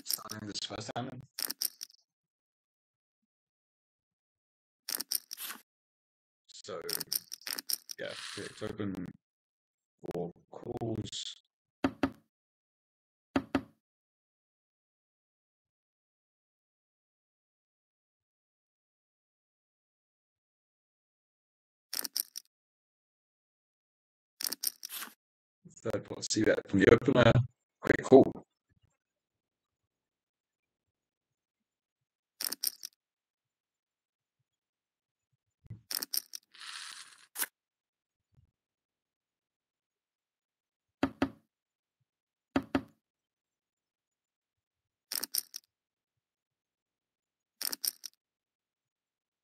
Starting this first hand. So, yeah, it's open for calls. Third pot, see that from the opener. Quick call.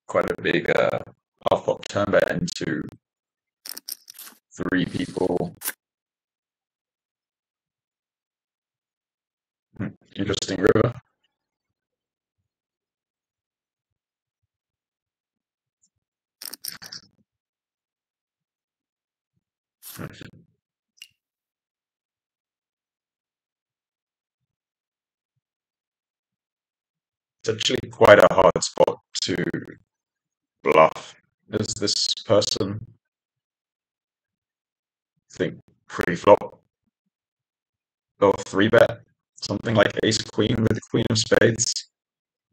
Quite a big half pot turn bet into 3 people. Interesting river. It's actually quite a hard spot to bluff. Is this person? I think pre-flop or 3-bet, something like ace queen with the queen of spades,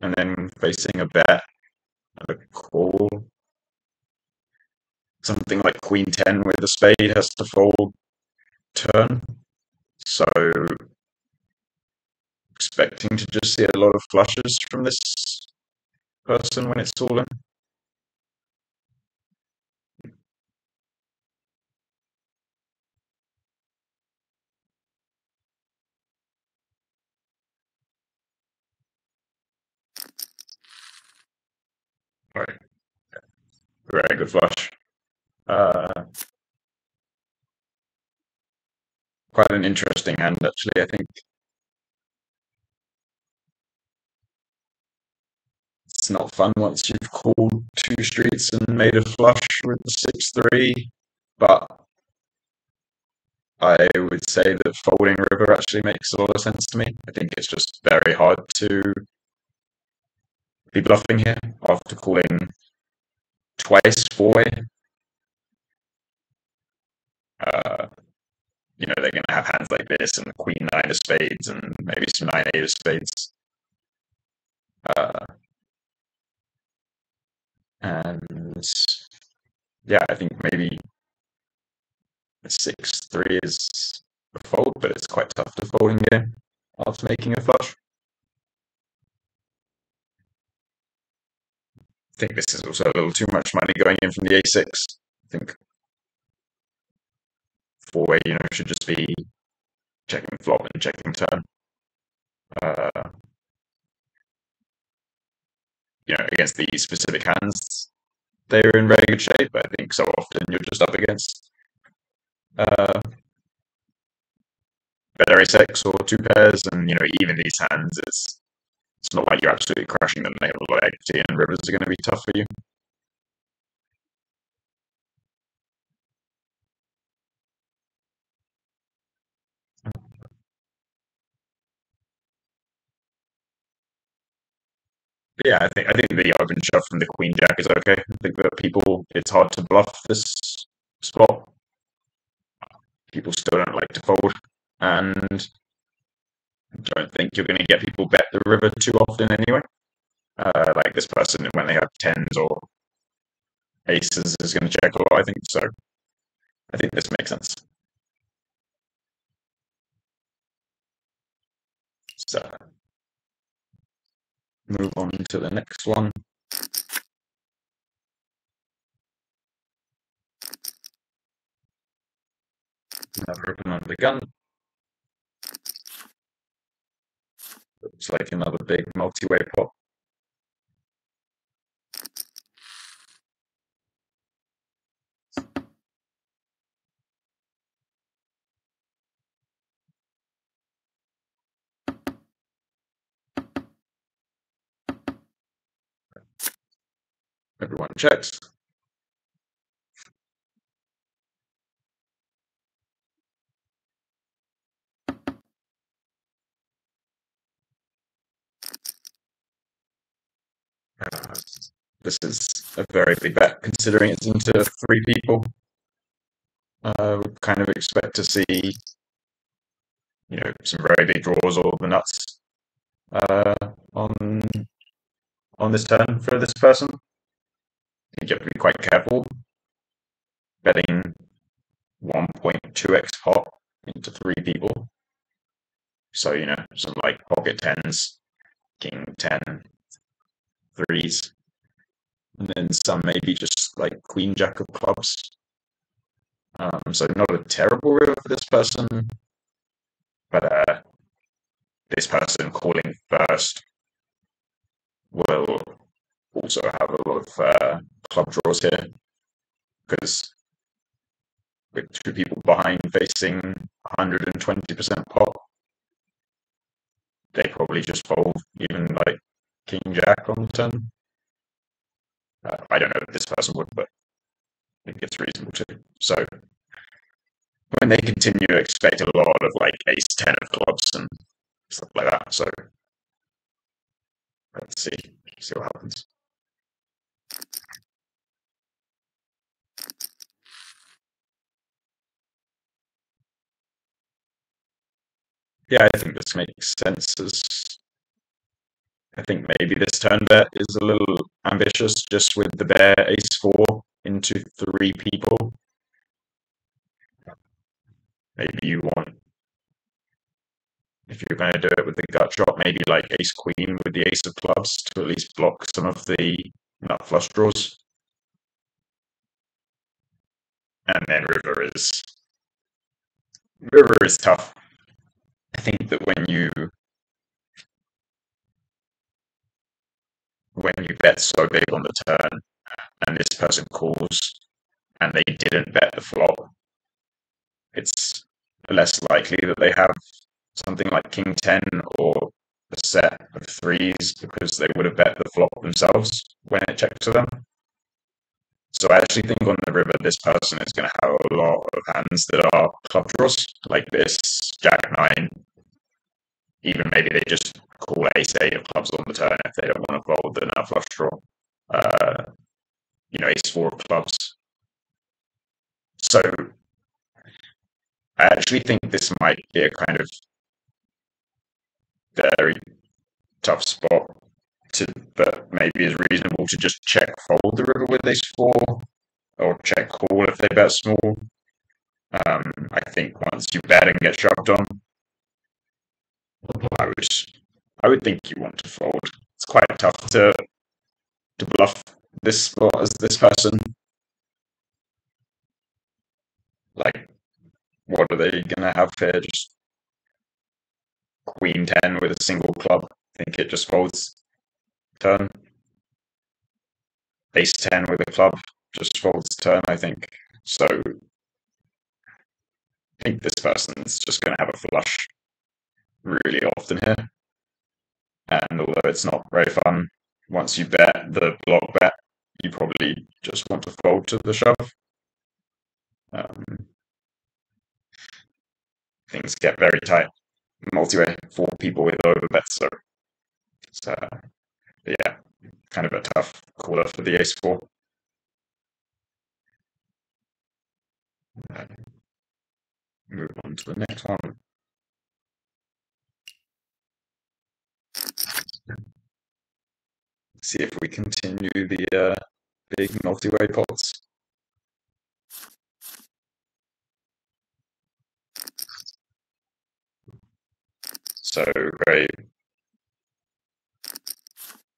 and then facing a bet and a call. Something like queen 10 with a spade has to fold turn. So expecting to just see a lot of flushes from this person when it's all in. Right. Very good flush. Quite an interesting hand, actually, I think. It's not fun once you've called 2 streets and made a flush with the 6-3, but I would say that folding river actually makes a lot of sense to me. I think it's just very hard to be bluffing here after calling twice 4-way. They're going to have hands like this and the queen 9 of spades and maybe some 9-8 of spades. And yeah, I think maybe a 6-3 is a fold, but it's quite tough to fold in game after making a flush. I think this is also a little too much money going in from the a6. I think 4-way, should just be checking flop and checking turn. Against these specific hands, they're in very good shape. I think so often you're just up against better a6 or 2 pairs, and even these hands, it's not like you're absolutely crushing them. They have a lot of equity, and rivers are going to be tough for you. Yeah, I think the open shove from the queen jack is okay. I think that it's hard to bluff this spot. People still don't like to fold, and I don't think you're going to get people bet the river too often anyway. Like this person, when they have 10s or aces, is going to check a lot, I think. So I think this makes sense. So move on to the next one. Never open under the gun. Looks like another big multi-way pot. Everyone checks. This is a very big bet, considering it's into 3 people. We kind of expect to see, some very big draws or the nuts on this turn for this person. You have to be quite careful. Betting 1.2x pot into 3 people. So, some like pocket tens, king 10, threes, and then some maybe just like queen jack of clubs. So not a terrible river for this person, but this person calling first will also have a lot of club draws here, because with 2 people behind facing 120% pot, they probably just fold even like king jack on the turn. I don't know if this person would, but I think it's reasonable to. So when they continue, expect a lot of like ace 10 of clubs and stuff like that. So let's see what happens. Yeah, I think this makes sense. I think maybe this turn bet is a little ambitious, just with the bear ace 4 into 3 people. Maybe you want, if you're going to do it with the gut shot, maybe like ace queen with the ace of clubs to at least block some of the nut flush draws. And then river is tough. I think that when you bet so big on the turn and this person calls and they didn't bet the flop, it's less likely that they have something like king 10 or a set of threes, because they would have bet the flop themselves when it checked to them. So I actually think on the river, this person is going to have a lot of hands that are club draws, like this jack 9. Even maybe they just call ace 8 of clubs on the turn if they don't want to fold the nut flush draw. Ace 4 of clubs. So I actually think this might be a kind of very tough spot but maybe is reasonable to just check fold the river with ace 4, or check call if they bet small. I think once you bet and get shoved on, I would think you want to fold. It's quite tough to bluff this spot as this person. Like, what are they gonna have here? Just queen 10 with a single club. I think it just folds turn. Ace 10 with a club just folds turn, I think. So I think this person's just going to have a flush really often here. And although it's not very fun, once you bet the block bet, you probably just want to fold to the shove. Things get very tight. Multi-way, 4 people with overbets, so it's yeah, kind of a tough caller for the ace 4. Move on to the next one. See if we continue the big multi-way pots. So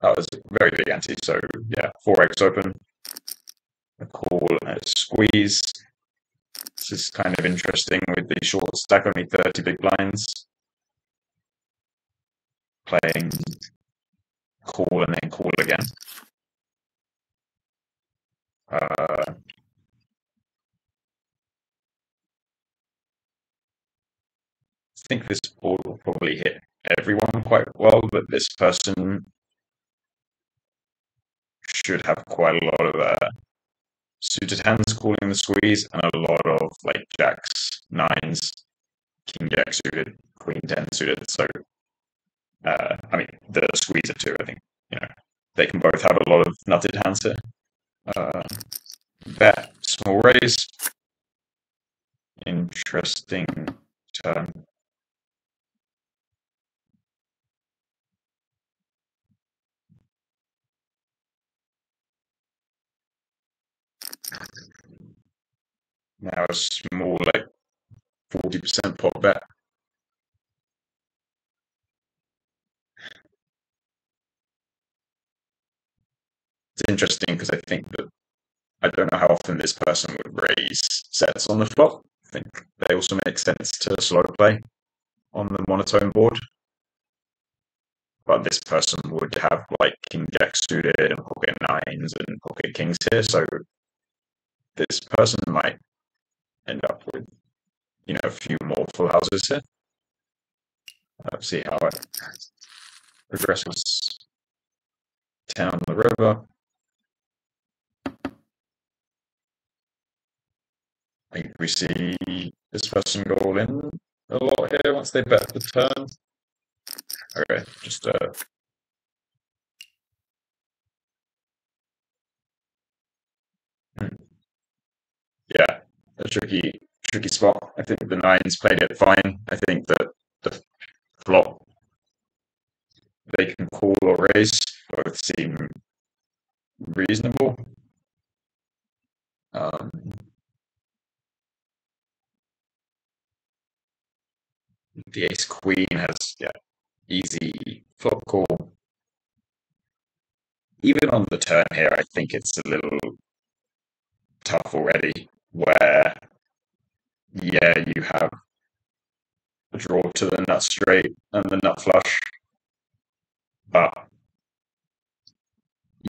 that was very big ante. So yeah, 4x open, a call and a squeeze. This is kind of interesting with the short stack, only 30 big blinds. Playing call and then call again. I think this board will probably hit everyone quite well, but this person should have quite a lot of suited hands calling the squeeze, and a lot of like jacks, 9s, king jack suited, queen 10 suited. So I mean, the squeeze are 2, I think, they can both have a lot of nutted hands here. Bet small raise. Interesting turn. Now a small, like 40% pot bet. It's interesting because I think that I don't know how often this person would raise sets on the flop. I think they also make sense to slow play on the monotone board. But this person would have like king jack suited and pocket nines and pocket kings here, so this person might end up with, you know, a few more full houses here. Let's see how it progresses. 10 on the river. I think we see this person go all in a lot here once they bet the turn. Okay, just yeah, a tricky spot. I think the nines played it fine. I think that the flop they can call or raise both seem reasonable. The ace queen has easy flop call. Even on the turn here, I think it's a little tough already, where you have a draw to the nut straight and the nut flush, but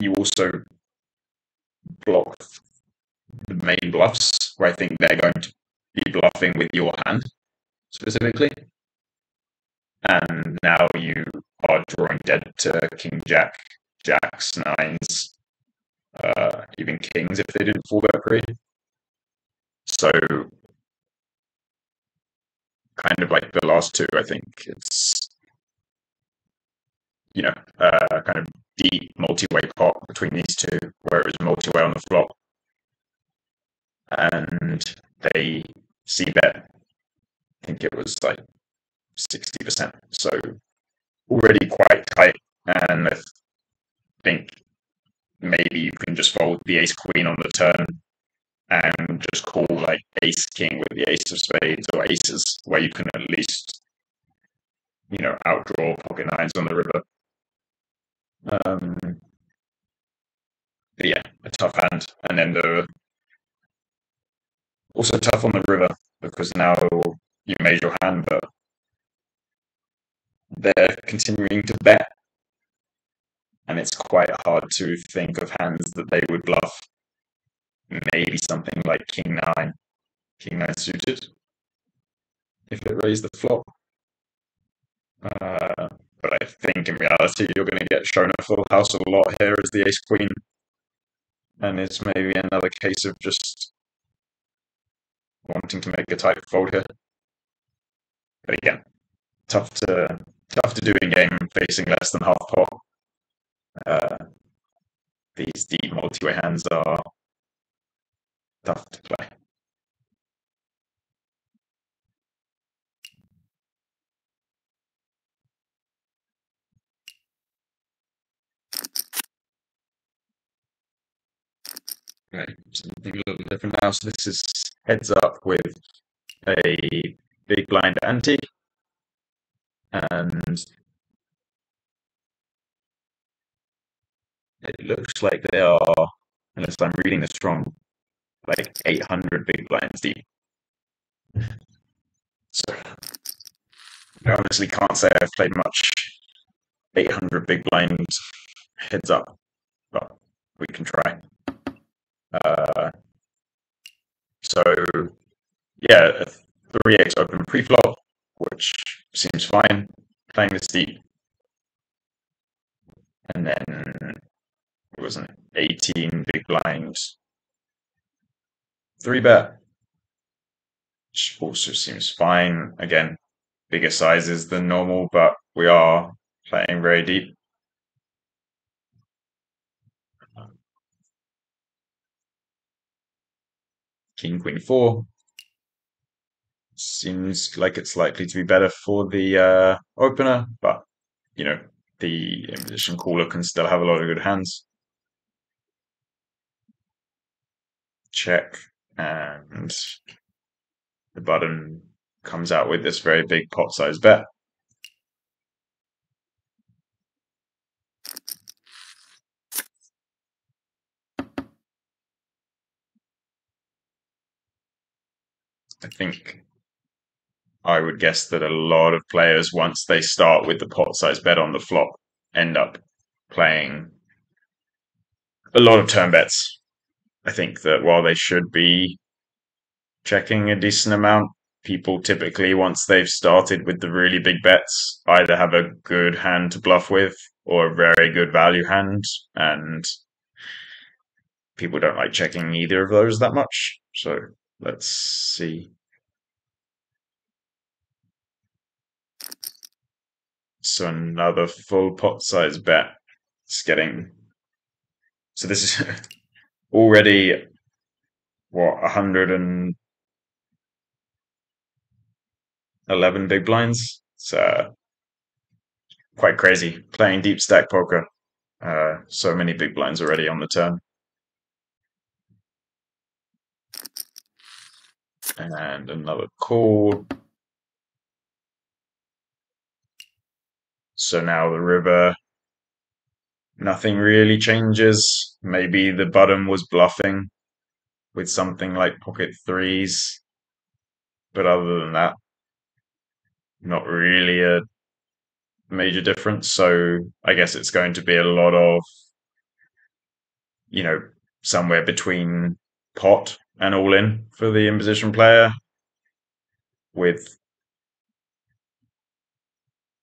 you also block the main bluffs, where I think they're going to be bluffing with your hand specifically. And now you are drawing dead to king jack, jacks, nines, even kings if they didn't fall that great. So kind of like the last two, I think it's, you know, kind of deep multi-way pot between these two, where it was multi-way on the flop. And they c-bet, I think it was like 60%. So already quite tight. And I think maybe you can just fold the ace queen on the turn and just call like ace king with the ace of spades or aces, where you can at least, you know, outdraw pocket nines on the river. But yeah, a tough hand. And then also tough on the river, because now you made your hand, but they're continuing to bet. And it's quite hard to think of hands that they would bluff. Maybe something like king nine suited, if it raised the flop. But I think in reality you're going to get shown a full house a lot here as the ace queen, and it's maybe another case of just wanting to make a tight fold here. But again, tough to do in game facing less than half pot. These deep multi-way hands are tough to play. Okay, something a little different now. So this is heads up with a big blind ante, and it looks like they are, unless I'm reading this wrong, like 800 big blinds deep. So I honestly can't say I've played much 800 big blind heads up, but we can try. So yeah, 3x open pre-flop, which seems fine, playing this deep. And then it was an 18 big blind 3-bet, which also seems fine. Again, bigger sizes than normal, but we are playing very deep. King, Queen, 4. Seems like it's likely to be better for the opener, but you know, the imposition caller can still have a lot of good hands. Check, and the button comes out with this very big pot size bet. I think I would guess that a lot of players, once they start with the pot size bet on the flop, end up playing a lot of turn bets. I think that while they should be checking a decent amount, people typically, once they've started with the really big bets, either have a good hand to bluff with or a very good value hand, and people don't like checking either of those that much. So let's see. So another full pot size bet. It's getting. So this is already what 111 big blinds. It's quite crazy playing deep stack poker. So many big blinds already on the turn. And another call. So now the river, nothing really changes. Maybe the bottom was bluffing with something like pocket threes, but other than that, not really a major difference. So I guess it's going to be a lot of, somewhere between pot and all in for the imposition player, with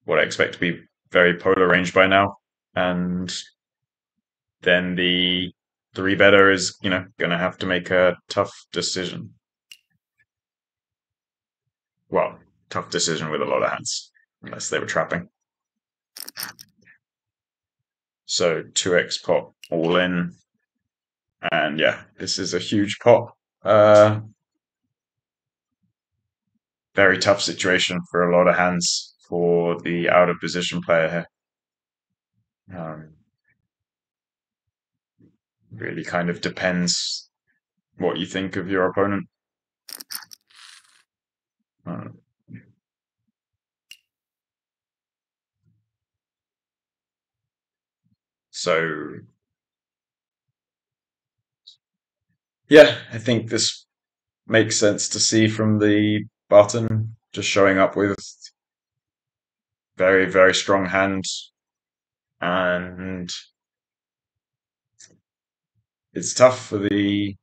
what I expect to be very polar range by now. And then the three better is, going to have to make a tough decision. Well, tough decision with a lot of hands, unless they were trapping. So 2x pot all in. And yeah, this is a huge pot. Very tough situation for a lot of hands for the out of position player here. Really kind of depends what you think of your opponent. So yeah, I think this makes sense to see from the button, just showing up with very, very strong hands. And it's tough for the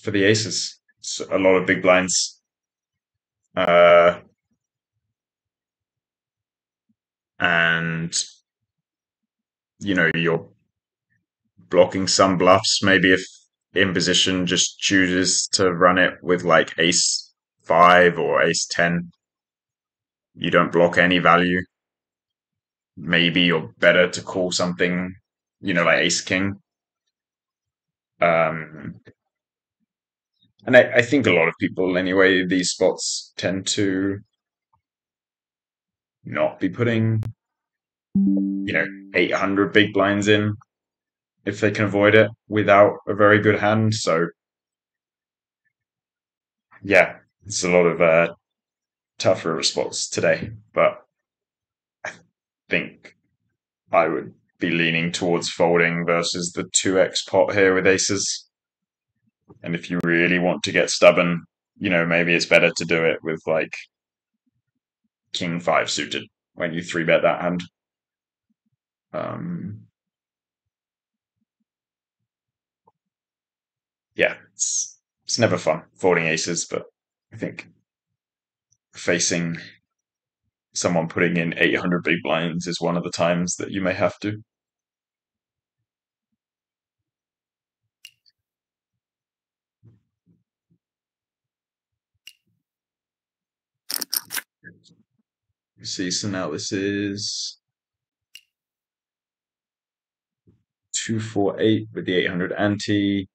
aces. It's a lot of big blinds. And you're blocking some bluffs. Maybe if in position just chooses to run it with like ace 5 or ace 10, you don't block any value. Maybe you're better to call something, like ace king. And I think a lot of people anyway, these spots tend to not be putting 800 big blinds in if they can avoid it without a very good hand. So yeah, it's a lot of tougher spots today, but I think I would be leaning towards folding versus the 2x pot here with aces. And if you really want to get stubborn, maybe it's better to do it with like king 5 suited when you 3-bet that hand. Yeah, it's never fun folding aces, but I think facing someone putting in 800 big blinds is one of the times that you may have to. See, so now this is 248 with the 800 ante.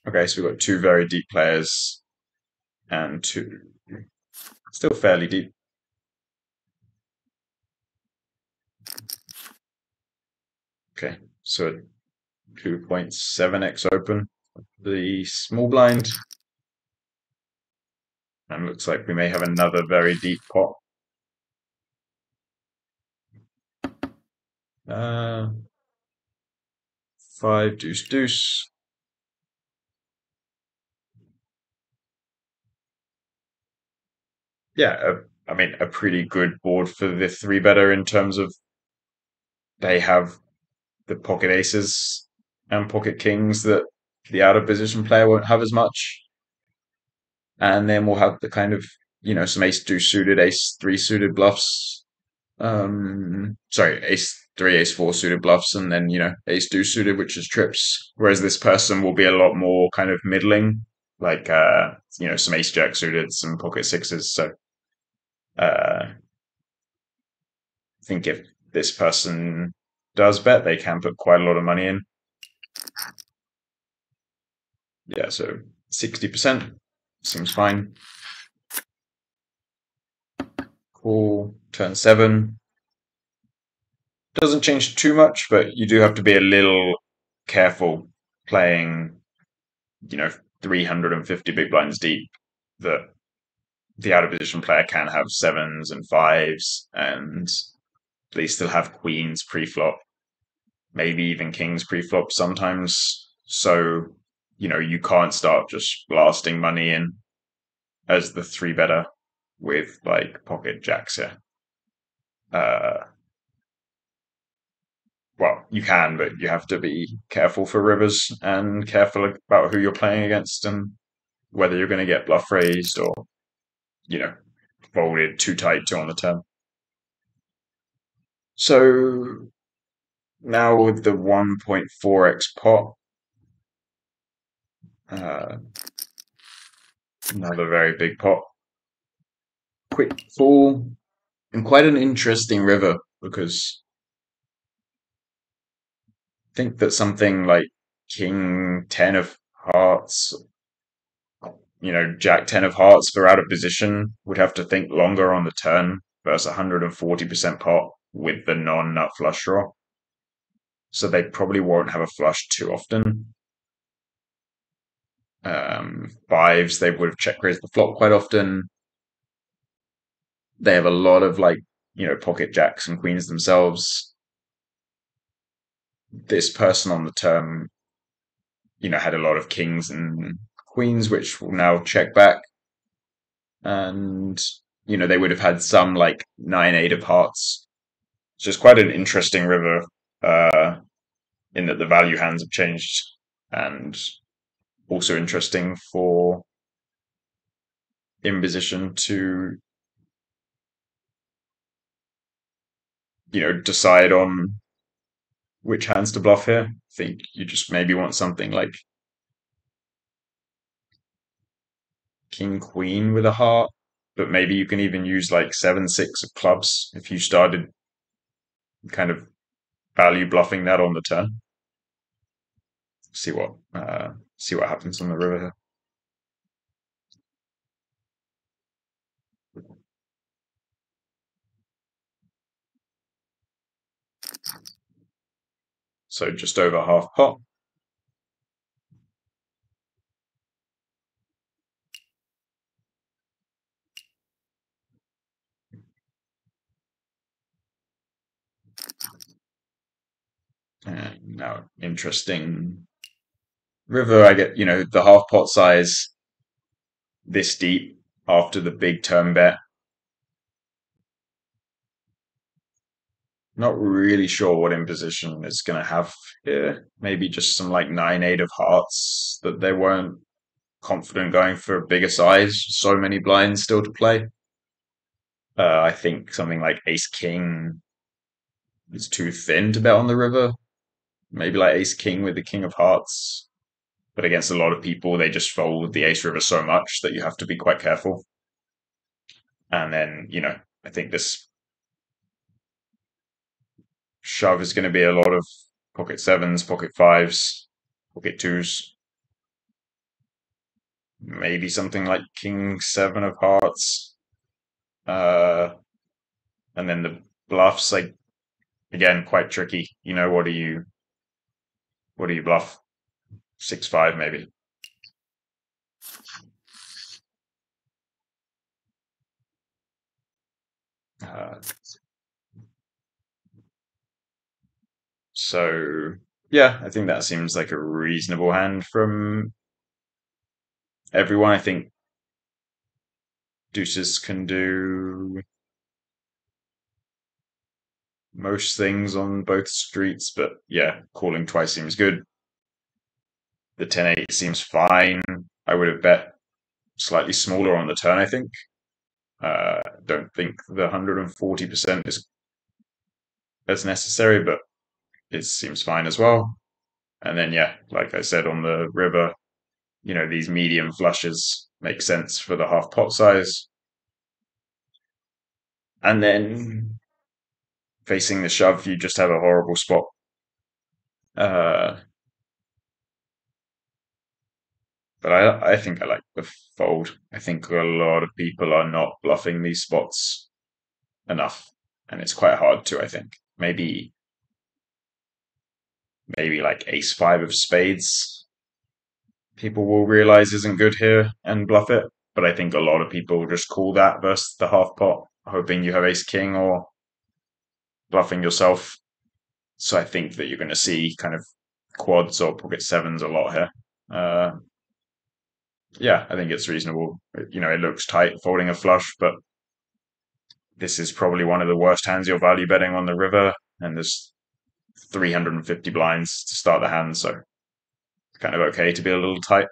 Okay, so we've got two very deep players and two still fairly deep. Okay, so 2.7x open, the small blind. And looks like we may have another very deep pot. Five, deuce, deuce. Yeah, I mean, a pretty good board for the three better in terms of they have the pocket aces and pocket kings that the out of position player won't have as much. And then we'll have the kind of, some ace two suited, ace three suited bluffs. Sorry, ace three, ace four suited bluffs, and then, ace two suited, which is trips. Whereas this person will be a lot more kind of middling, like, some ace jack suited, some pocket sixes. So, I think if this person does bet, they can put quite a lot of money in. Yeah, so 60% seems fine. Call, turn 7. Doesn't change too much, but you do have to be a little careful playing, 350 big blinds deep, that the out of position player can have 7s and 5s, and they still have queens pre-flop, maybe even kings pre-flop sometimes. So, you can't start just blasting money in as the three better with like pocket jacks here. Well, you can, but you have to be careful for rivers and careful about who you're playing against and whether you're going to get bluff raised or, folded too tight to on the turn. So now with the 1.4x pot, another very big pot. Quick fall, and quite an interesting river because I think that something like King 10 of hearts, Jack 10 of hearts for out of position would have to think longer on the turn versus 140% pot with the non-nut flush draw. So they probably won't have a flush too often. Fives, they would have check raised the flop quite often. They have a lot of pocket jacks and queens themselves. This person on the turn, had a lot of kings and queens, which will now check back. And, they would have had some 9-8 of hearts. It's just quite an interesting river, in that the value hands have changed, and also interesting for in position to, decide on which hands to bluff here. I think you just maybe want something like King Queen with a heart, but maybe you can even use 7-6 of clubs if you started kind of value bluffing that on the turn. See what happens on the river here. So just over half pot. And now, interesting river. I get, the half pot size this deep after the big turn bet. Not really sure what imposition is going to have here. Maybe just some 9-8 of hearts that they weren't confident going for a bigger size. So many blinds still to play. I think something like Ace King is too thin to bet on the river. Maybe Ace King with the King of Hearts. But against a lot of people, they just fold the Ace River so much that you have to be quite careful. And then, I think this shove is going to be a lot of pocket sevens, pocket fives, pocket twos. Maybe something like king seven of hearts. And then the bluffs, like, again, quite tricky. What do you bluff? 6-5 maybe. So yeah, I think that seems like a reasonable hand from everyone. I think deuces can do most things on both streets, but yeah, calling twice seems good. The 10-8 seems fine. I would have bet slightly smaller on the turn, I think. Don't think the 140% is as necessary, but it seems fine as well. And then, yeah, like I said, on the river, these medium flushes make sense for the half pot size. And then facing the shove, you just have a horrible spot. But I think I like the fold. I think a lot of people are not bluffing these spots enough, and it's quite hard to. I think maybe like ace five of spades, people will realize isn't good here and bluff it. But I think a lot of people just call that versus the half pot, hoping you have ace king or bluffing yourself. So I think that you're going to see kind of quads or pocket sevens a lot here. Yeah, I think it's reasonable. It looks tight folding a flush, but this is probably one of the worst hands you're value betting on the river, and there's 350 blinds to start the hand, so it's kind of okay to be a little tight.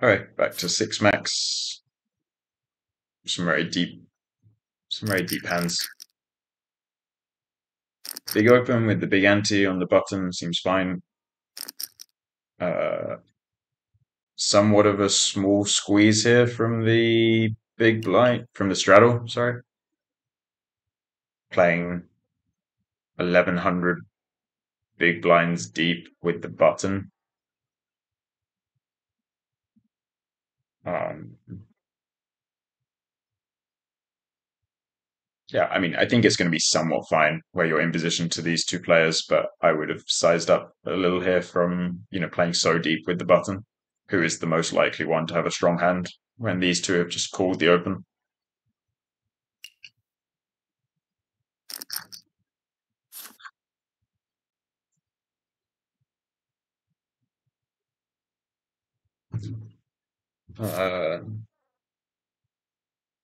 All right, back to six max. Some very deep hands. Big open with the big ante on the button seems fine. Somewhat of a small squeeze here from the big blind, from the straddle, sorry. Playing 1100 big blinds deep with the button. Yeah, I mean, I think it's going to be somewhat fine where you're in position to these two players, but I would have sized up a little here from, playing so deep with the button. Who is the most likely one to have a strong hand when these two have just called the open?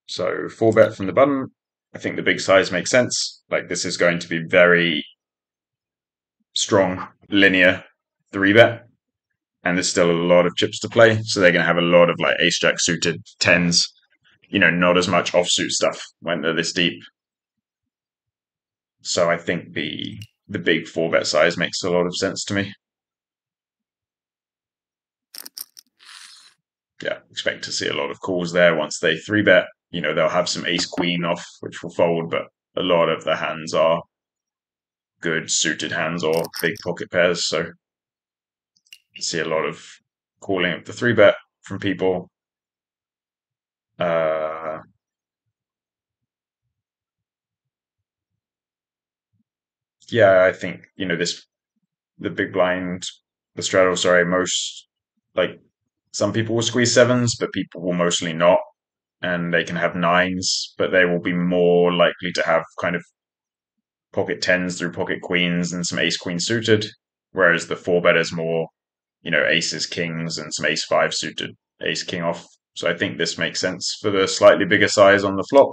So 4-bet from the button. I think the big size makes sense. Like, this is going to be very strong, linear 3-bet. And there's still a lot of chips to play. So they're going to have a lot of like ace jack suited tens, not as much offsuit stuff when they're this deep. So I think the big 4-bet size makes a lot of sense to me. Yeah, expect to see a lot of calls there once they 3-bet. They'll have some ace queen off, which will fold, but a lot of the hands are good suited hands or big pocket pairs. So see a lot of calling of the 3-bet from people. Yeah, I think the big blind, the straddle. Sorry, most like some people will squeeze sevens, but people will mostly not, and they can have nines, but they will be more likely to have kind of pocket tens through pocket queens and some ace queen suited, whereas the 4-bet is more, aces, kings, and some ace five suited, ace king off. So I think this makes sense for the slightly bigger size on the flop.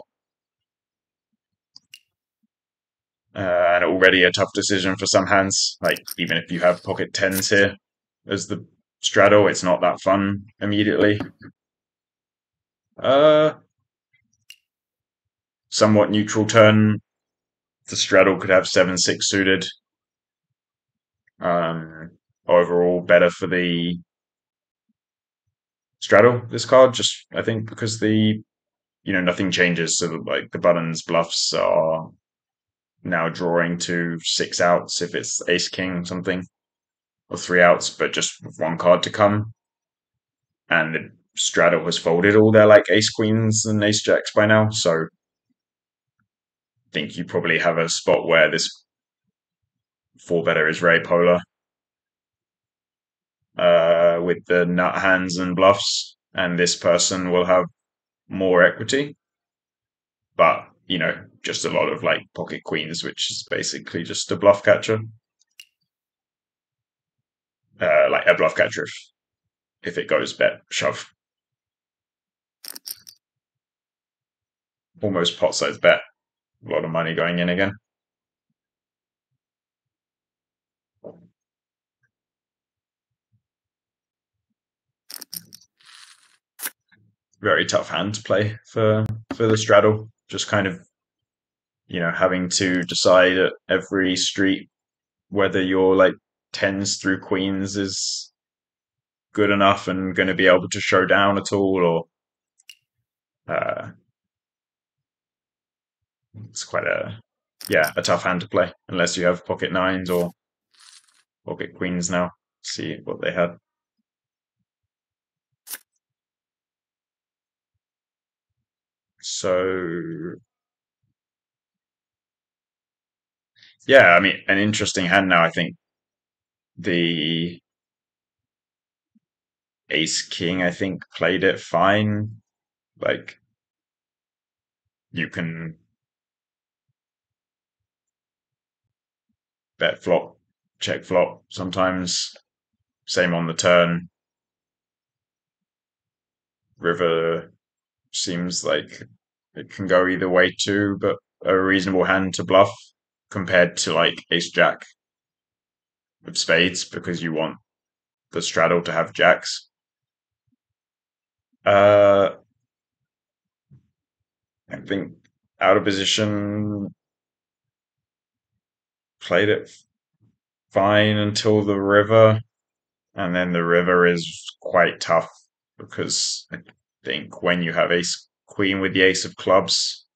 And already a tough decision for some hands. Like, even if you have pocket tens here as the straddle, it's not that fun immediately. Somewhat neutral turn. The straddle could have 7-6 suited. Overall, better for the straddle this card, just I think because nothing changes, so like the button's bluffs are now drawing to 6 outs if it's ace king something, or 3 outs, but just with one card to come. And the straddle has folded all their like ace queens and ace jacks by now, so I think you probably have a spot where this 4-better is very polar with the nut hands and bluffs, and this person will have more equity, but just a lot of like pocket queens, which is basically just a bluff catcher. Like a bluff catcher if it goes bet shove. Almost pot size bet. A lot of money going in again. Very tough hand to play for the straddle. Just kind of having to decide at every street whether your like tens through queens is good enough and going to be able to show down at all, or it's quite a tough hand to play unless you have pocket nines or pocket queens now. See what they had. So yeah, I mean, an interesting hand now. I think the ace king, I think, played it fine. Like you can bet flop, check flop sometimes. Same on the turn. River seems like it can go either way too, but a reasonable hand to bluff compared to like ace jack with spades, because you want the straddle to have jacks. I think out of position played it fine until the river, and then the river is quite tough because I think when you have ace queen with the ace of clubs,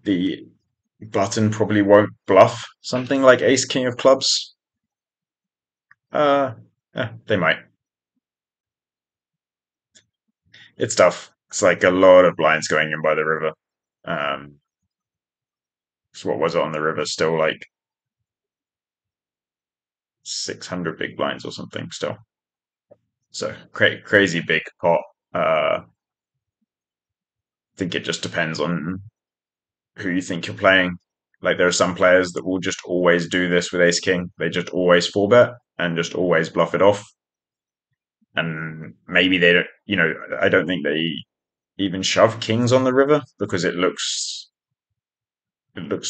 the button probably won't bluff something like ace king of clubs. They might. It's tough. It's like a lot of blinds going in by the river. So what was it on the river? Still like 600 big blinds or something still. So crazy big pot. I think it just depends on who you think you're playing. Like there are some players that will just always do this with ace king. They just always 4-bet and just always bluff it off. And maybe they don't, I don't think they even shove kings on the river because it looks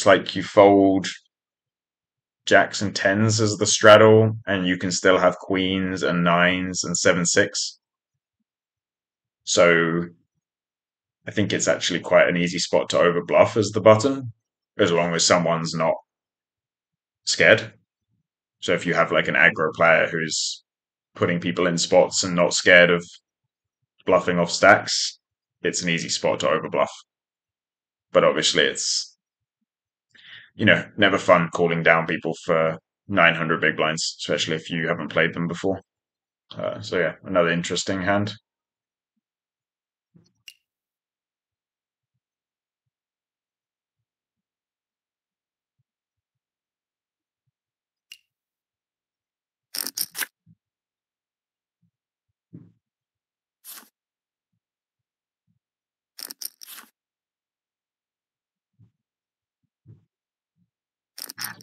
like you fold jacks and tens as the straddle, and you can still have queens and nines and 7-6. So I think it's actually quite an easy spot to overbluff as the button, as long as someone's not scared. So if you have like an aggro player who's putting people in spots and not scared of bluffing off stacks, it's an easy spot to overbluff. But obviously it's, never fun calling down people for 900 big blinds, especially if you haven't played them before. So yeah, another interesting hand.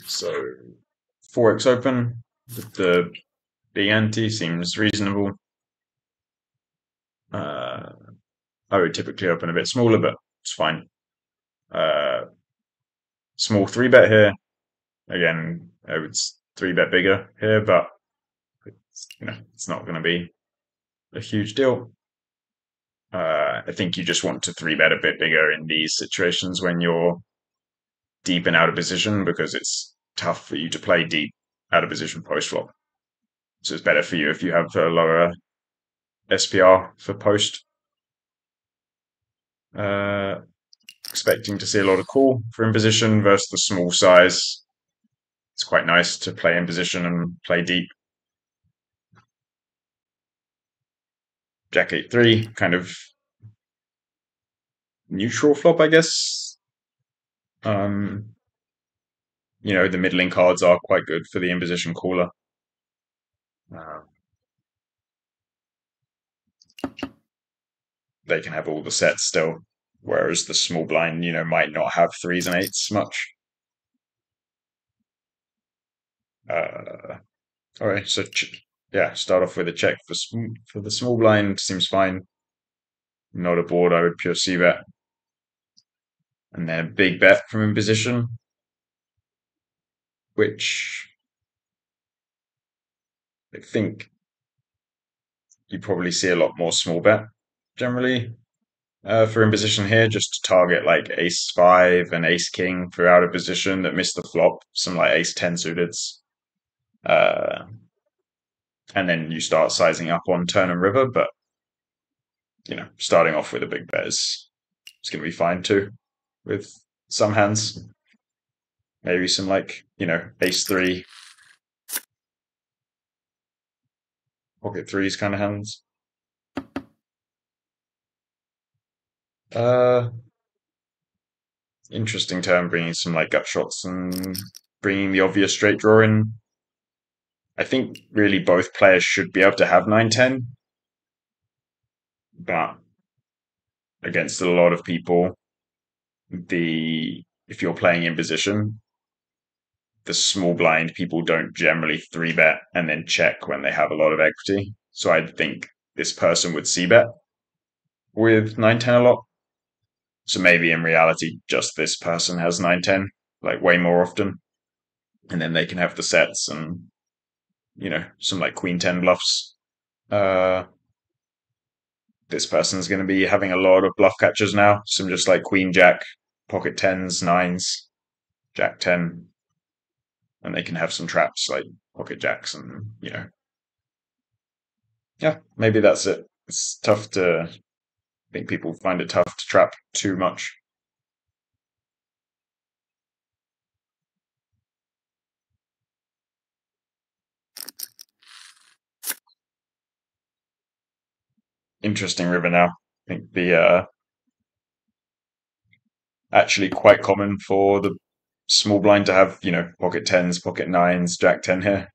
So 4x open with the big ante seems reasonable. I would typically open a bit smaller, but it's fine. Small 3-bet here. Again, I would 3-bet bigger here, but it's not going to be a huge deal. I think you just want to 3-bet a bit bigger in these situations when you're deep and out of position, because it's tough for you to play deep out of position post flop. So it's better for you if you have a lower SPR for post. Expecting to see a lot of call for in position versus the small size. It's quite nice to play in position and play deep. Jack 8-3, kind of neutral flop, I guess. The middling cards are quite good for the in position caller. They can have all the sets still, whereas the small blind, might not have 3s and 8s much. All right, so start off with a check for the small blind. Seems fine. Not a board. I would pure C bet, and then a big bet from in position, which I think you probably see a lot more small bet generally for in position here, just to target like ace 5 and ace king for out of position that miss the flop, some like ace 10 suiteds. And then you start sizing up on turn and river, but starting off with a big bet is going to be fine too with some hands. Maybe some like, ace 3, pocket 3s kind of hands. Interesting turn, bringing some like gut shots and bringing the obvious straight draw in. I think really both players should be able to have 9-10, but against a lot of people, if you're playing in position, the small blind people don't generally 3-bet and then check when they have a lot of equity. So I think this person would c-bet with 9-10 a lot. So maybe in reality, just this person has 9-10, like way more often. And then they can have the sets and, some like queen 10 bluffs. This person's going to be having a lot of bluff catchers now. Some just like queen jack, pocket 10s, 9s, jack 10. And they can have some traps like pocket jacks and, yeah, maybe that's it. It's tough I think people find it tough to trap too much. Interesting river now. I think the actually quite common for the small blind to have, pocket 10s, pocket 9s, jack 10 here.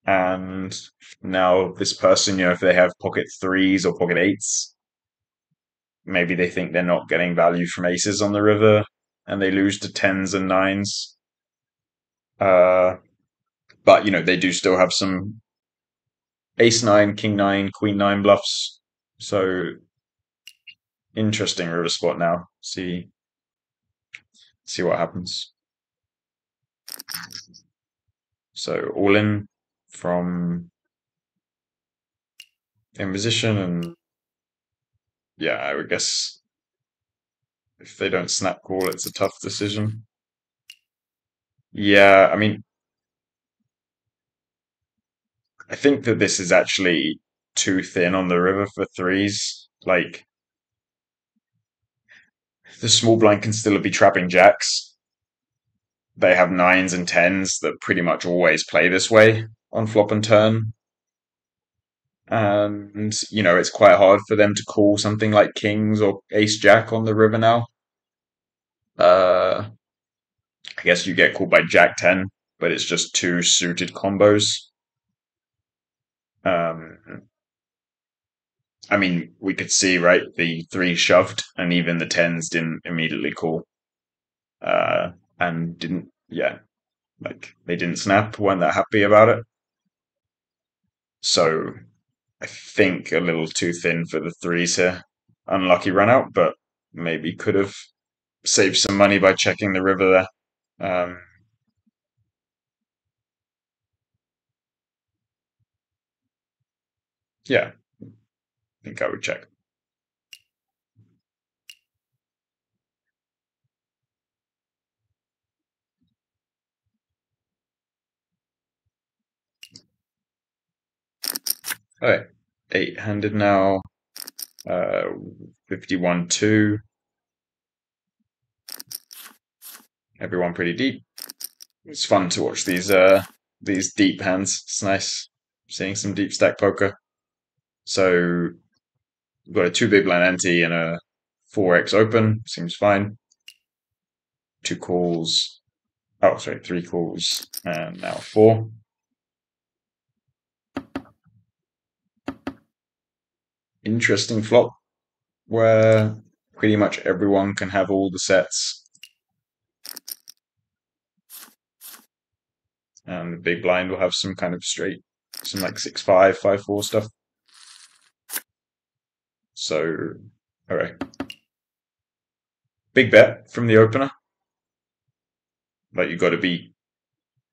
And now this person, if they have pocket 3s or pocket 8s, maybe they think they're not getting value from aces on the river and they lose to 10s and 9s. But, they do still have some ace 9, king 9, queen 9 bluffs. So interesting river spot now. See what happens. So all in from in position, and yeah, I would guess if they don't snap call, it's a tough decision. Yeah, I mean, I think that this is actually too thin on the river for 3s. Like, the small blind can still be trapping jacks. They have 9s and 10s that pretty much always play this way on flop and turn. And, it's quite hard for them to call something like kings or ace jack on the river now. I guess you get called by jack 10, but it's just two suited combos. I mean, we could see, right, the 3 shoved, and even the 10s didn't immediately call. And didn't, they didn't snap, weren't that happy about it. So I think a little too thin for the 3s here. Unlucky run out, but maybe could have saved some money by checking the river there. Yeah, I think I would check. Alright, 8-handed now. 51-2. Everyone pretty deep. It's fun to watch these deep hands. It's nice seeing some deep stack poker. So we've got a 2 big blind ante and a 4x open. Seems fine. 2 calls. Oh, sorry, 3 calls and now 4. Interesting flop where pretty much everyone can have all the sets. And the big blind will have some kind of straight, some like 6-5, 5-4 stuff. So, okay. Big bet from the opener. Like you've got to be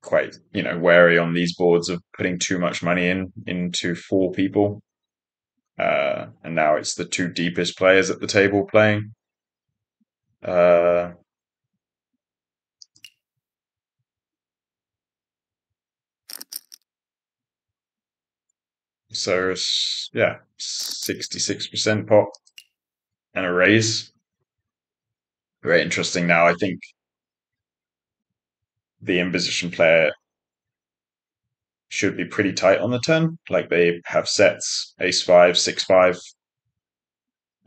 quite, wary on these boards of putting too much money into 4 people. And now it's the 2 deepest players at the table playing. So yeah, 66% pot and a raise. Very interesting. Now I think the in-position player should be pretty tight on the turn. Like they have sets, ace-5, 6-5.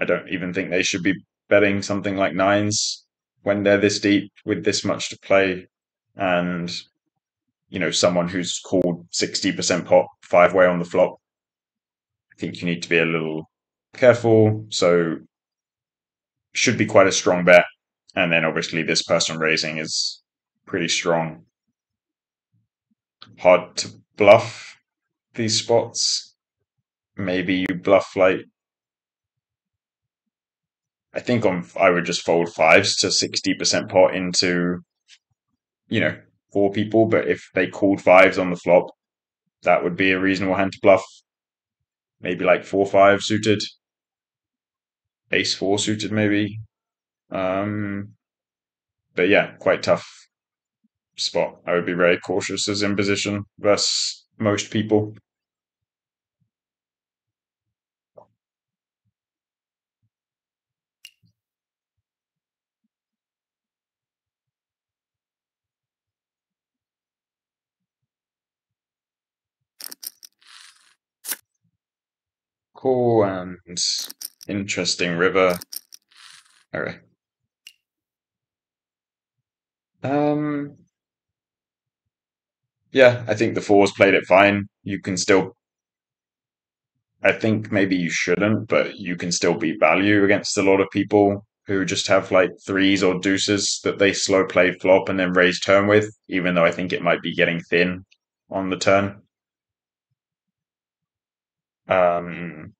I don't even think they should be betting something like 9s when they're this deep with this much to play. And, someone who's called 60% pot 5-way on the flop, I think you need to be a little careful. So should be quite a strong bet. And then obviously this person raising is pretty strong. Hard to bluff these spots. Maybe you bluff like, I think I would just fold 5s to 60% pot into, 4 people. But if they called 5s on the flop, that would be a reasonable hand to bluff. Maybe like 4-5 suited, ace-4 suited maybe. But yeah, quite tough spot. I would be very cautious as in position versus most people. Cool and interesting river. Okay. Yeah, I think the 4s played it fine. You can still, I think maybe you shouldn't, but you can still beat value against a lot of people who just have like 3s or deuces that they slow play flop and then raise turn with, even though I think it might be getting thin on the turn. And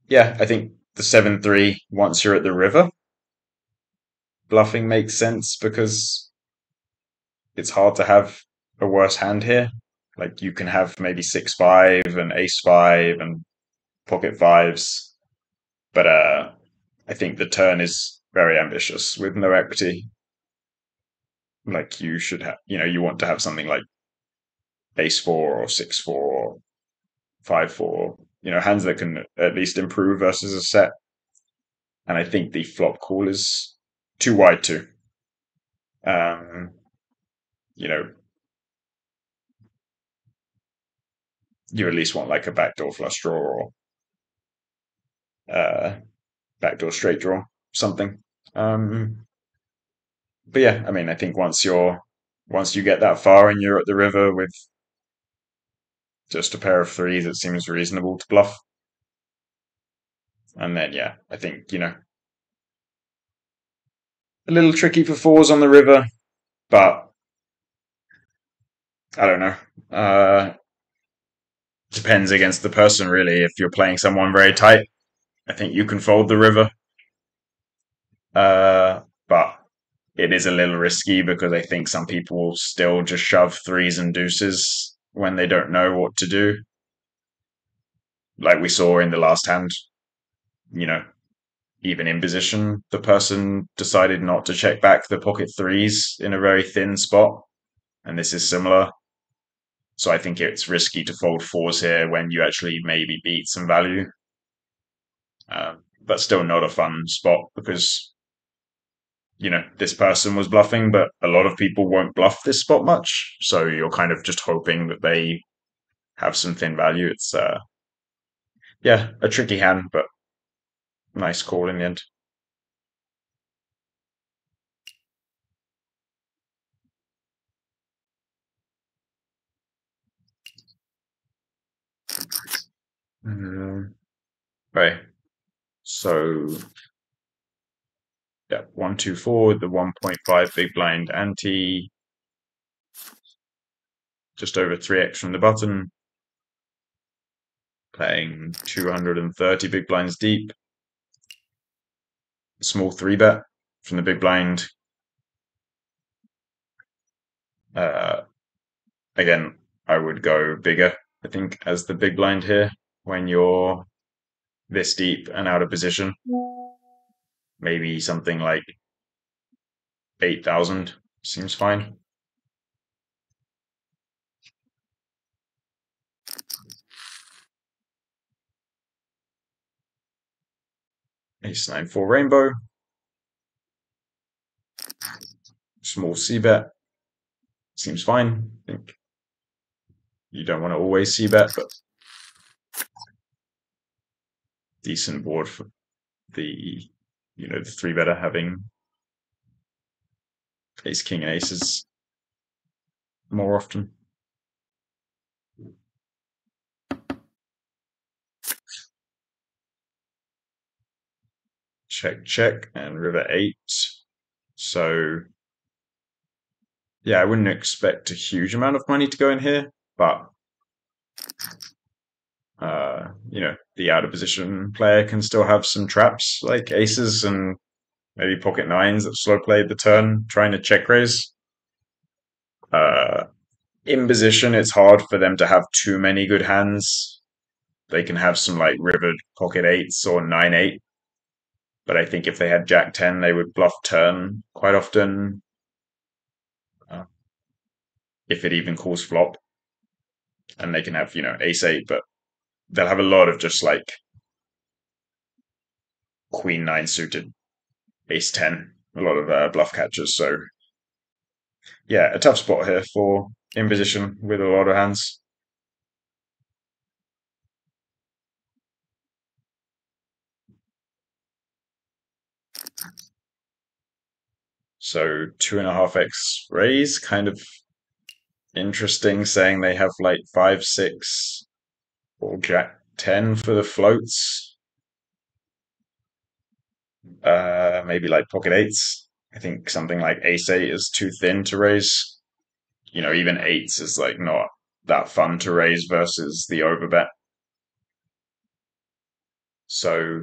yeah, I think the 7-3, once you're at the river, bluffing makes sense because it's hard to have a worse hand here. Like you can have maybe 6-5 and ace-5 and pocket 5s, but I think the turn is very ambitious with no equity. Like you should have, you want to have something like ace-4 or 6-4 or 5-4, hands that can at least improve versus a set. And I think the flop call is too wide too. You know, you at least want like a backdoor flush draw or backdoor straight draw, something. But yeah, I mean, I think once you get that far and you're at the river with just a pair of 3s, it seems reasonable to bluff. And then yeah, I think, a little tricky for 4s on the river, but I don't know. Depends against the person really. If you're playing someone very tight, I think you can fold the river. But it is a little risky because I think some people will still just shove 3s and deuces when they don't know what to do. Like we saw in the last hand, even in position, the person decided not to check back the pocket 3s in a very thin spot. And this is similar. So I think it's risky to fold fours here when you actually maybe beat some value. But still not a fun spot because, this person was bluffing, but a lot of people won't bluff this spot much. So you're kind of just hoping that they have some thin value. It's, a tricky hand, but nice call in the end. Right. So, 1-2-4 with the 1.5 big blind ante. Just over 3x from the button. Playing 230 big blinds deep. Small 3-bet from the big blind. Again, I would go bigger, I think, as the big blind here when you're this deep and out of position. Maybe something like 8,000 seems fine. Ace-9-4 rainbow. Small c-bet. Seems fine. I think you don't want to always c-bet, but decent board for the 3-better having ace, king, and aces more often. Check, check, and river 8. So, I wouldn't expect a huge amount of money to go in here, but the out of position player can still have some traps like aces and maybe pocket nines that slow played the turn, trying to check raise. In position, it's hard for them to have too many good hands. They can have some like rivered pocket eights or 9-8. But I think if they had Jack 10, they would bluff turn quite often. If it even calls flop. And they can have, ace 8, but they'll have a lot of just like queen 9 suited, ace 10, a lot of bluff catchers. So, a tough spot here for in position with a lot of hands. So 2.5x raise, kind of interesting, saying they have like 5-6 or Jack 10 for the floats. Maybe like pocket eights. I think something like ace 8 is too thin to raise. Even eights is like not that fun to raise versus the overbet. So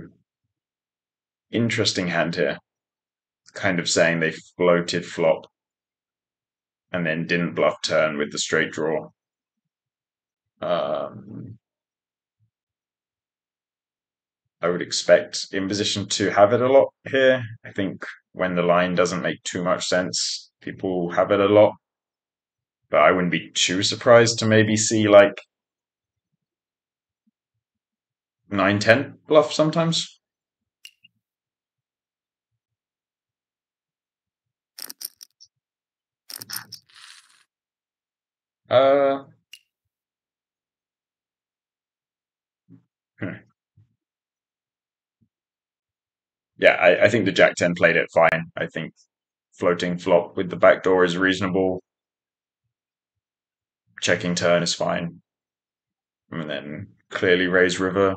interesting hand here. Kind of saying they floated flop and then didn't bluff turn with the straight draw. I would expect in position to have it a lot here. I think when the line doesn't make too much sense, people have it a lot. But I wouldn't be too surprised to maybe see like 9-10 bluff sometimes. Uh, I think the Jack 10 played it fine. I think floating flop with the back door is reasonable. Checking turn is fine. And then clearly raise river.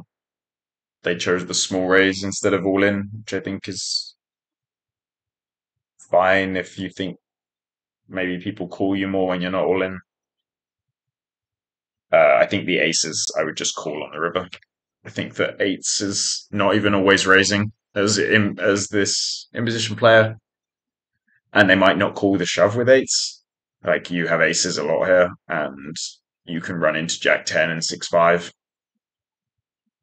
They chose the small raise instead of all in, which I think is fine if you think maybe people call you more when you're not all in. I think the aces I would just call on the river. I think that eights is not even always raising as this imposition player, and they might not call the shove with eights. Like you have aces a lot here, and you can run into Jack 10 and 6-5.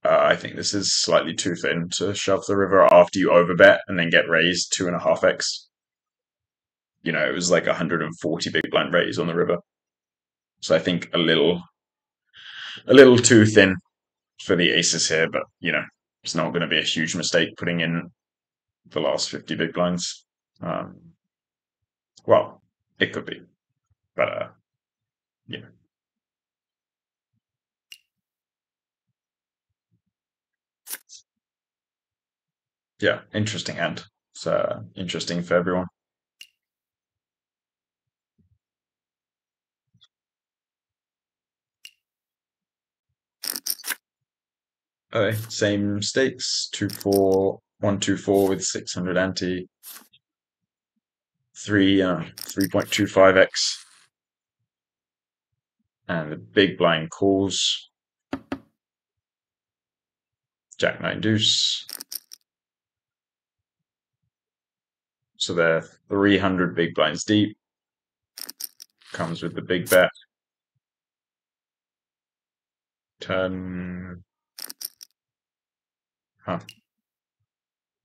I think this is slightly too thin to shove the river after you overbet and then get raised 2.5x. It was like 140 big blind raise on the river. So I think a little too thin for the aces here, but it's not going to be a huge mistake putting in the last 50 big blinds. Well, it could be, but yeah. Yeah, interesting hand. It's interesting for everyone. Okay, same stakes, 2-4, 1-2-4 with 600 ante, 3.25x, and the big blind calls, Jack 9 deuce. So they're 300 big blinds deep. Comes with the big bet. Turn. Huh. I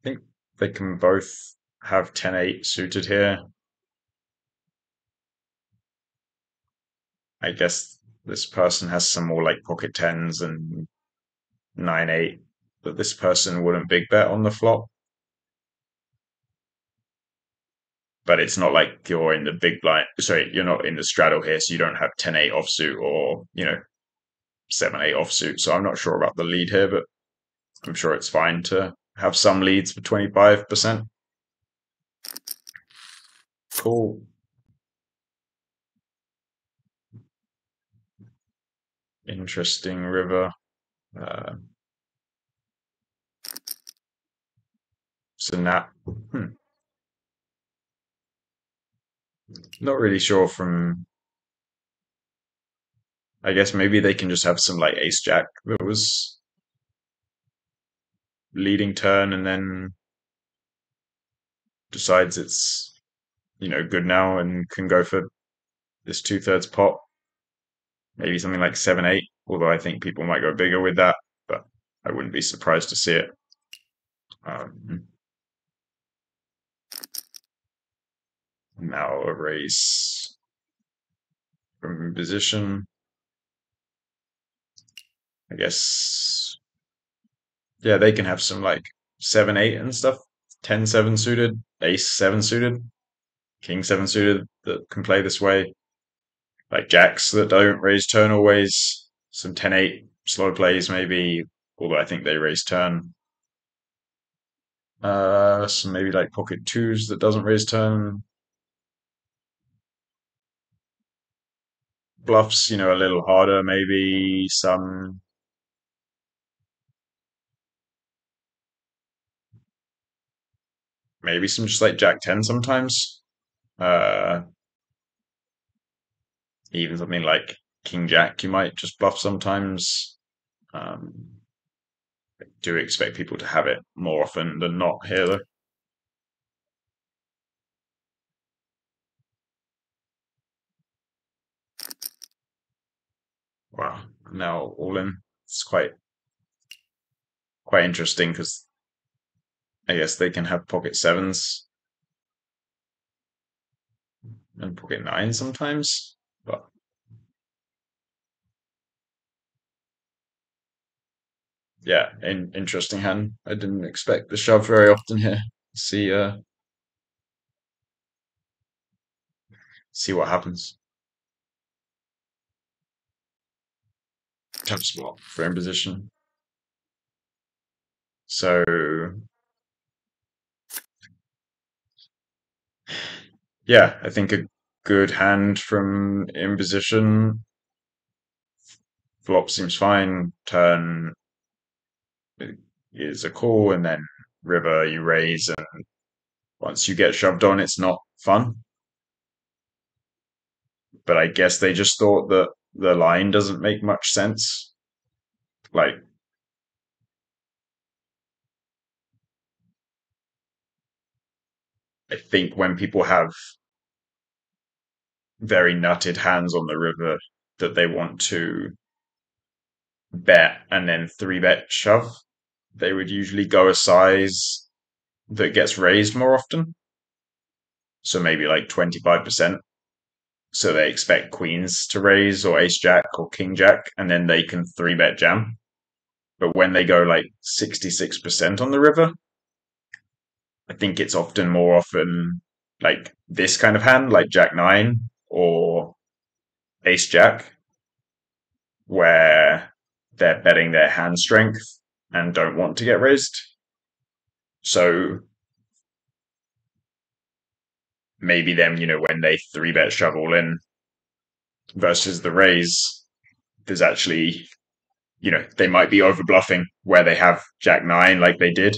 think they can both have 10-8 suited here. I guess this person has some more like pocket tens and 9-8, but this person wouldn't big bet on the flop. But it's not like you're in the big blind. Sorry, you're not in the straddle here, so you don't have 10-8 offsuit or 7-8 offsuit. So I'm not sure about the lead here, but I'm sure it's fine to have some leads for 25%. Cool. Interesting river. So now, not really sure from. I guess maybe they can just have some like ace jack that was leading turn and then decides it's good now and can go for this 2/3 pot. Maybe something like 7-8. Although I think people might go bigger with that, but I wouldn't be surprised to see it. Now a raise from position. I guess, yeah, they can have some like 7-8 and stuff. 10-7 suited, ace-7 suited, king-7 suited that can play this way. Like jacks that don't raise turn always. Some 10-8 slow plays maybe, although I think they raise turn. Some maybe like pocket twos that doesn't raise turn. Bluffs, a little harder, maybe some just like Jack 10 sometimes. Uh, Even something like King Jack, you might just bluff sometimes. Um, I do expect people to have it more often than not here, though. Wow, now all in. It's quite interesting because I guess they can have pocket sevens and pocket nines sometimes, but yeah, interesting hand. I didn't expect the shove very often here. See what happens. Tough spot for in position. So yeah, I think a good hand from in position. Flop seems fine. Turn is a call, and then river you raise, and once you get shoved on, it's not fun. But I guess they just thought that the line doesn't make much sense. Like, I think when people have very nutted hands on the river that they want to bet and then 3-bet shove, they would usually go a size that gets raised more often. So maybe like 25%. so they expect queens to raise or ace jack or king jack, and then they can 3-bet jam. But when they go like 66% on the river, I think it's more often like this kind of hand, like jack nine or ace jack, where they're betting their hand strength and don't want to get raised. So maybe them, when they 3-bet shove all in versus the raise, there's actually, they might be over bluffing where they have jack nine like they did,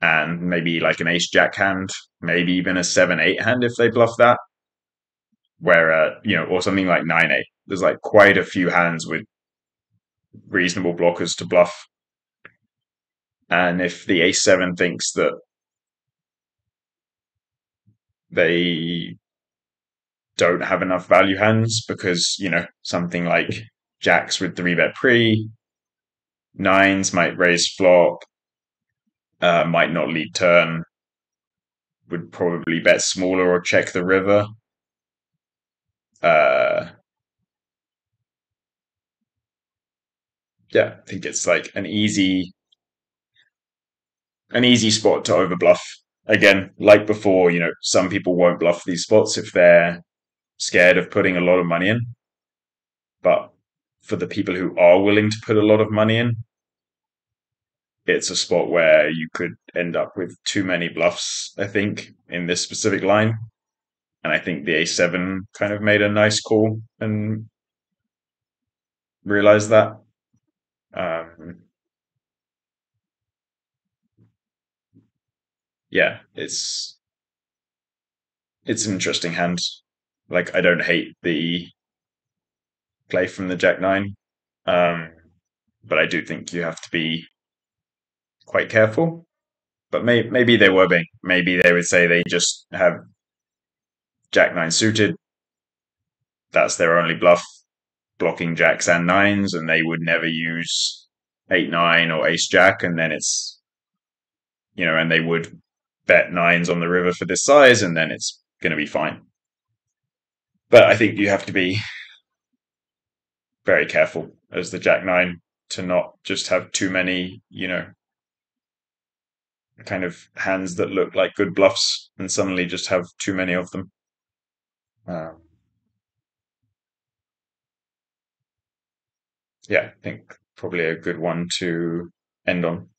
and maybe like an ace jack hand, maybe even a 7-8 hand if they bluff that, where, or something like 9-8. There's like quite a few hands with reasonable blockers to bluff. And if the ace seven thinks that they don't have enough value hands because, something like jacks with 3-bet pre, nines might raise flop, might not lead turn, would probably bet smaller or check the river. Yeah, I think it's like an easy spot to overbluff. Again, like before, some people won't bluff these spots if they're scared of putting a lot of money in. But for the people who are willing to put a lot of money in, it's a spot where you could end up with too many bluffs, I think, in this specific line. And I think the A7 kind of made a nice call and realized that. Yeah, it's an interesting hand. Like, I don't hate the play from the Jack Nine, but I do think you have to be quite careful. But maybe they were being. Maybe they would say they just have Jack Nine suited. That's their only bluff, blocking jacks and nines, and they would never use 8-9 or ace jack. And then it's and they would bet nines on the river for this size, and then it's going to be fine. But I think you have to be very careful as the Jack Nine to not just have too many, kind of hands that look like good bluffs and suddenly just have too many of them. Yeah, I think probably a good one to end on.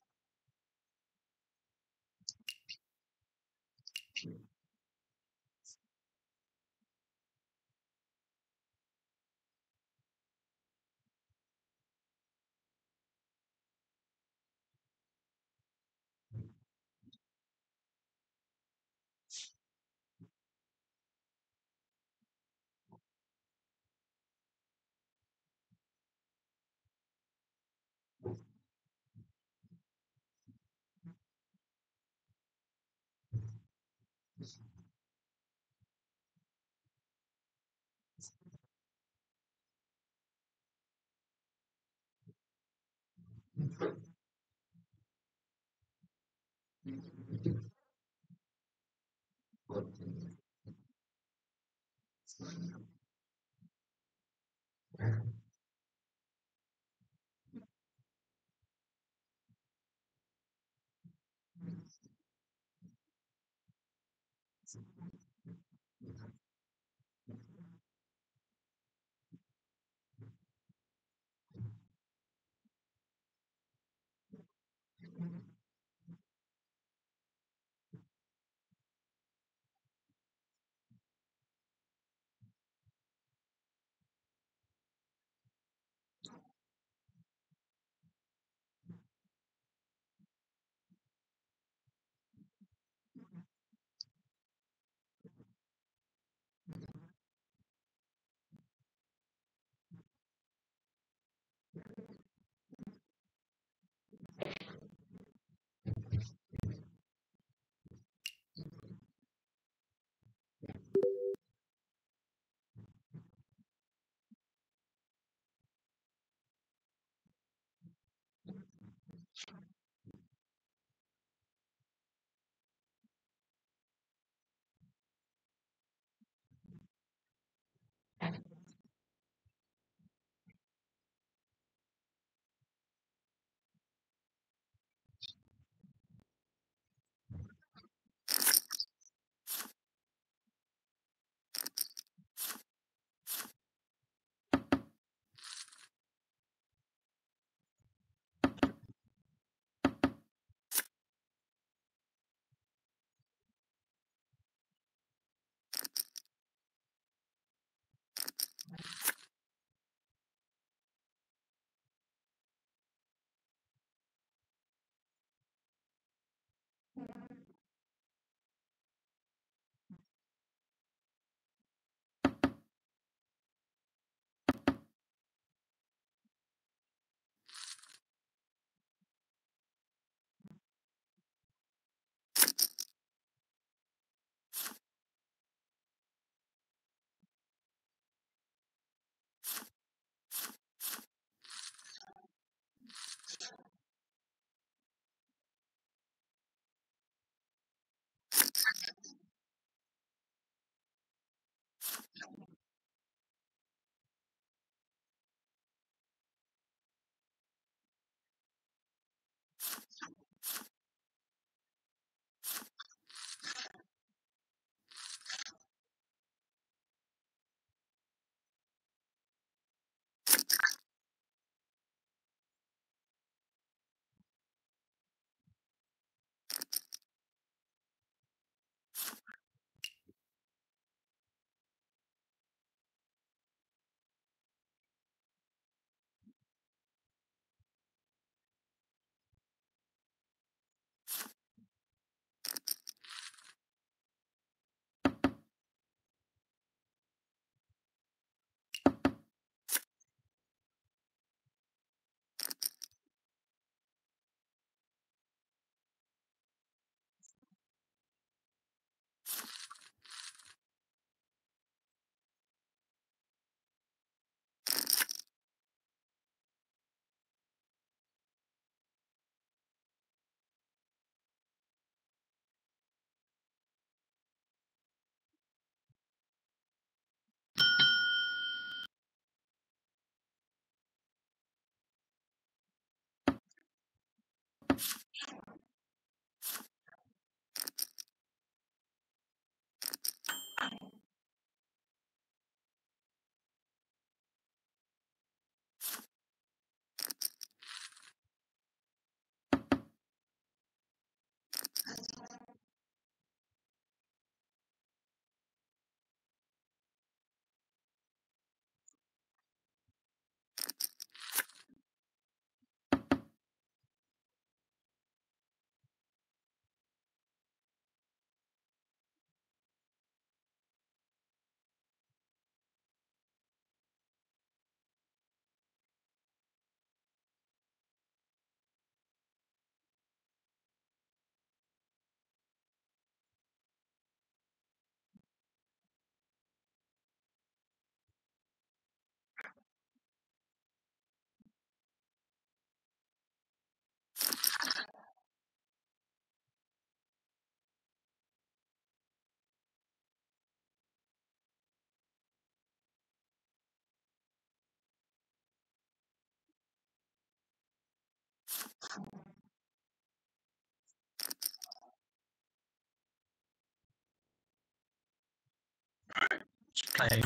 Just playing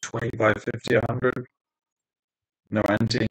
25, 50, 100. No ante.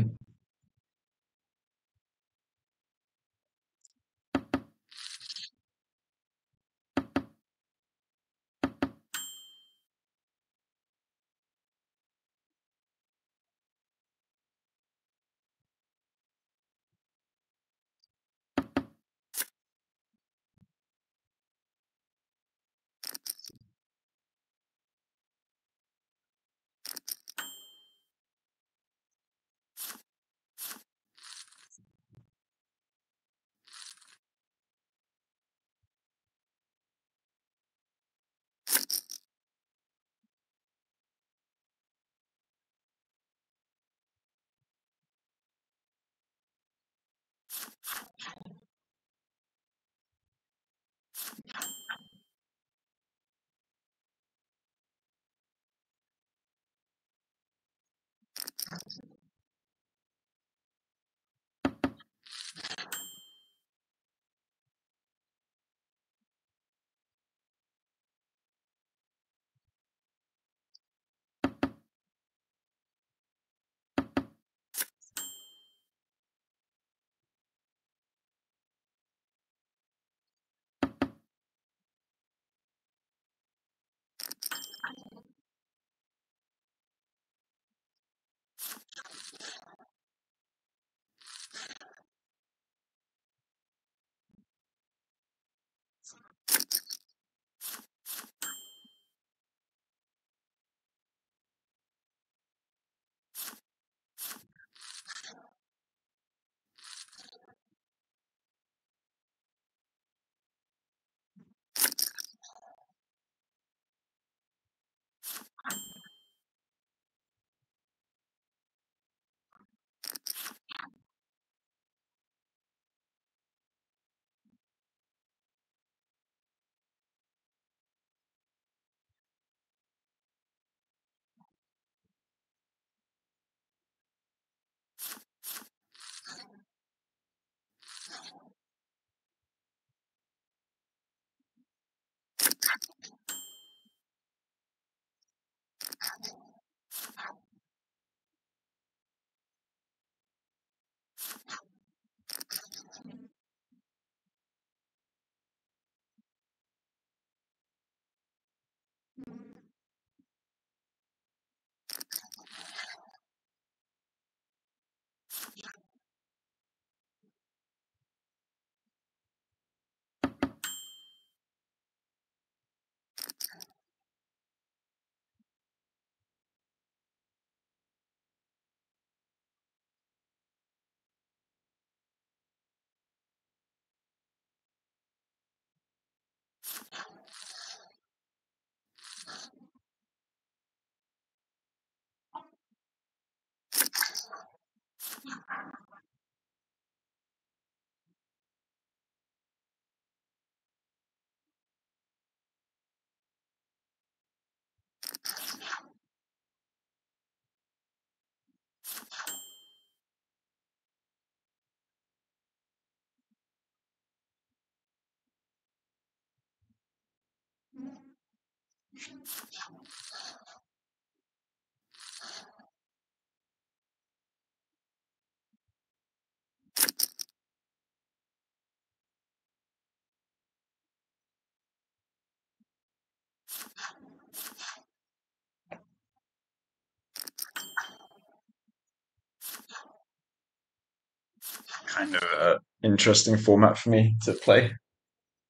Kind of an interesting format for me to play.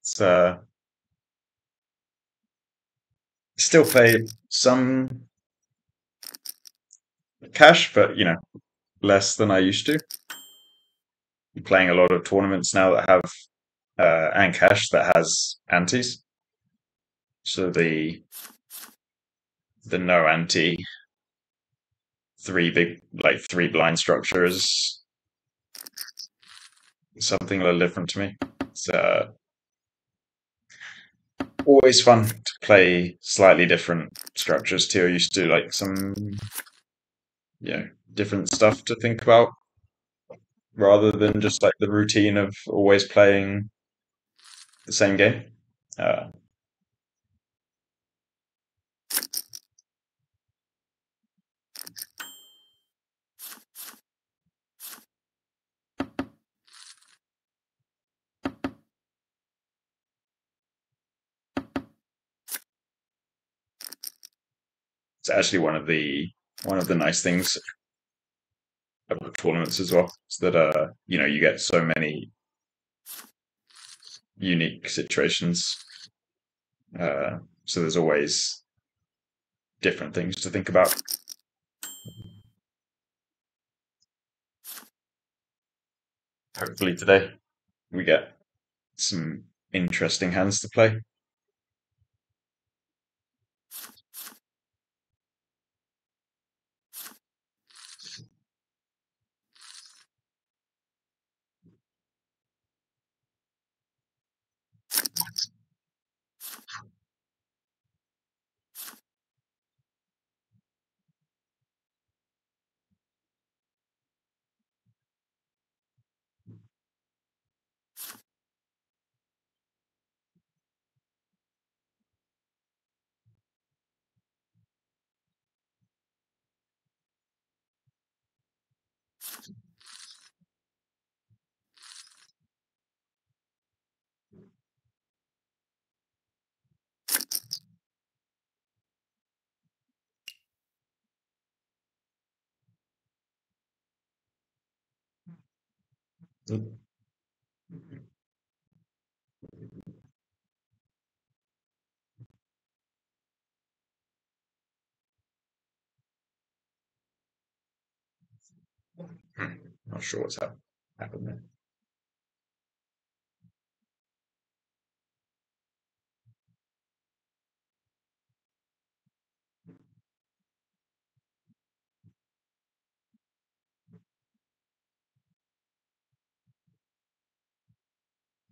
It's still play some cash, but less than I used to. I'm playing a lot of tournaments now that have and cash that has antes. So the no ante three blind structure is something a little different to me. It's always fun to play slightly different structures too. I used to like some different stuff to think about. rather than just like the routine of always playing the same game. Uh, it's actually one of the nice things about tournaments as well. Is that you get so many unique situations. So there's always different things to think about. Hopefully today we get some interesting hands to play. Not sure what's happened there.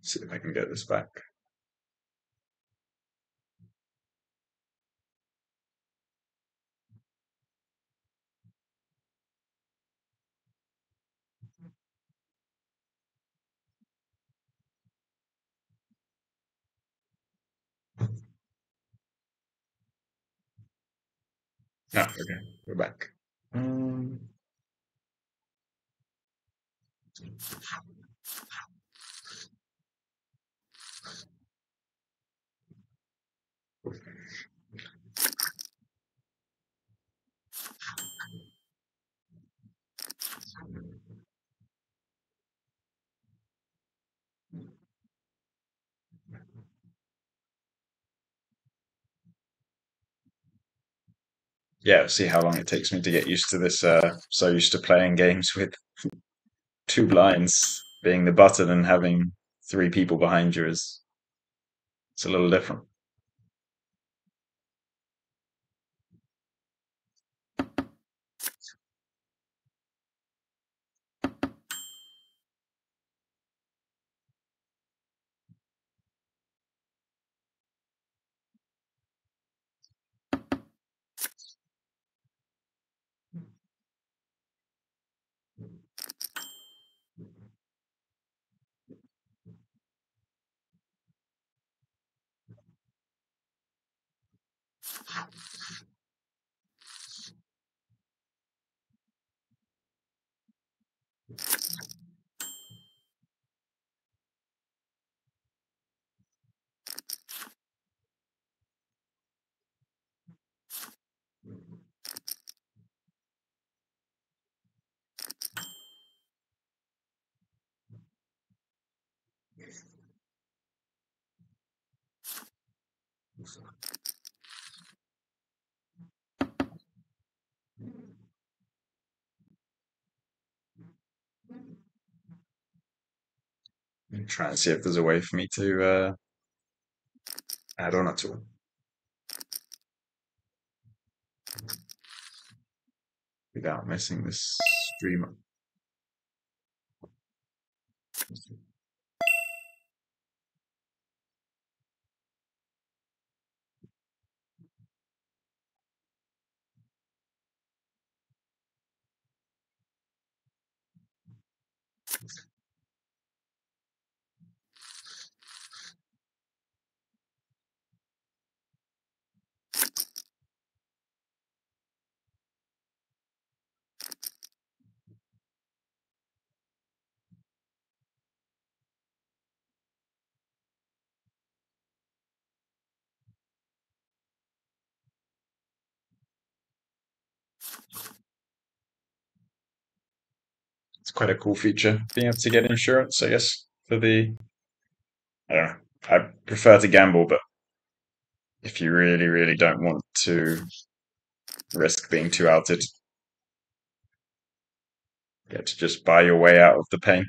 See if I can get this back. Ah, okay, we're back. Yeah, see how long it takes me to get used to this. So used to playing games with two blinds being the button and having three people behind you is it's a little different. I'm trying to see if there's a way for me to add on at all. Without missing this stream. It's quite a cool feature, being able to get insurance, I guess, for the. I don't know. I prefer to gamble, but if you really, really don't want to risk being too outed, you get to just buy your way out of the pain.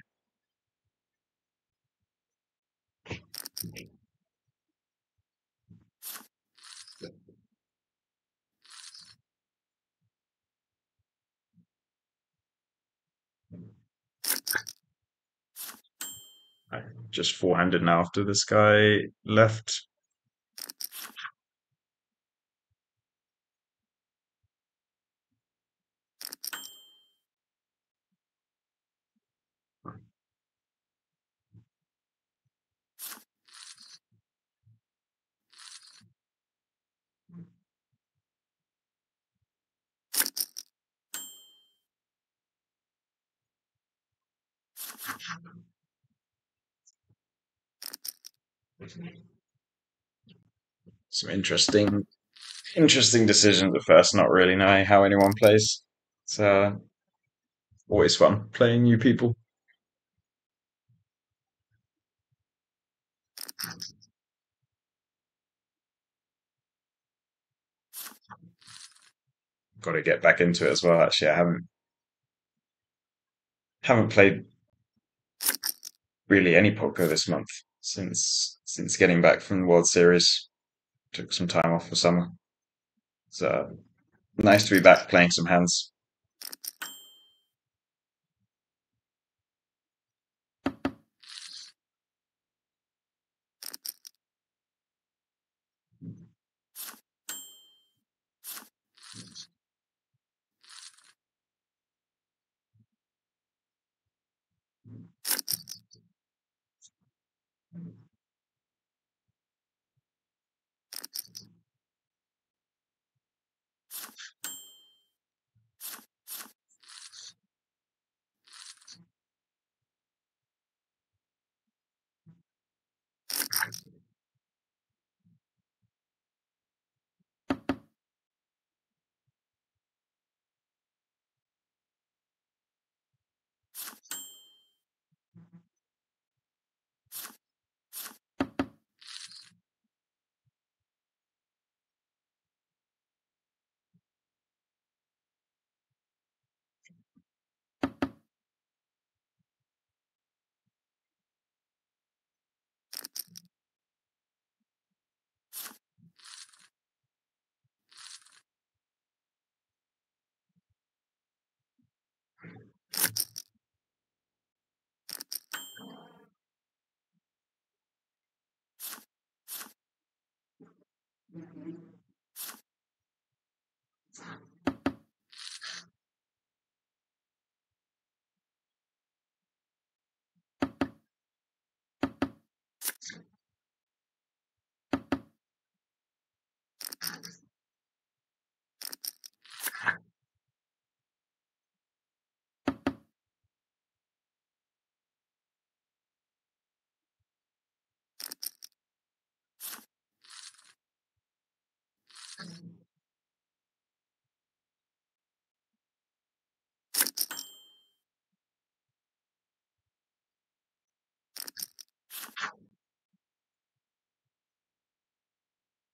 I just four-handed now after this guy left. Some interesting decisions at first, not really knowing how anyone plays. It's always fun playing new people. Got to get back into it as well. Actually, I haven't played really any poker this month since getting back from the World Series. Took some time off for summer. So nice to be back playing some hands.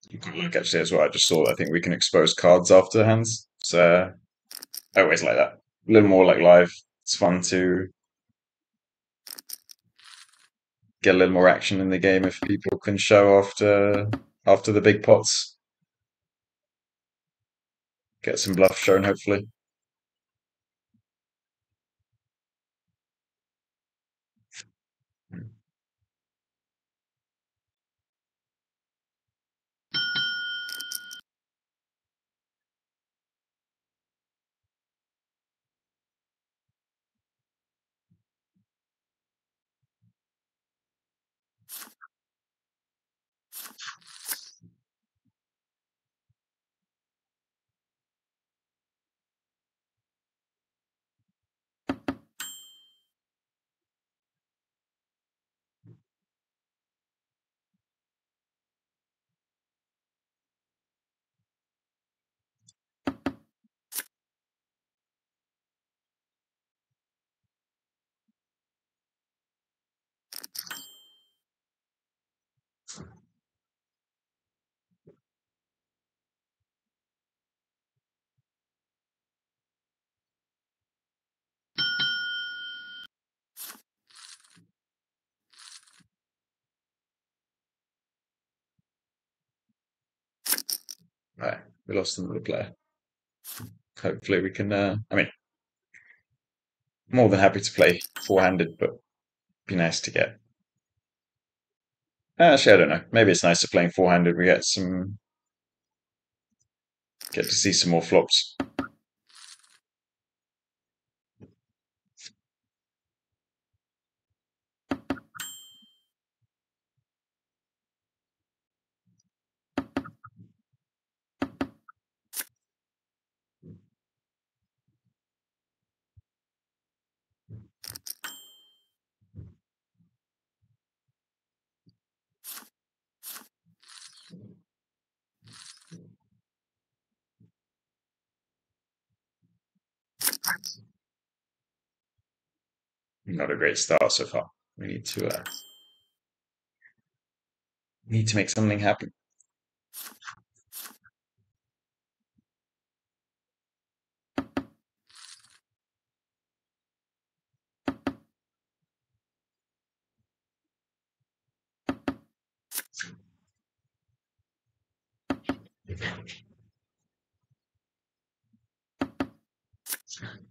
You can look actually as well. I just saw. I think we can expose cards after hands. So I always like that. A little more like live. It's fun to get a little more action in the game if people can show after the big pots. Get some bluff shown, hopefully. Right, we lost another player. Hopefully we can. I mean, more than happy to play four-handed, but be nice to get. Actually, I don't know. Maybe it's nicer playing four-handed. We get to see some more flops. Not a great start so far. We need to make something happen.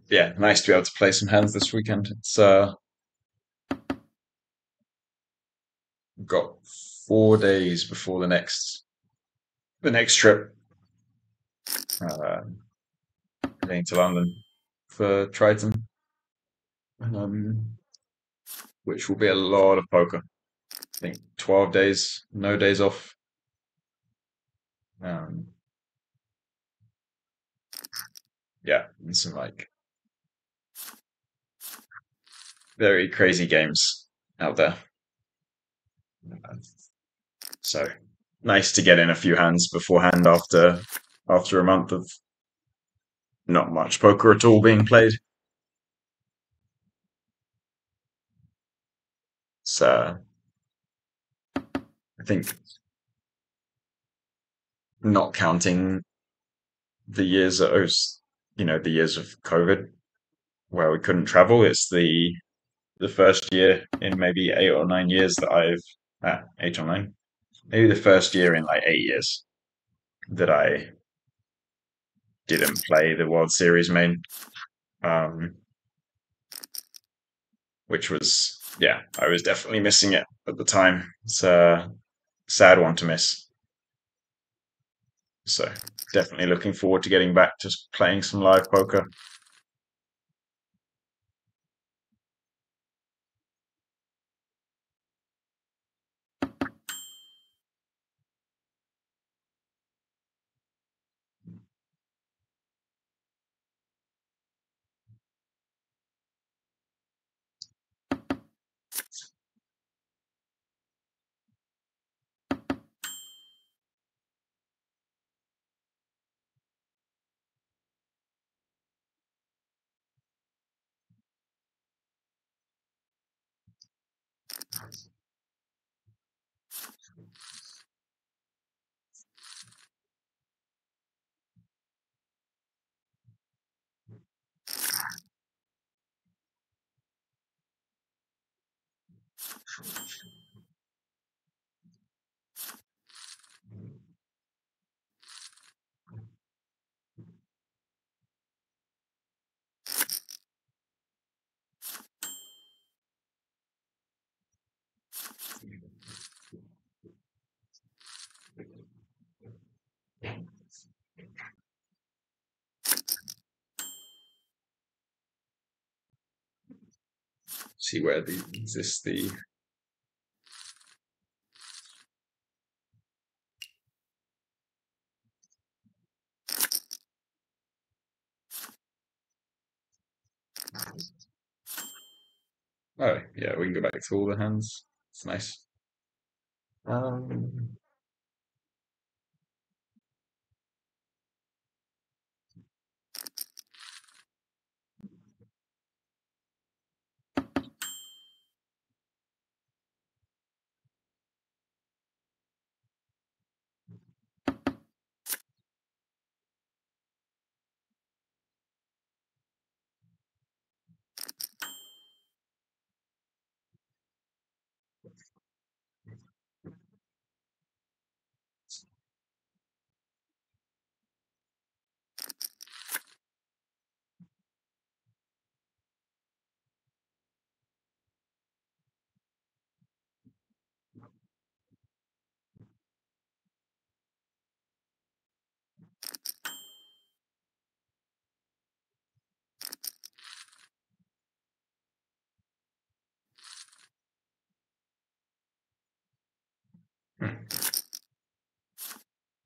Yeah, nice to be able to play some hands this weekend. It's got 4 days before the next trip. Uh, Going to London for Triton, which will be a lot of poker. I think 12 days, no days off. Um, yeah, and some like very crazy games out there. So nice to get in a few hands beforehand after a month of not much poker at all being played. So I think not counting the years that was, the years of COVID where we couldn't travel, it's the first year in maybe 8 or 9 years that 8 or 9, maybe the first year in like 8 years that I didn't play the World Series main, um, which was, yeah, I was definitely missing it at the time. It's a sad one to miss. So definitely looking forward to getting back to playing some live poker. See where the oh yeah, we can go back to all the hands. It's nice. Um,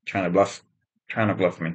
Trying to bluff. Trying to bluff me.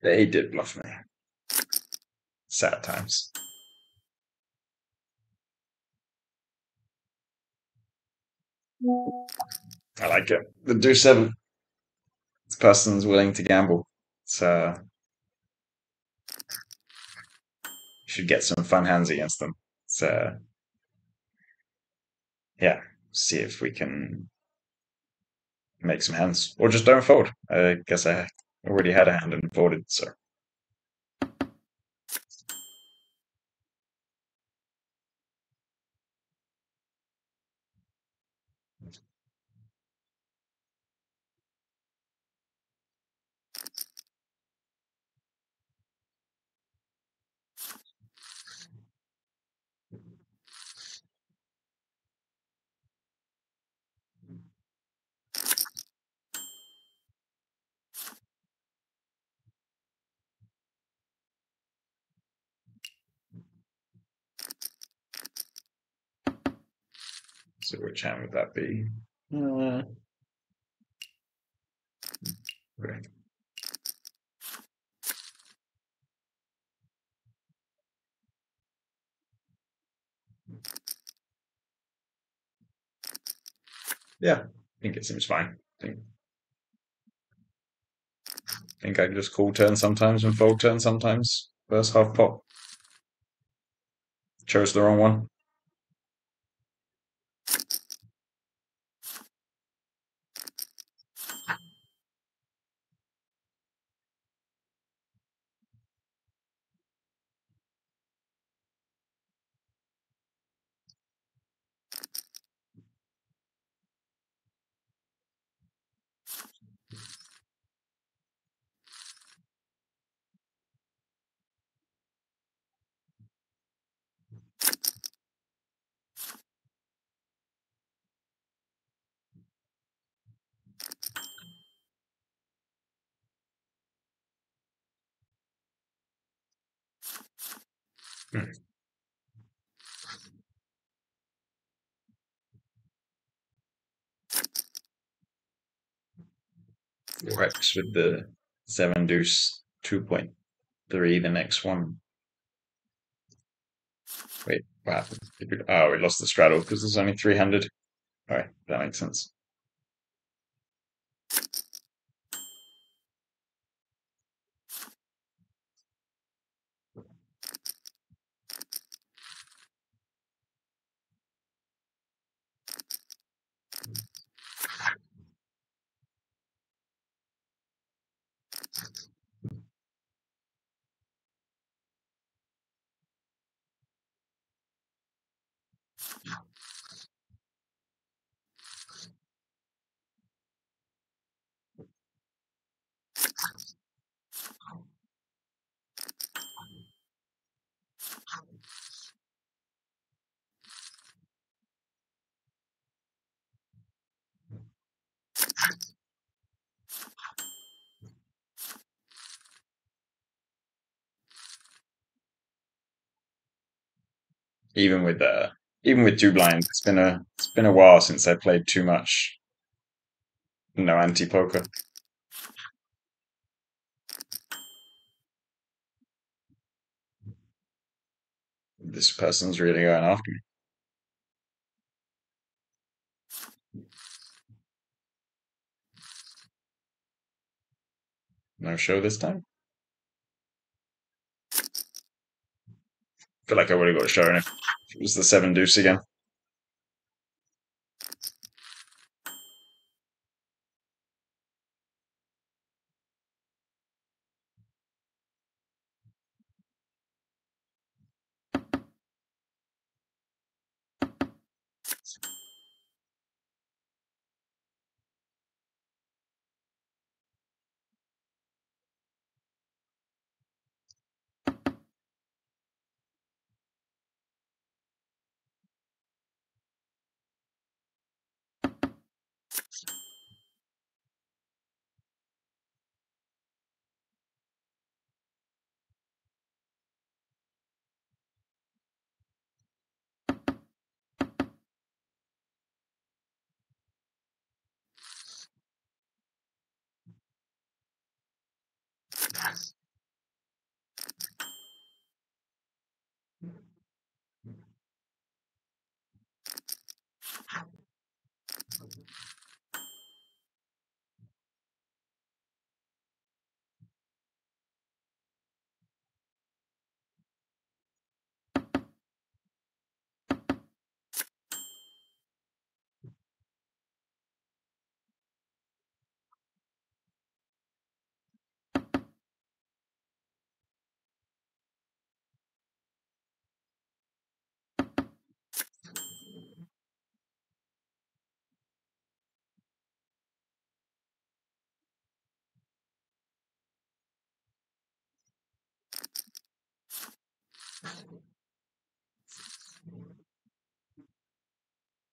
They did bluff me. Sad times. I like it. The do 7. This person's willing to gamble. So you should get some fun hands against them. So yeah, see if we can make some hands. Or just don't fold. I guess I already had a hand and folded, so. So which hand would that be? Okay. Yeah, I think it seems fine. I can just call turn sometimes and fold turn sometimes. First half pot. Chose the wrong one. Hmm. 4x with the 7 deuce 2.3 the next one. Wait, what happened? Oh, we lost the straddle because there's only 300. Alright, that makes sense. Even with two blinds, it's been a while since I played too much no anti poker. This person's really going after me. No show this time? Feel like I would have got a show if it was the 7 deuce again.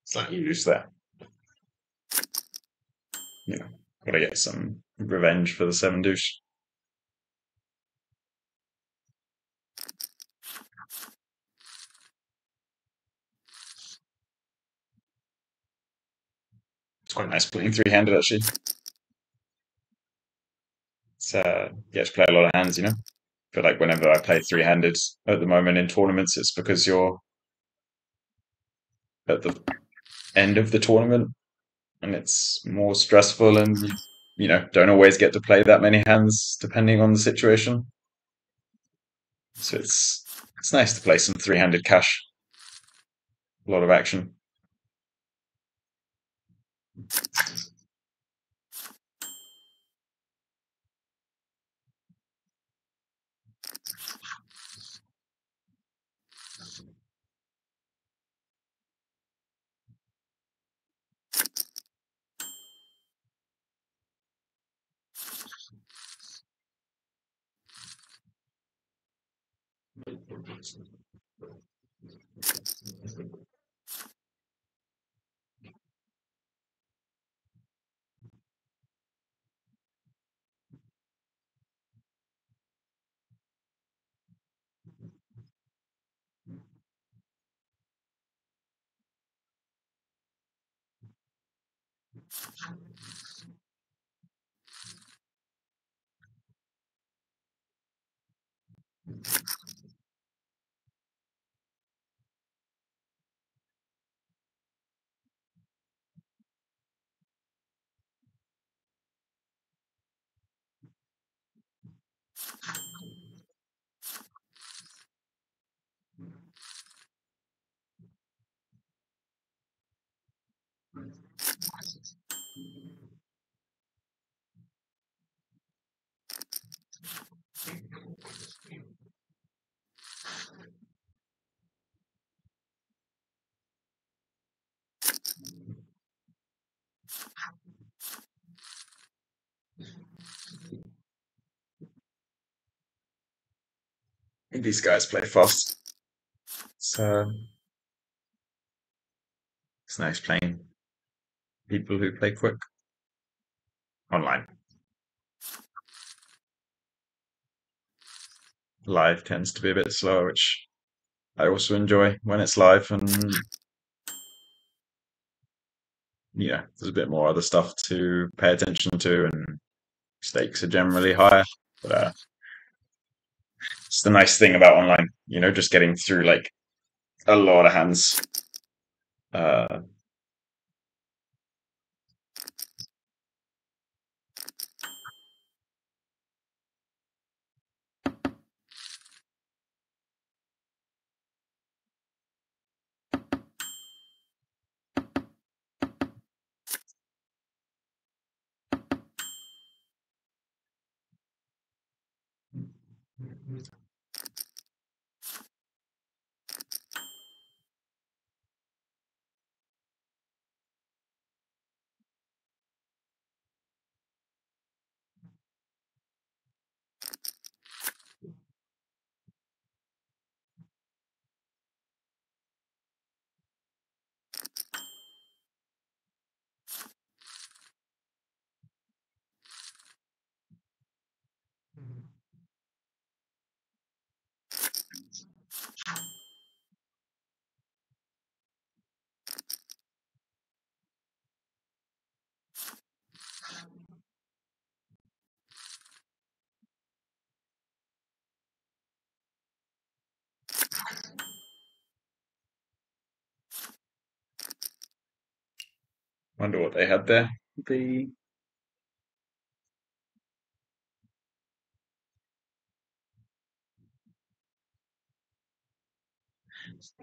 Slightly loose there. Yeah, gotta get some revenge for the 7 deuce. It's quite nice playing 3-handed actually. It's to play a lot of hands, I feel like whenever I play 3-handed at the moment in tournaments, it's because you're at the end of the tournament and it's more stressful and don't always get to play that many hands depending on the situation. So it's nice to play some 3-handed cash. A lot of action. These guys play fast. So it's nice playing people who play quick online. Live tends to be a bit slower, which I also enjoy when it's live, and there's a bit more other stuff to pay attention to, and stakes are generally higher. But it's the nice thing about online, just getting through like a lot of hands. Wonder what they had there. The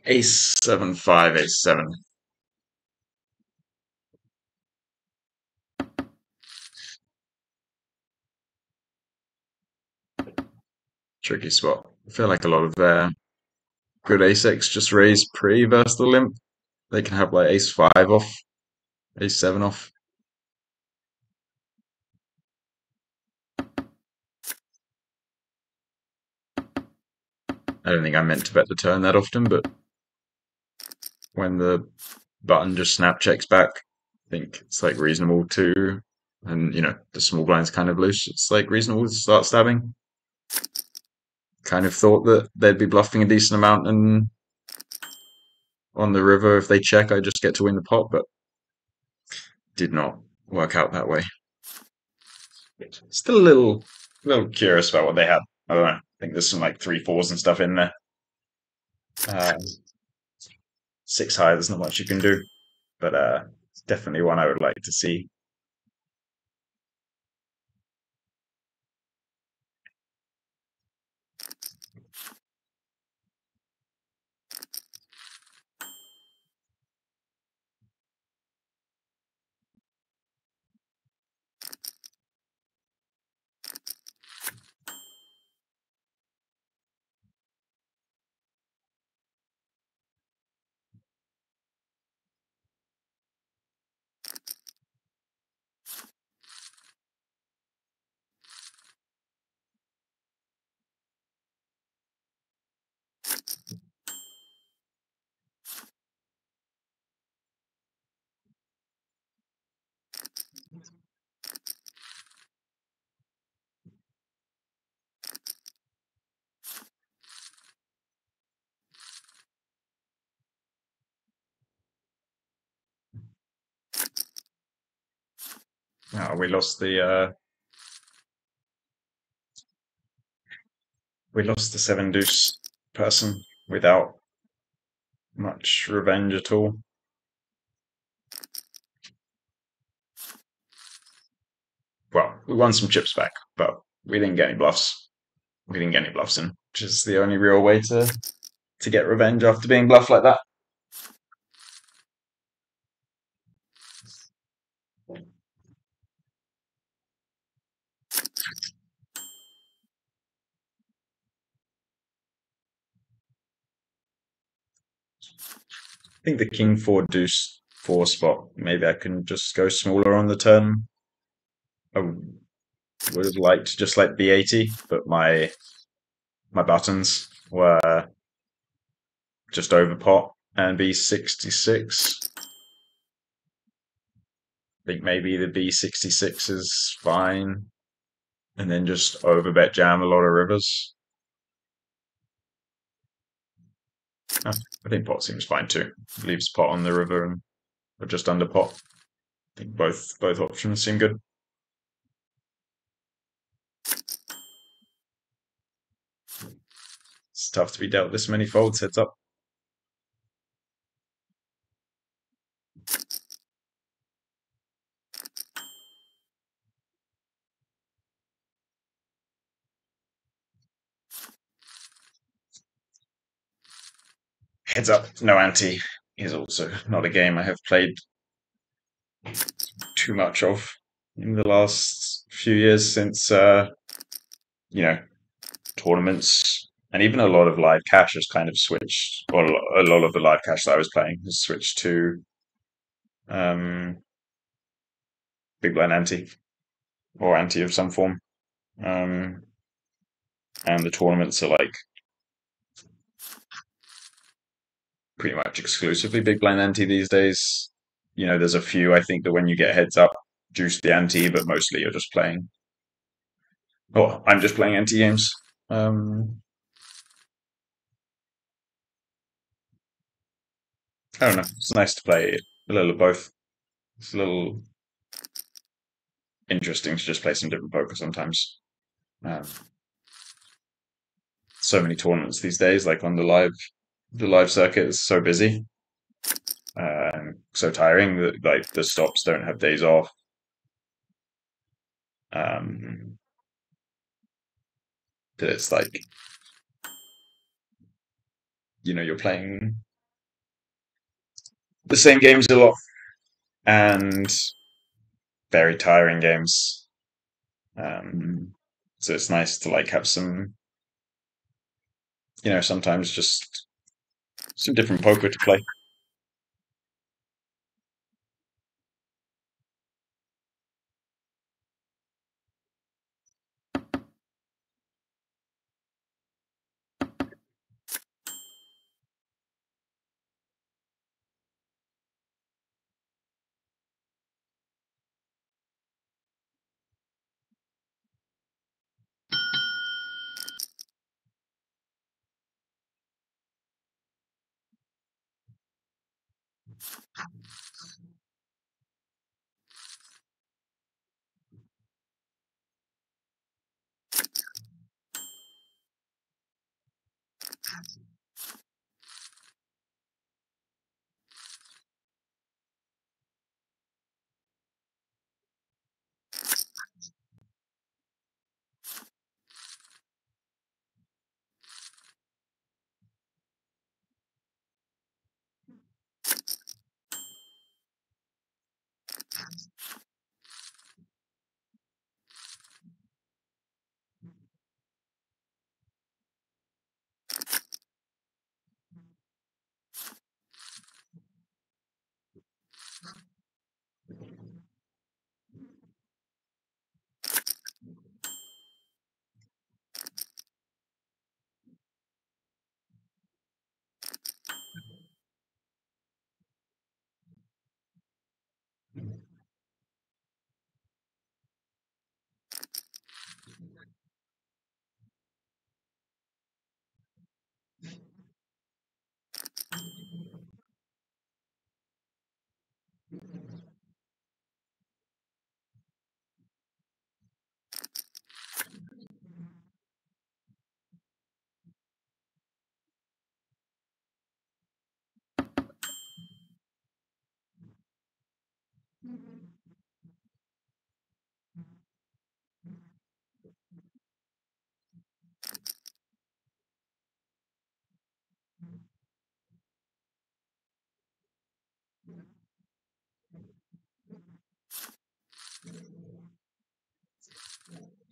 ace 7-5, ace 7. Tricky spot. I feel like a lot of their good ace-x just raise pre versus the limp. They can have like ace 5 off, ace 7 off. I don't think I meant to bet the turn that often, but when the button just snap checks back, I think it's like reasonable to, and the small blind's kind of loose. It's like reasonable to start stabbing. Kind of thought that they'd be bluffing a decent amount, and on the river, if they check, I just get to win the pot, but did not work out that way. Still a little curious about what they had. I don't know. I think there's some like 3-4s and stuff in there. 6 high, there's not much you can do, but it's definitely one I would like to see. We lost the 7 deuce person without much revenge at all. Well, we won some chips back, but we didn't get any bluffs. We didn't get any bluffs in, which is the only real way to get revenge after being bluffed like that. I think the king 4 deuce 4 spot, maybe I can just go smaller on the turn. I would have liked to just let B80, but my buttons were just over pot and B66. I think maybe the B66 is fine, and then just overbet jam a lot of rivers. I think pot seems fine too. Leaves pot on the river and or just under pot. I think both options seem good. It's tough to be dealt this many folds heads up. Heads up, no ante is also not a game I have played too much of in the last few years since, tournaments and even a lot of live cash has kind of switched, or a lot of the live cash that I was playing has switched to um, big blind ante or ante of some form. And the tournaments are like pretty much exclusively big blind ante these days. There's a few I think that when you get heads up, juice the ante, but mostly you're just playing. Oh, I'm just playing ante games. I don't know. It's nice to play a little of both. It's a little interesting to just play some different poker sometimes. Um, so many tournaments these days, like on the live circuit is so busy, so tiring that like the stops don't have days off. Um, that it's like you're playing the same games a lot and very tiring games. So it's nice to like have some, sometimes just some different poker to play.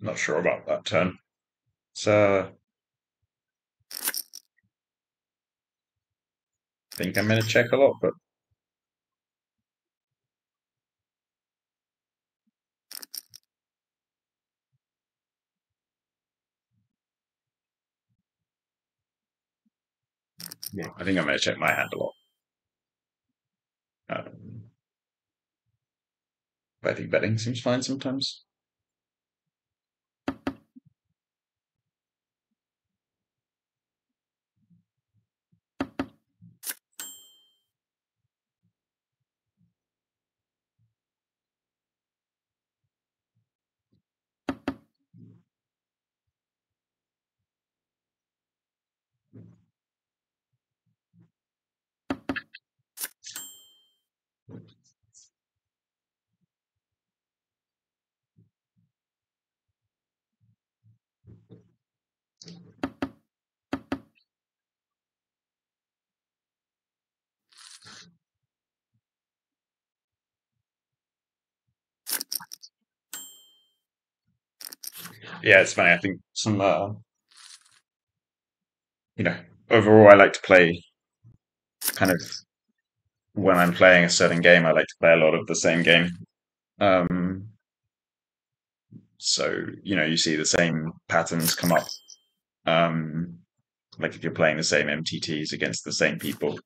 Not sure about that turn. So I think I'm going to check a lot, but yeah, I think I'm going to check my hand a lot. Um, but I think betting seems fine sometimes. Yeah, it's funny. I think some, you know, overall, I like to play kind of when I'm playing a certain game, I like to play a lot of the same game. Um, so, you see the same patterns come up. Um, like if you're playing the same MTTs against the same people,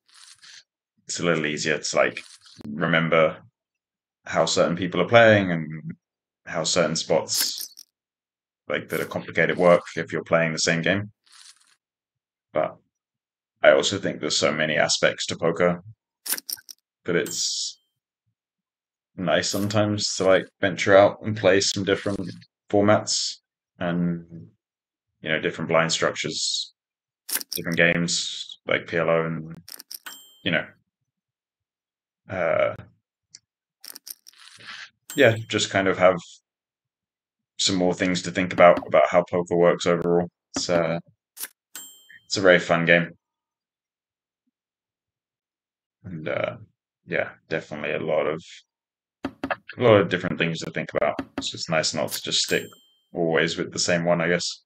it's a little easier to like remember how certain people are playing and how certain spots like that are complicated work if you're playing the same game. But I also think there's so many aspects to poker that it's nice sometimes to like venture out and play some different formats and different blind structures, different games like PLO and you know uh yeah, just kind of have some more things to think about how poker works overall. It's a very fun game and yeah, definitely a lot of different things to think about. It's just nice not to just stick always with the same one, I guess.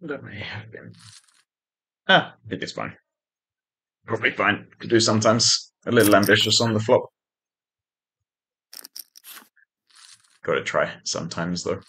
That may have been. I think it's fine. Probably fine to do sometimes. A little ambitious on the flop. Got to try sometimes though.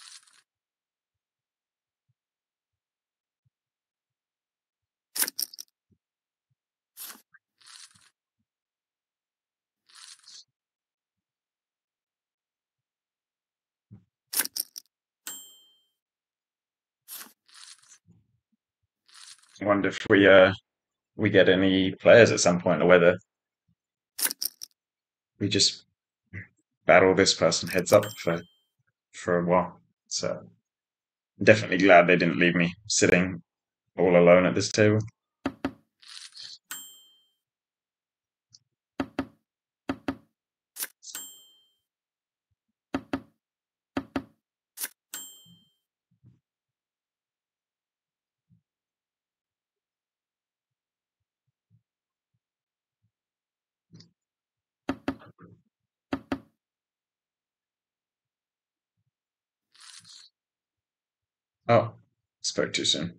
I wonder if we get any players at some point, or whether we just battle this person heads up for a while. So I'm definitely glad they didn't leave me sitting all alone at this table. Oh, spoke too soon.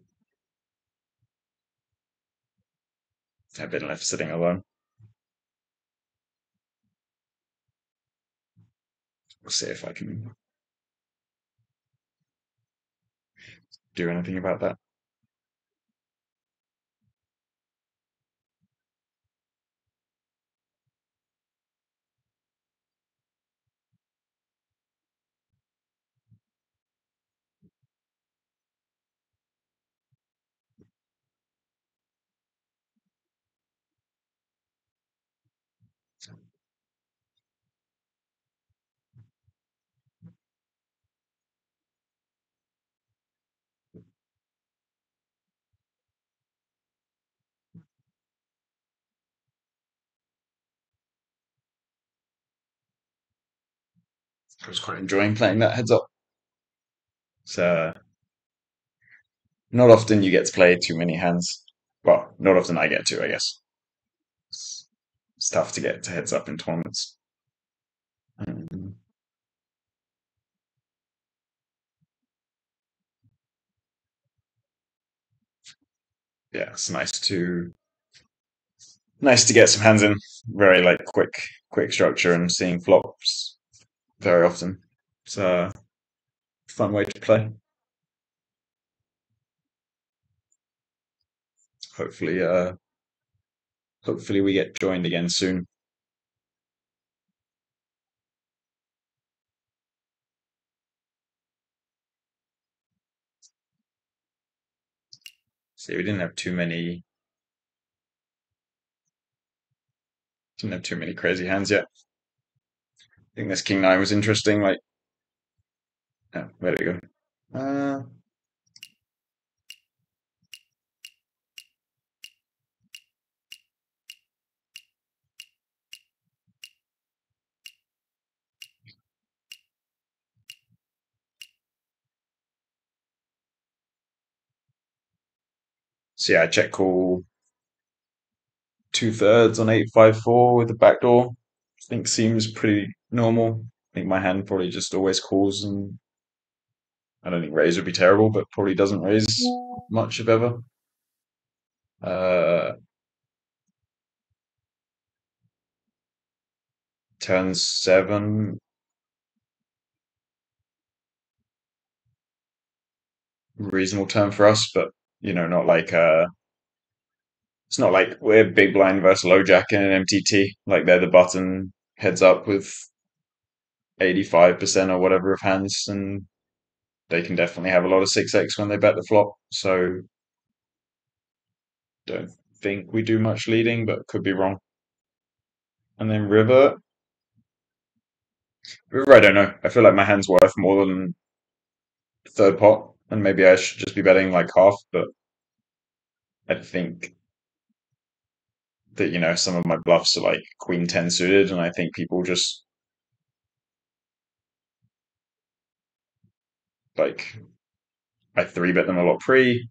I've been left sitting alone. We'll see if I can do anything about that. I was quite enjoying playing that heads up. So not often you get to play too many hands. Well, not often I get to, I guess. It's tough to get to heads up in tournaments. Um, yeah, it's nice to get some hands in. Very like quick structure and seeing flops very often. It's a fun way to play. Hopefully, hopefully we get joined again soon. See, we didn't have too many crazy hands yet. I think this King Nine was interesting. Like, oh, there we go. So yeah, check call 2/3 on 854 with the backdoor. I think seems pretty normal. I think my hand probably just always calls, and I don't think raise would be terrible, but probably doesn't raise much if ever. Turn 7, reasonable turn for us, but not like it's not like we're big blind versus low jack in an MTT. Like they're the button heads up with 85% or whatever of hands, and they can definitely have a lot of 6x when they bet the flop. So don't think we do much leading, but could be wrong. And then river, I don't know. I feel like my hand's worth more than third pot, and maybe I should just be betting like half. But I think that some of my bluffs are like queen 10 suited, and I think people just like I three bet them a lot pre,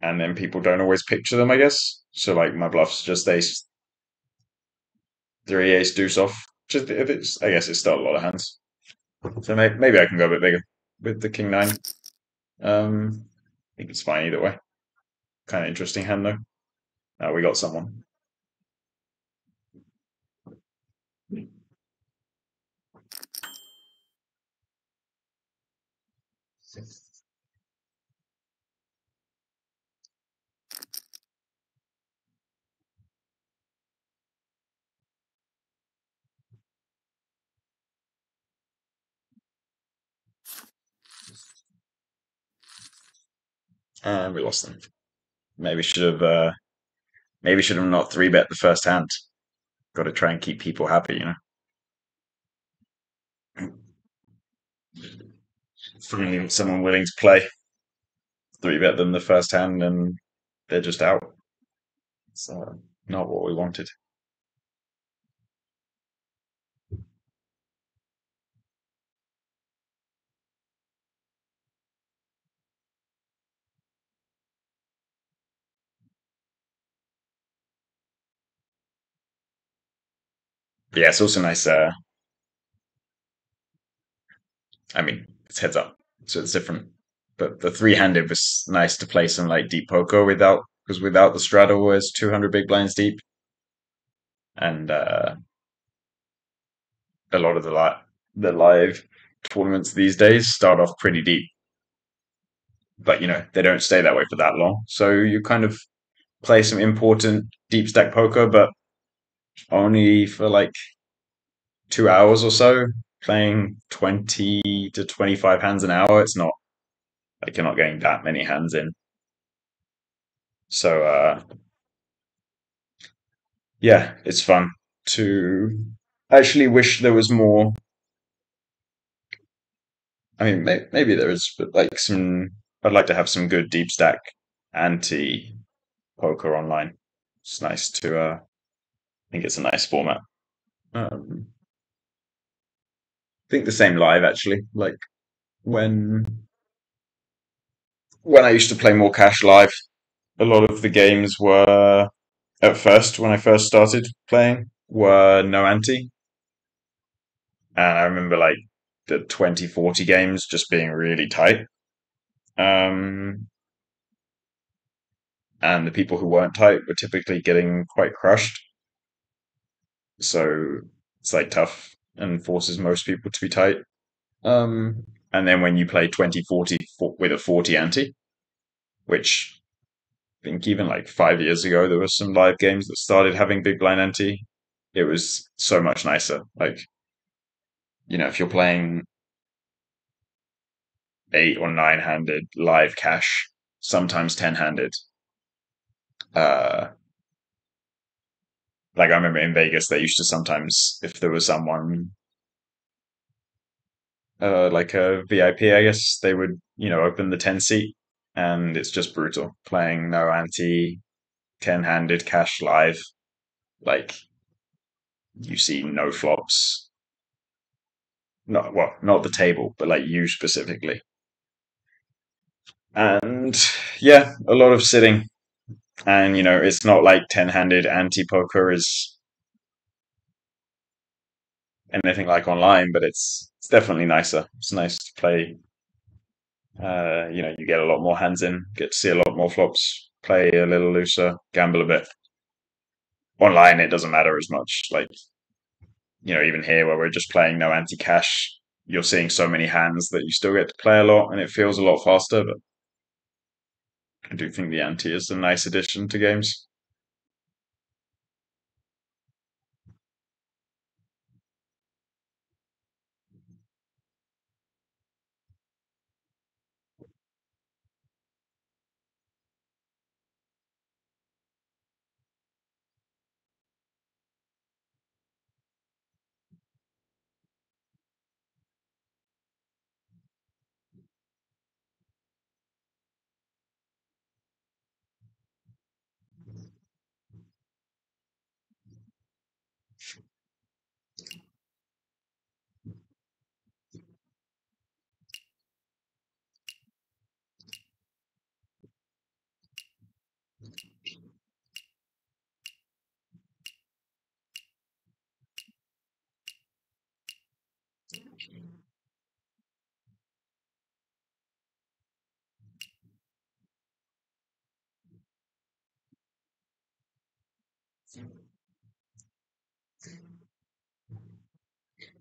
and then people don't always picture them, I guess. So like my bluffs just ace three, ace deuce off. Just if it's, I guess it's still a lot of hands. So maybe I can go a bit bigger with the king nine. I think it's fine either way. Kind of interesting hand though. We got someone. And we lost them. Maybe should have not three bet the first hand. Got to try and keep people happy. Finding someone willing to play, three bet them the first hand, and they're just out. It's not what we wanted. But yeah, it's also nice. I mean, it's heads up, so it's different. But the three-handed was nice to play some like deep poker because without the straddle was 200 big blinds deep, and a lot of the live tournaments these days start off pretty deep, but they don't stay that way for that long. So you kind of play some important deep stack poker, but only for like 2 hours or so, playing 20 to 25 hands an hour. It's not like you're not getting that many hands in. So yeah, it's fun to actually wish there was more. I mean, maybe there is, but like I'd like to have some good deep stack anti poker online. It's nice to. I think it's a nice format. I think the same live actually. Like when when I used to play more cash live, a lot of the games were at first when I first started playing were no ante, and I remember like the 2040 games just being really tight. Um, and the people who weren't tight were typically getting quite crushed. So it's like tough and forces most people to be tight. And then when you play 20-40 with a 40 ante, which I think even like 5 years ago, there were some live games that started having big blind ante. It was so much nicer. Like, if you're playing 8 or 9 handed live cash, sometimes 10 handed, uh, like I remember in Vegas, they used to sometimes, if there was someone like a VIP, I guess they would, open the 10 seat, and it's just brutal playing no ante, 10 handed cash live. Like you see no flops. Not well, not the table, but like you specifically. And yeah, a lot of sitting. And it's not like 10 handed anti poker is anything like online, but it's definitely nicer. It's nice to play. You get a lot more hands in, get to see a lot more flops, play a little looser, gamble a bit. Online, it doesn't matter as much. Like, even here where we're just playing no anti cash, you're seeing so many hands that you still get to play a lot and it feels a lot faster. But I do think the ante is a nice addition to games.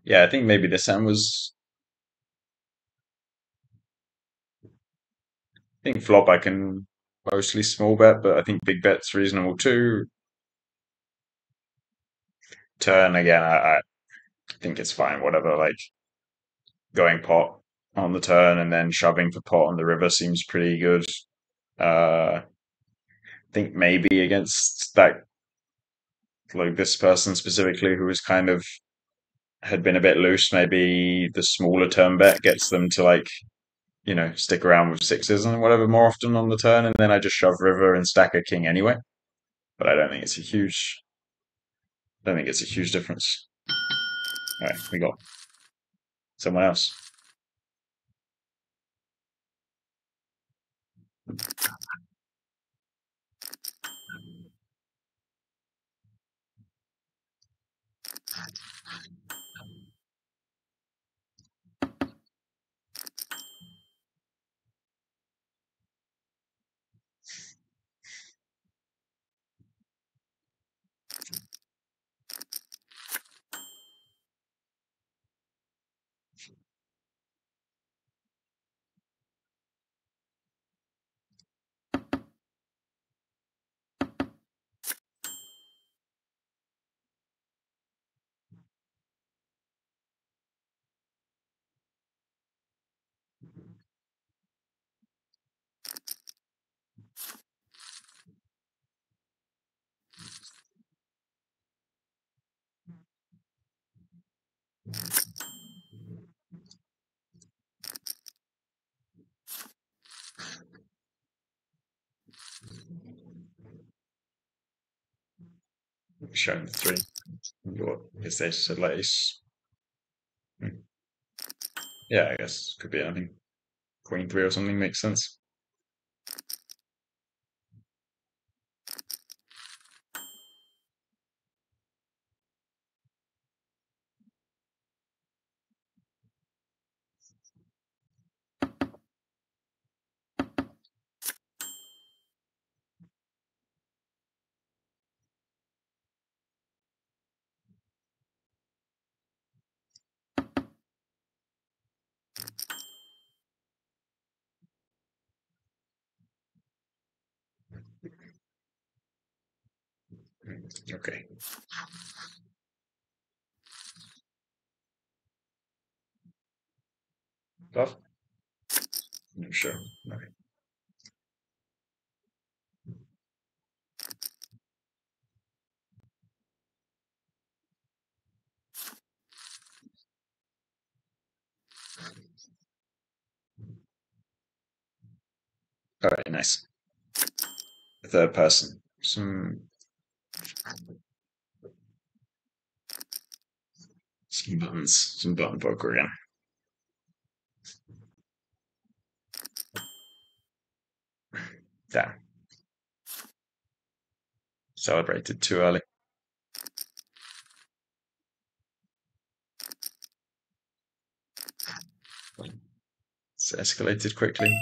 Yeah, I think maybe this hand was. I think flop I can mostly small bet, but I think big bet's reasonable too. Turn again, I think it's fine. Whatever, like going pot on the turn and then shoving for pot on the river seems pretty good. I think maybe against that, like this person specifically who was kind of had been a bit loose, maybe the smaller turn bet gets them to like stick around with sixes and whatever more often on the turn, and then I just shove river and stack a king anyway. But I don't think it's a huge. I don't think it's a huge difference. All right, we got someone else. Showing the three. What is this? A lace? Hmm. Yeah, I guess could be anything. Queen three or something makes sense. Okay. Bluff? No, sure. Okay. All right, nice. The third person. Some buttons. Some button poker again. Damn. Celebrated too early. It's escalated quickly.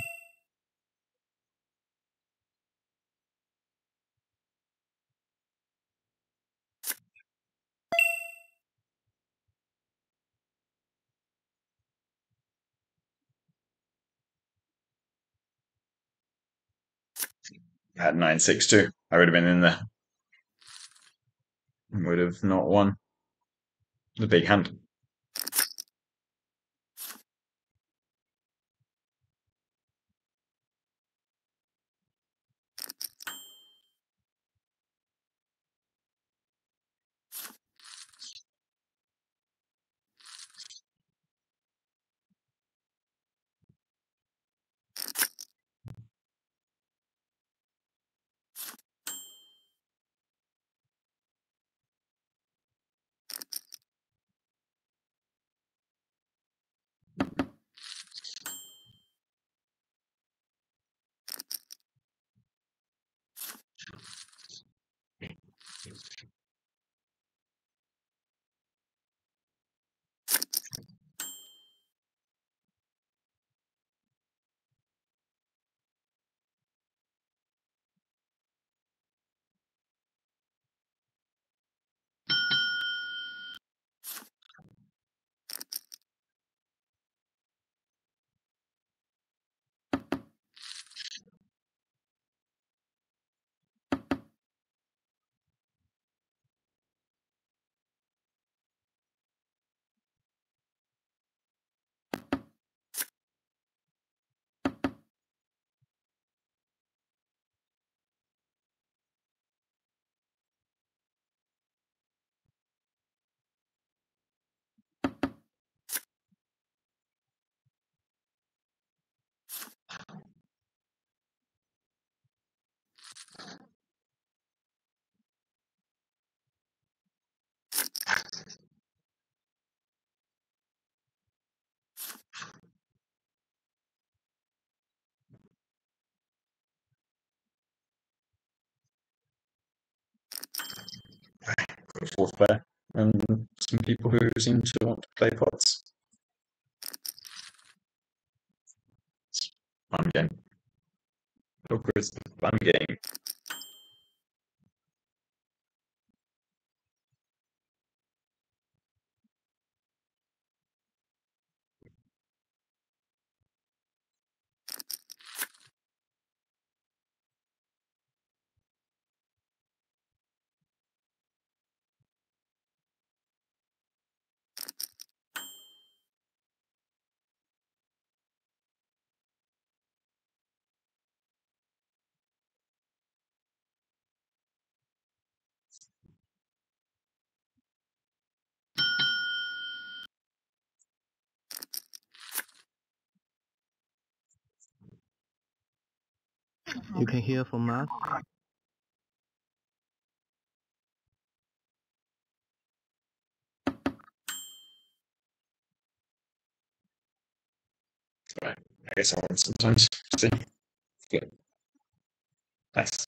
I had 9-6-2. I would have been in there. Would have not won the big hand. Got a fourth pair. And some people who seem to want to play pots. Fun game. Poker is a fun game. You can hear from us. Right. I guess I won sometimes. See? Good. Nice.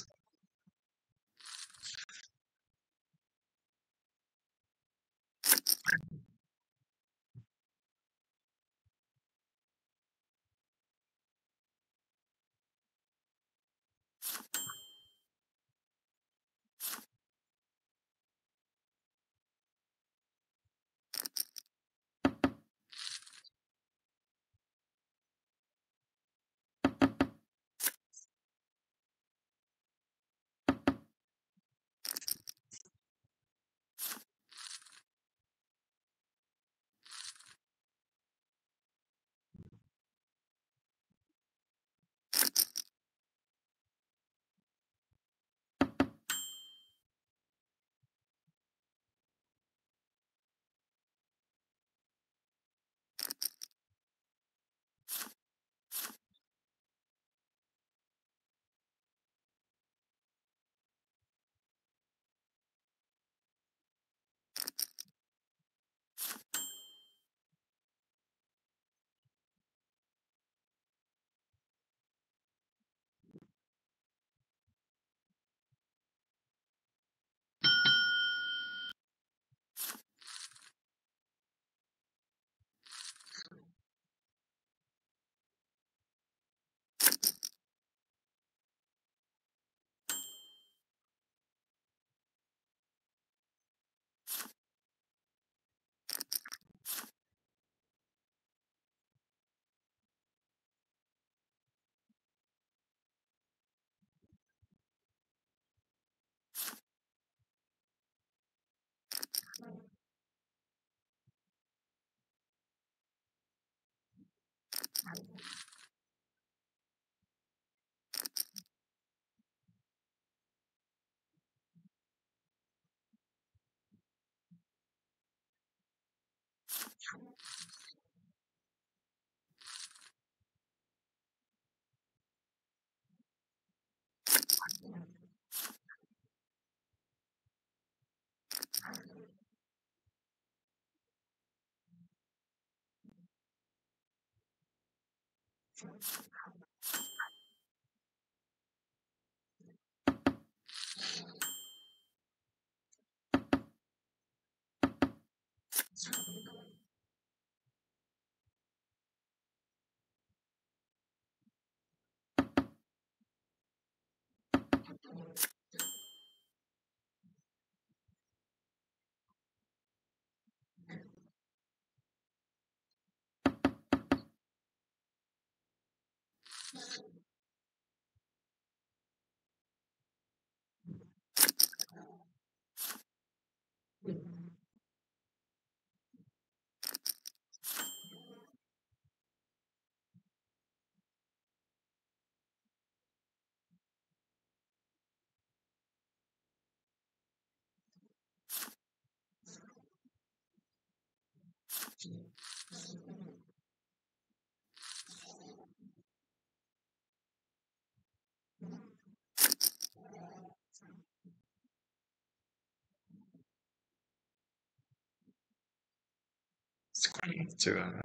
It's quite to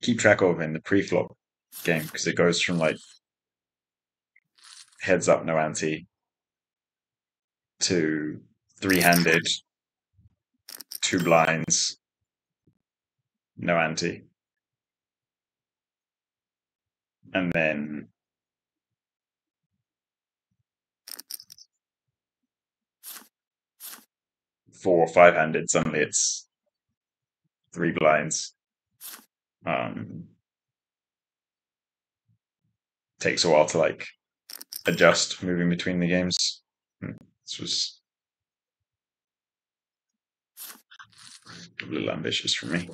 keep track of in the pre-flop game because it goes from like heads up no ante to three-handed, two blinds, no ante, and then four or five-handed. Suddenly it's three blinds. Takes a while to like adjust moving between the games. This was a little ambitious for me.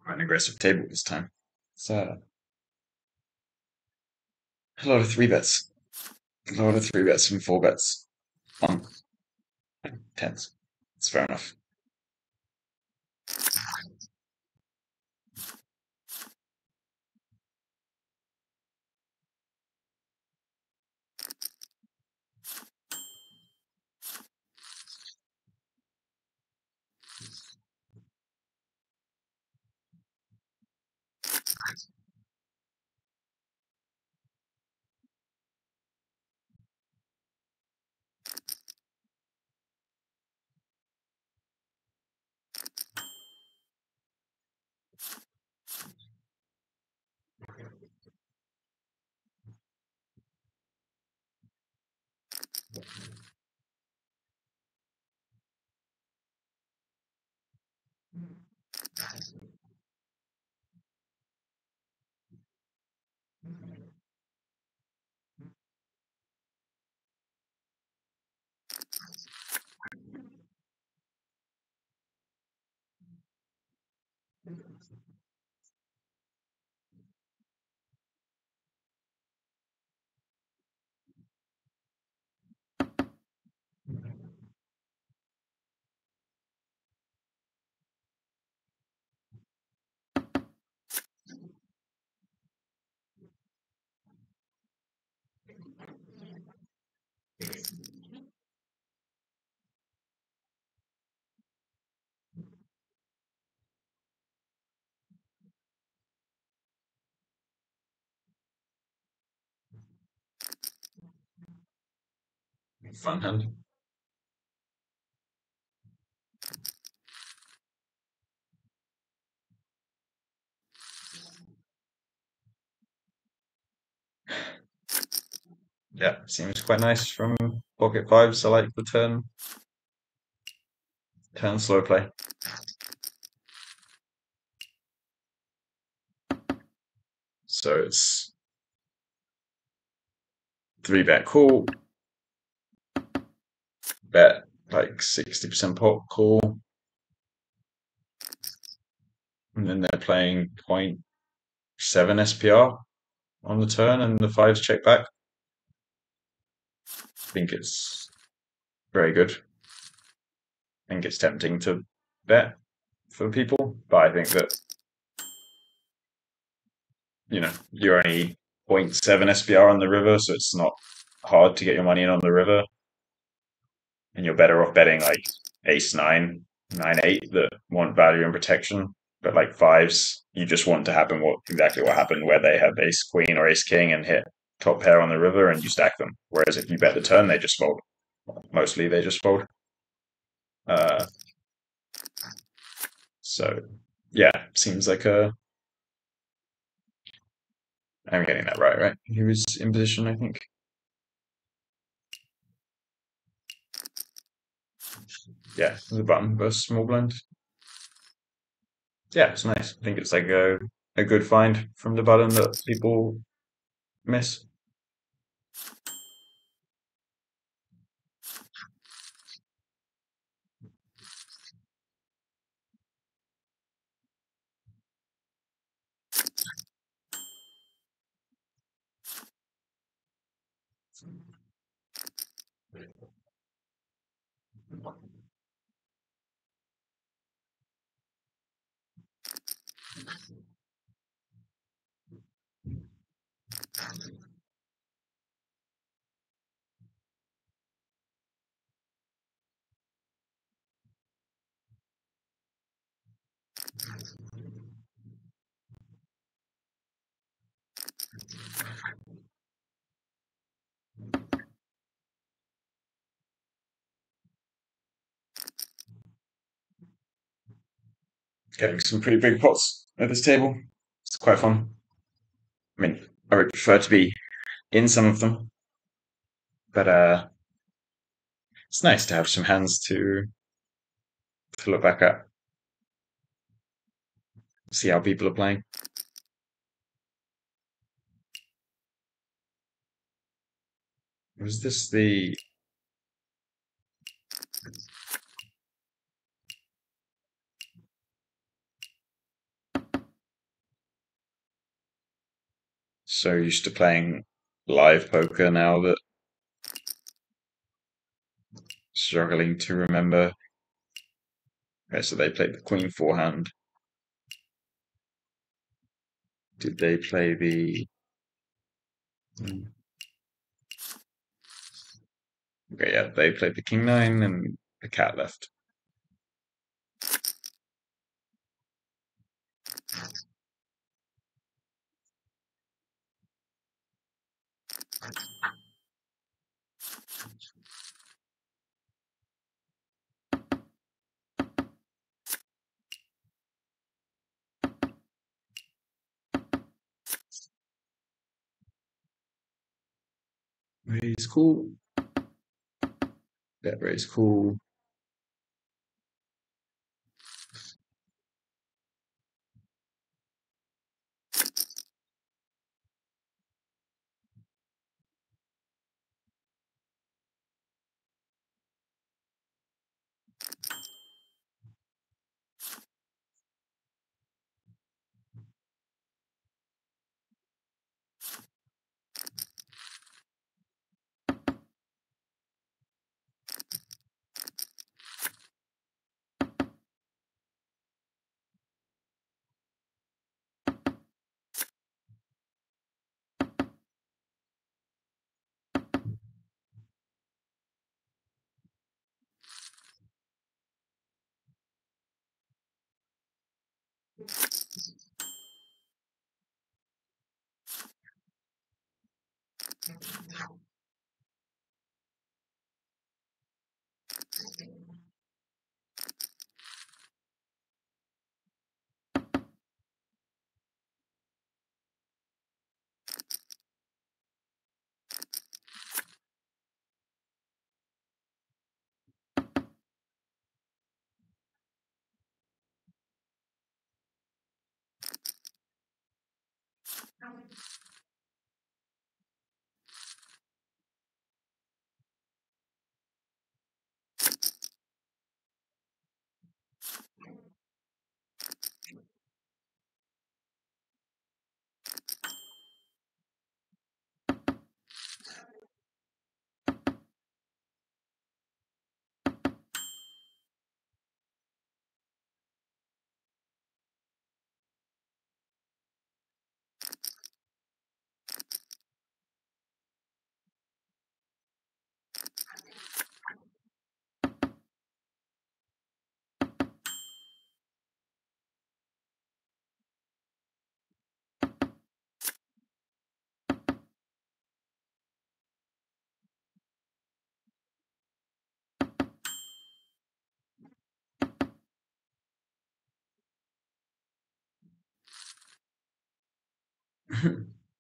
Quite an aggressive table this time. So a lot of three bets. A lot of three bets and four bets on tens. It's fair enough. Fun hand. Yeah, seems quite nice from pocket fives. I like the turn slow play. So it's 3-bet call, bet like 60% pot call, and then they're playing 0.7 SPR on the turn, and the fives check back. I think it's very good. I think it's tempting to bet for people, but I think that you're only 0.7 SPR on the river, so it's not hard to get your money in on the river, and you're better off betting like ace nine, 9-8 that want value and protection. But like fives, you just want to happen exactly what happened where they have ace queen or ace king and hit top pair on the river and you stack them. Whereas if you bet the turn, they just fold. Mostly they just fold. Uh, so yeah, seems like I'm getting that right? He was in position, I think. Yeah, the button versus small blind. Yeah, it's nice. I think it's like a good find from the button that people miss. Getting some pretty big pots at this table. It's quite fun. I mean, I would prefer to be in some of them, but it's nice to have some hands to look back at, see how people are playing. Was this the? So used to playing live poker now that struggling to remember. Okay, so they played the queen forehand. Did they play the? Okay, yeah, they played the king nine and the cat left. Raise cool. Bet raise cool.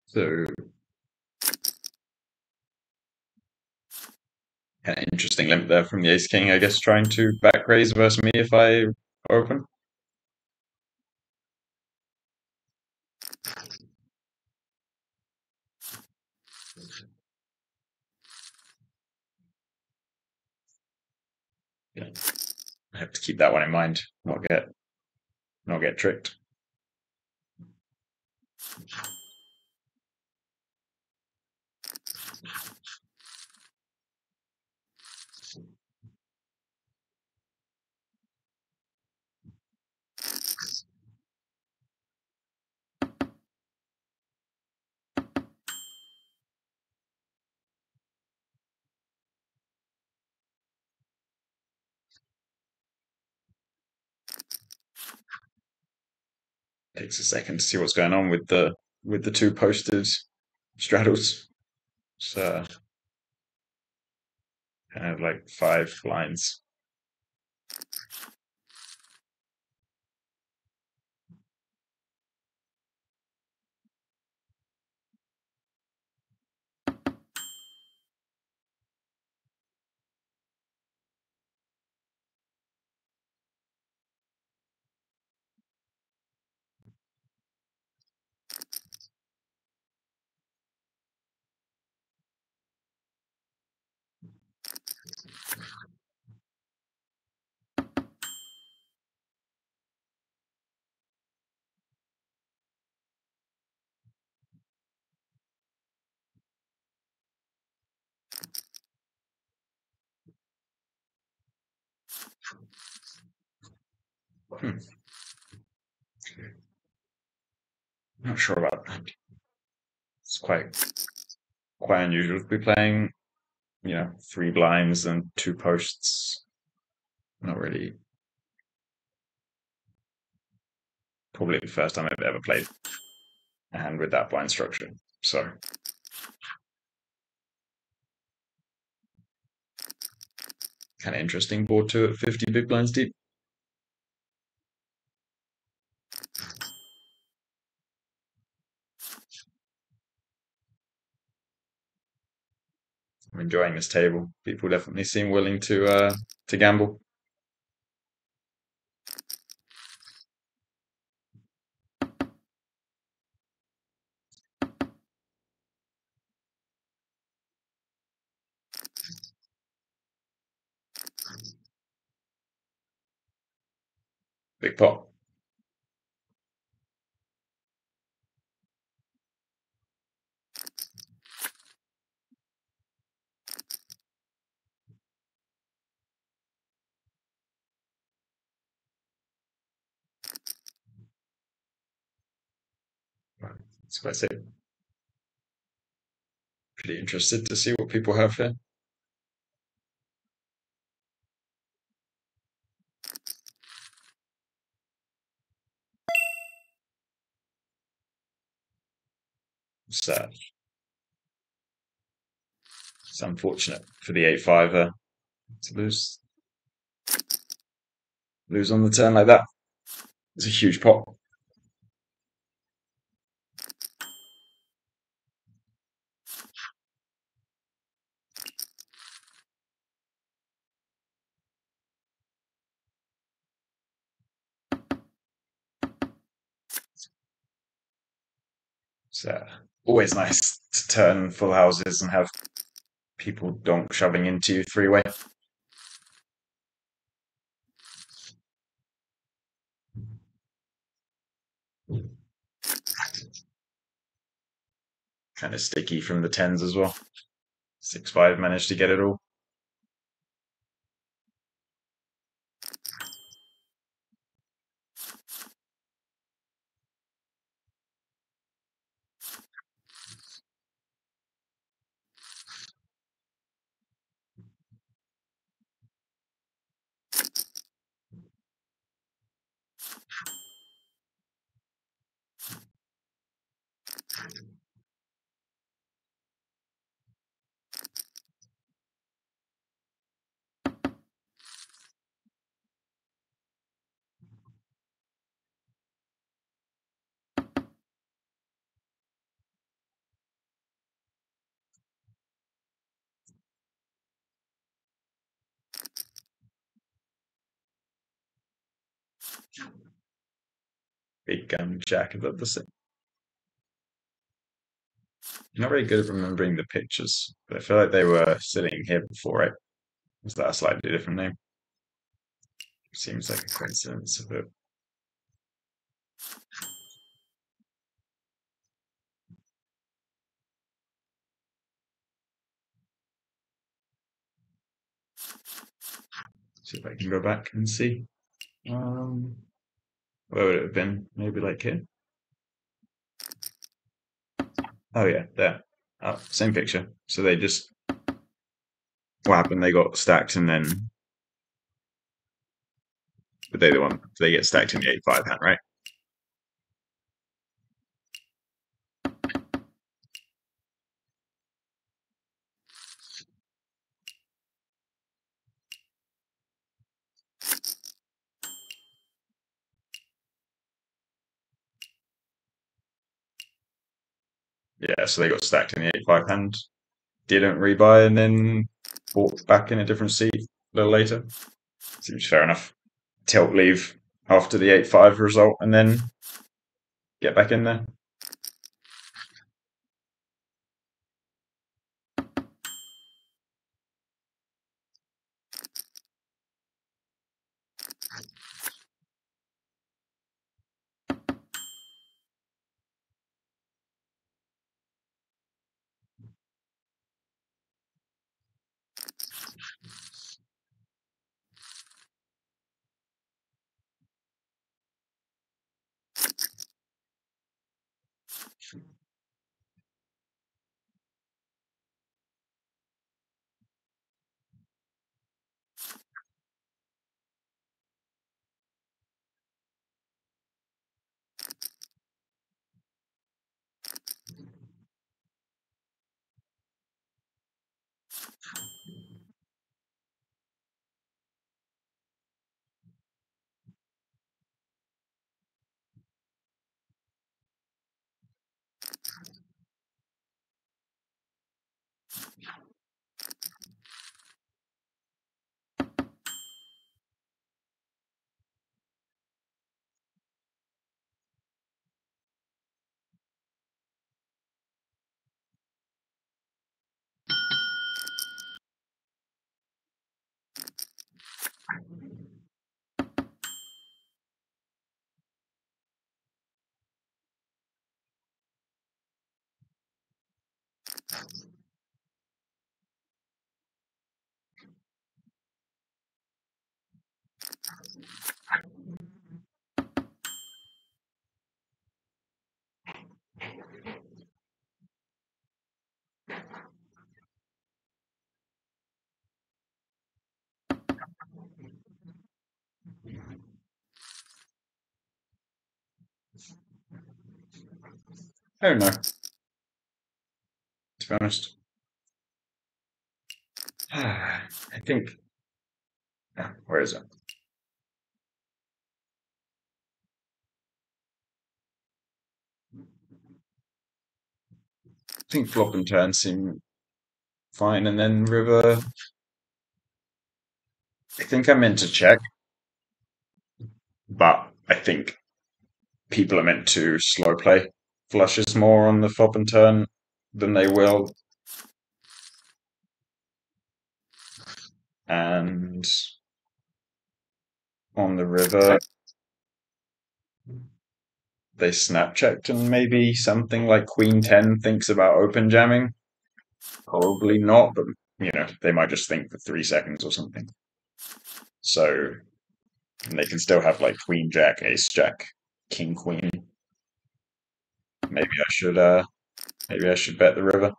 So, kind of interesting limp there from the ace king, I guess, trying to back raise versus me if I open. Yeah. I have to keep that one in mind, not get tricked. Takes a second to see what's going on with the two posted straddles. So kind of like 5 blinds. Not sure about that. It's quite unusual to be playing, 3 blinds and 2 posts. Not really. Probably the first time I've ever played a hand with that blind structure. So kind of interesting board 2 at 50 big blinds deep. I'm enjoying this table. People definitely seem willing to gamble. Big pot. That's what I say. Pretty interested to see what people have here. So it's unfortunate for the 8-5 to lose on the turn like that. It's a huge pot. So always nice to turn full houses and have people donk shoving into you 3-way. Kind of sticky from the 10s as well. 6-5 managed to get it all. big jack above the same. I'm not very good at remembering the pictures, but I feel like they were sitting here before, right? Is that a slightly different name? Seems like a coincidence, but see if I can go back and see. Where would it have been? Maybe like here. Oh yeah, there. Oh, same picture. So they just what happened? They got stacked and then but they the one they get stacked in the 8-5 hand, right? Yeah, so they got stacked in the 8-5 hand, didn't rebuy, and then bought back in a different seat a little later. Seems fair enough. Tilt leave after the 8-5 result and then get back in there. I don't know, to be honest. I think where is it? I think flop and turn seem fine, and then river. I think I meant to check, but I think people are meant to slow play flushes more on the flop and turn than they will, and on the river they snap checked, and maybe something like Queen 10 thinks about open jamming. Probably not, but they might just think for 3 seconds or something. So and they can still have like Queen Jack, Ace Jack, King Queen. Maybe I should bet the river.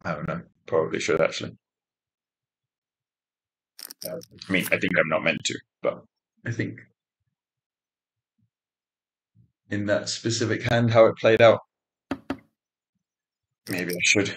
I don't know. Probably should actually. I mean, I think I'm not meant to, but I think in that specific hand, how it played out, maybe I should.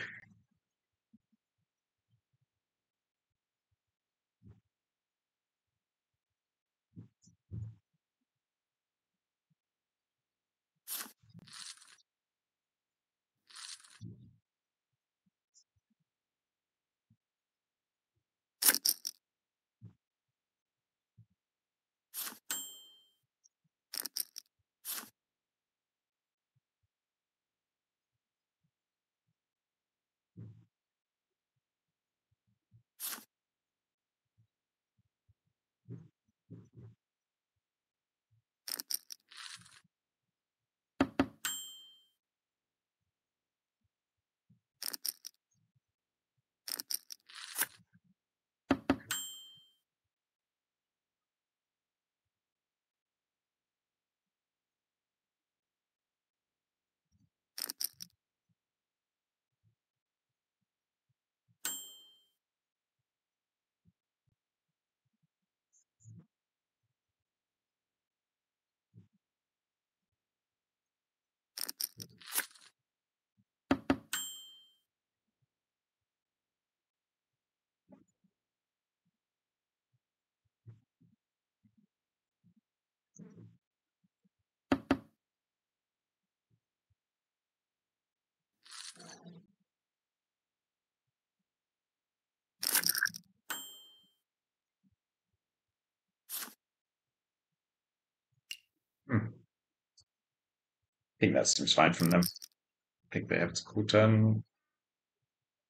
think that seems fine from them. I think they have a cool turn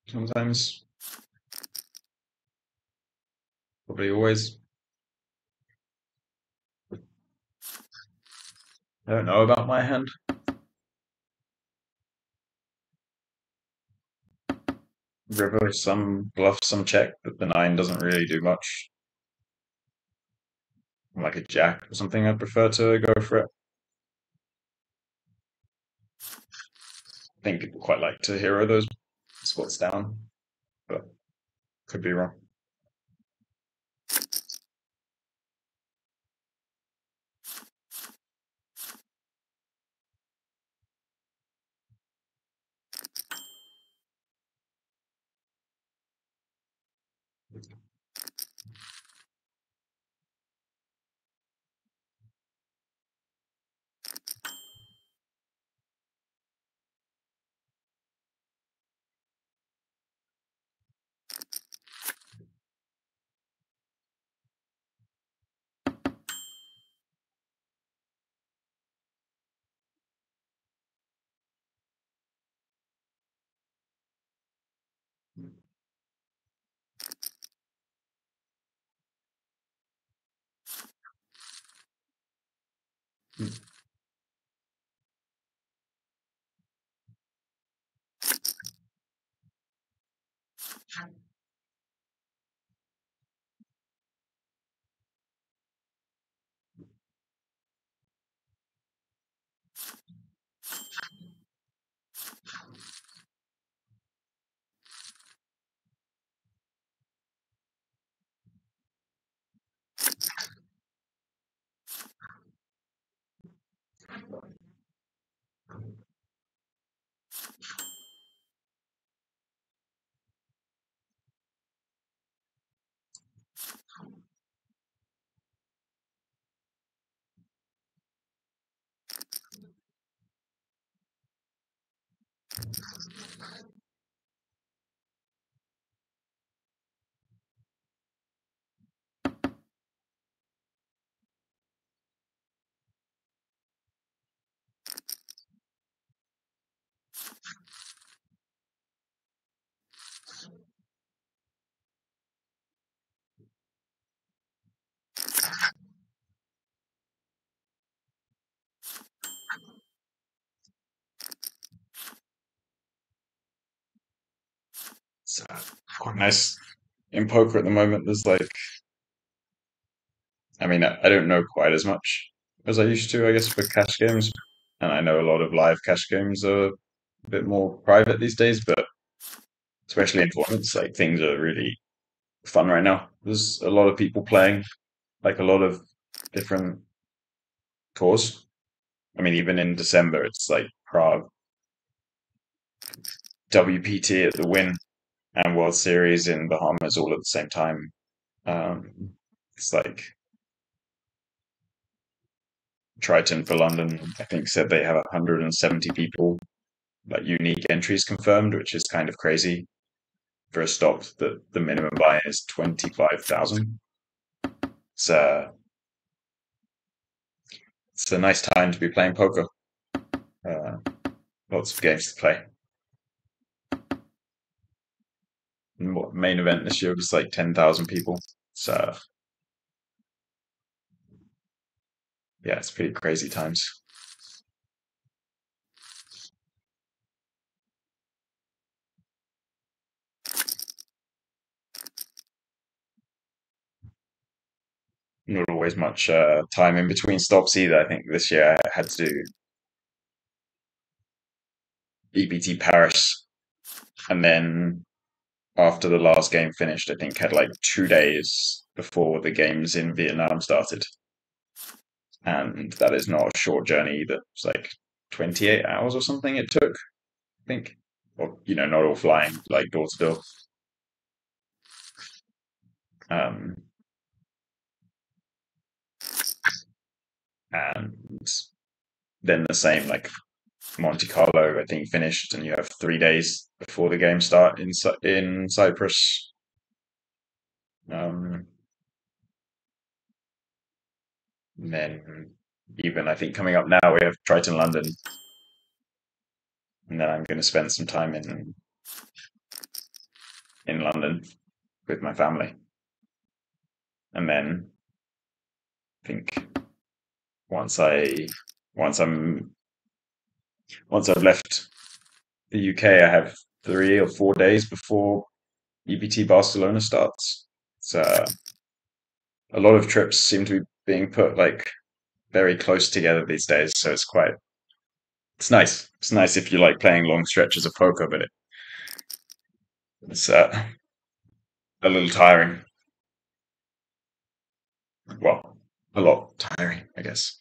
sometimes. Probably always. I don't know about my hand. River, some bluff, some check, but the 9 doesn't really do much. Like a jack or something, I'd prefer to go for it. I think people quite like to hero those spots down, but could be wrong. It's quite nice. In poker at the moment, there's like, I mean, I don't know quite as much as I used to, I guess, for cash games. And I know a lot of live cash games are a bit more private these days, but especially in tournaments, like things are really fun right now. There's a lot of people playing, like a lot of different tours. I mean, even in December, it's like Prague, WPT at the Win, and World Series in Bahamas all at the same time. It's like Triton for London, I think, said they have 170 people, like unique entries confirmed, which is kind of crazy for a stop that the minimum buy is 25,000. It's it's a nice time to be playing poker. Uh, Lots of games to play. Main event this year was like 10,000 people. So yeah, it's pretty crazy times. Not always much time in between stops either. I think this year I had to do EPT Paris, and then after the last game finished, I think had like 2 days before the games in Vietnam started, and that is not a short journey either. It's like 28 hours or something it took, I think, or not all flying, like door to door. Um, and then the same, like Monte Carlo, I think finished, and you have 3 days before the game start in Cyprus. Um, and then even I think coming up now we have Triton London, and then I'm going to spend some time in London with my family, and then I think once I've left the UK, I have 3 or 4 days before EPT Barcelona starts. So a lot of trips seem to be being put like very close together these days, so it's nice. It's nice if you like playing long stretches of poker, but it's a little tiring. Well, a lot tiring, I guess.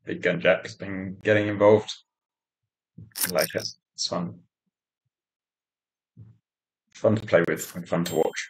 Big Gun Jack's been getting involved. I like it. It's fun. Fun to play with and fun to watch.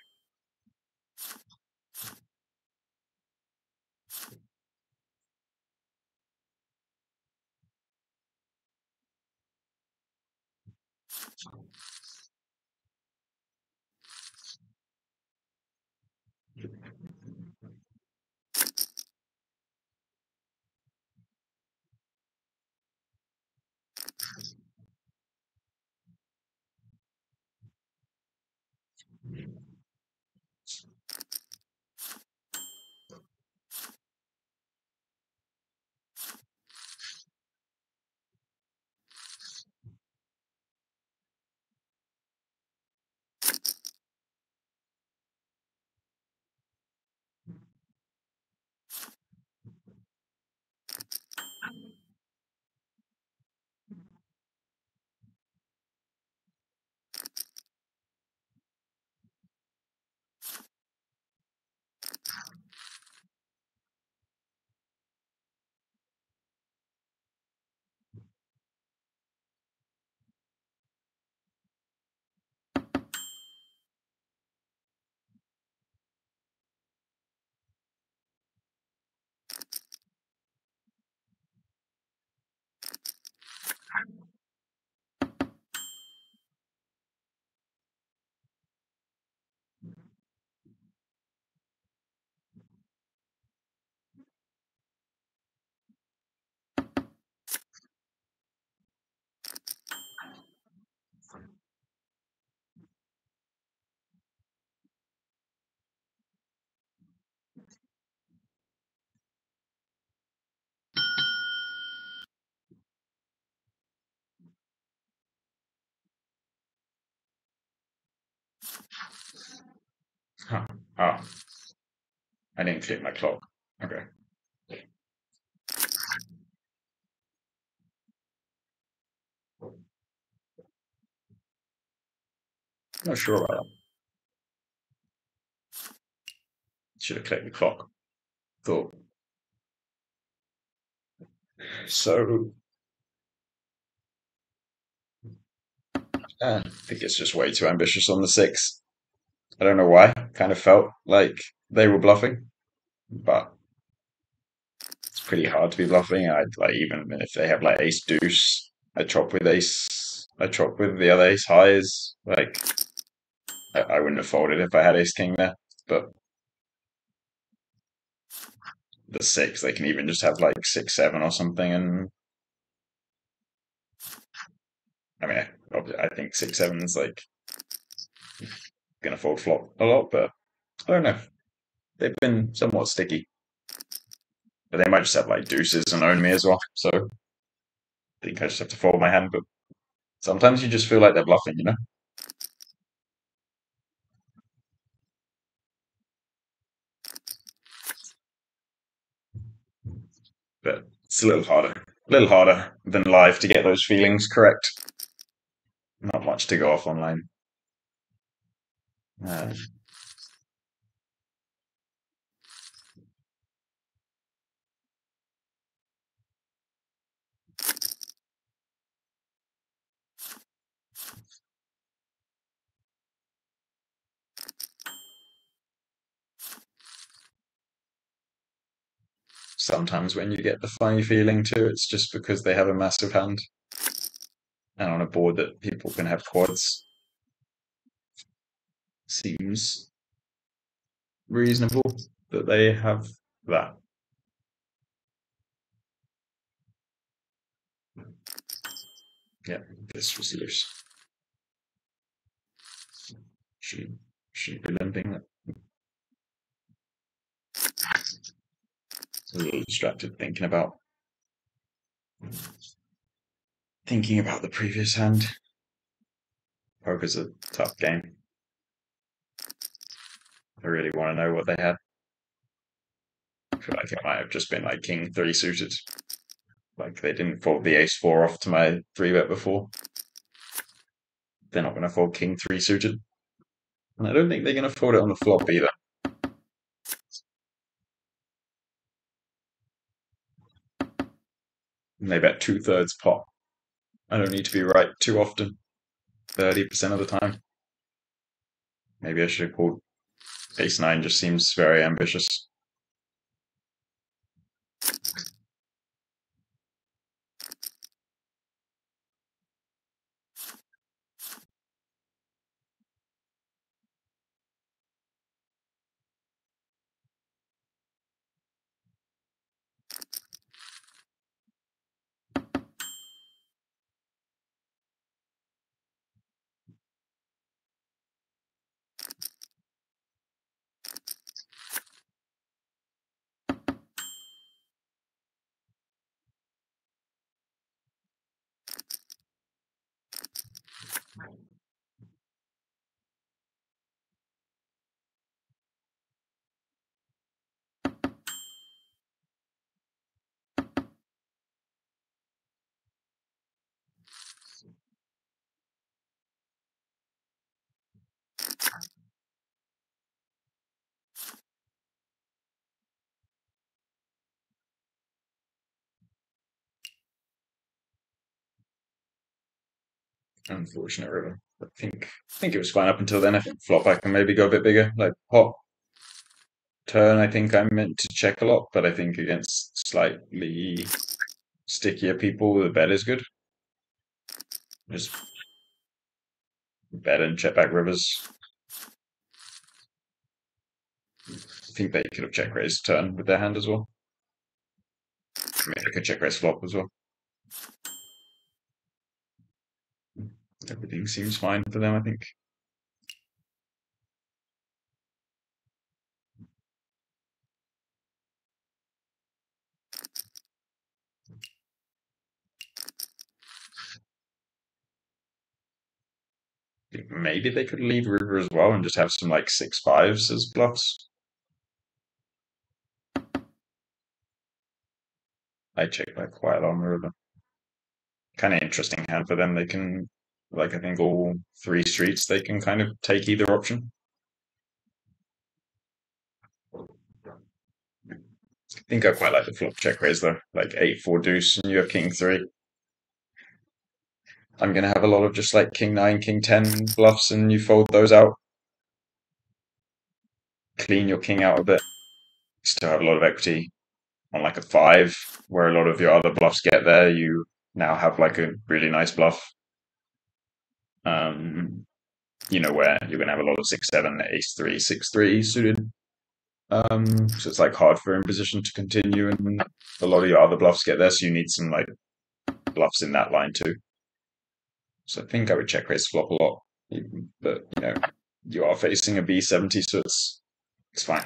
Huh. Oh, I didn't click my clock. Okay. Not sure about that. Should have clicked the clock. Thought so. I think it's just way too ambitious on the six. I don't know why. Kind of felt like they were bluffing, but it's pretty hard to be bluffing. I like even if they have like ace deuce, I chop with ace. I chop with the other ace highs. Like I wouldn't have folded if I had ace king there, but the six they can even just have like 6-7 or something, and I mean I think 6-7 is like gonna fold flop a lot, but I don't know. They've been somewhat sticky. But they might just have like deuces and own me as well. So I think I just have to fold my hand. But sometimes you just feel like they're bluffing, you know? But it's a little harder than live to get those feelings correct. Not much to go off online. Sometimes when you get the funny feeling too, it's just because they have a massive hand. And on a board that people can have quads, seems reasonable that they have that. Yeah, this was loose. Shouldn't be limping. A little distracted thinking about the previous hand. Poker's a tough game. I really want to know what they had. I feel like it might have just been like king 3 suited. Like they didn't fold the ace 4 off to my 3-bet before. They're not going to fold king 3 suited. And I don't think they're going to fold it on the flop either. And they bet 2/3 pot. I don't need to be right too often. 30% of the time. Maybe I should have called ace 9, just seems very ambitious. Unfortunate river. I think it was fine up until then. I think flop I can maybe go a bit bigger. Like pot turn, I think I'm meant to check a lot, but I think against slightly stickier people, the bet is good. Just bet and check back rivers. I think they could have check raised turn with their hand as well. Maybe they could check raise flop as well. Everything seems fine for them, I think. Maybe they could lead river as well and just have some like 6/5s as bluffs. I check back quite a lot on the river. Kind of interesting hand for them. They can, like, I think all 3 streets, they can kind of take either option. I think I quite like the flop check raise though, like 8/4 deuce, and you have king 3. I'm gonna have a lot of just like king 9, king 10 bluffs, and you fold those out. Clean your king out a bit. Still have a lot of equity on like a 5, where a lot of your other bluffs get there. You now have like a really nice bluff. Where you're gonna have a lot of 6/7, ace 3, 6/3 suited. So it's like hard for imposition to continue, and a lot of your other bluffs get there, so you need some like bluffs in that line too. So I think I would check raise flop a lot, but you are facing a B70, so it's fine.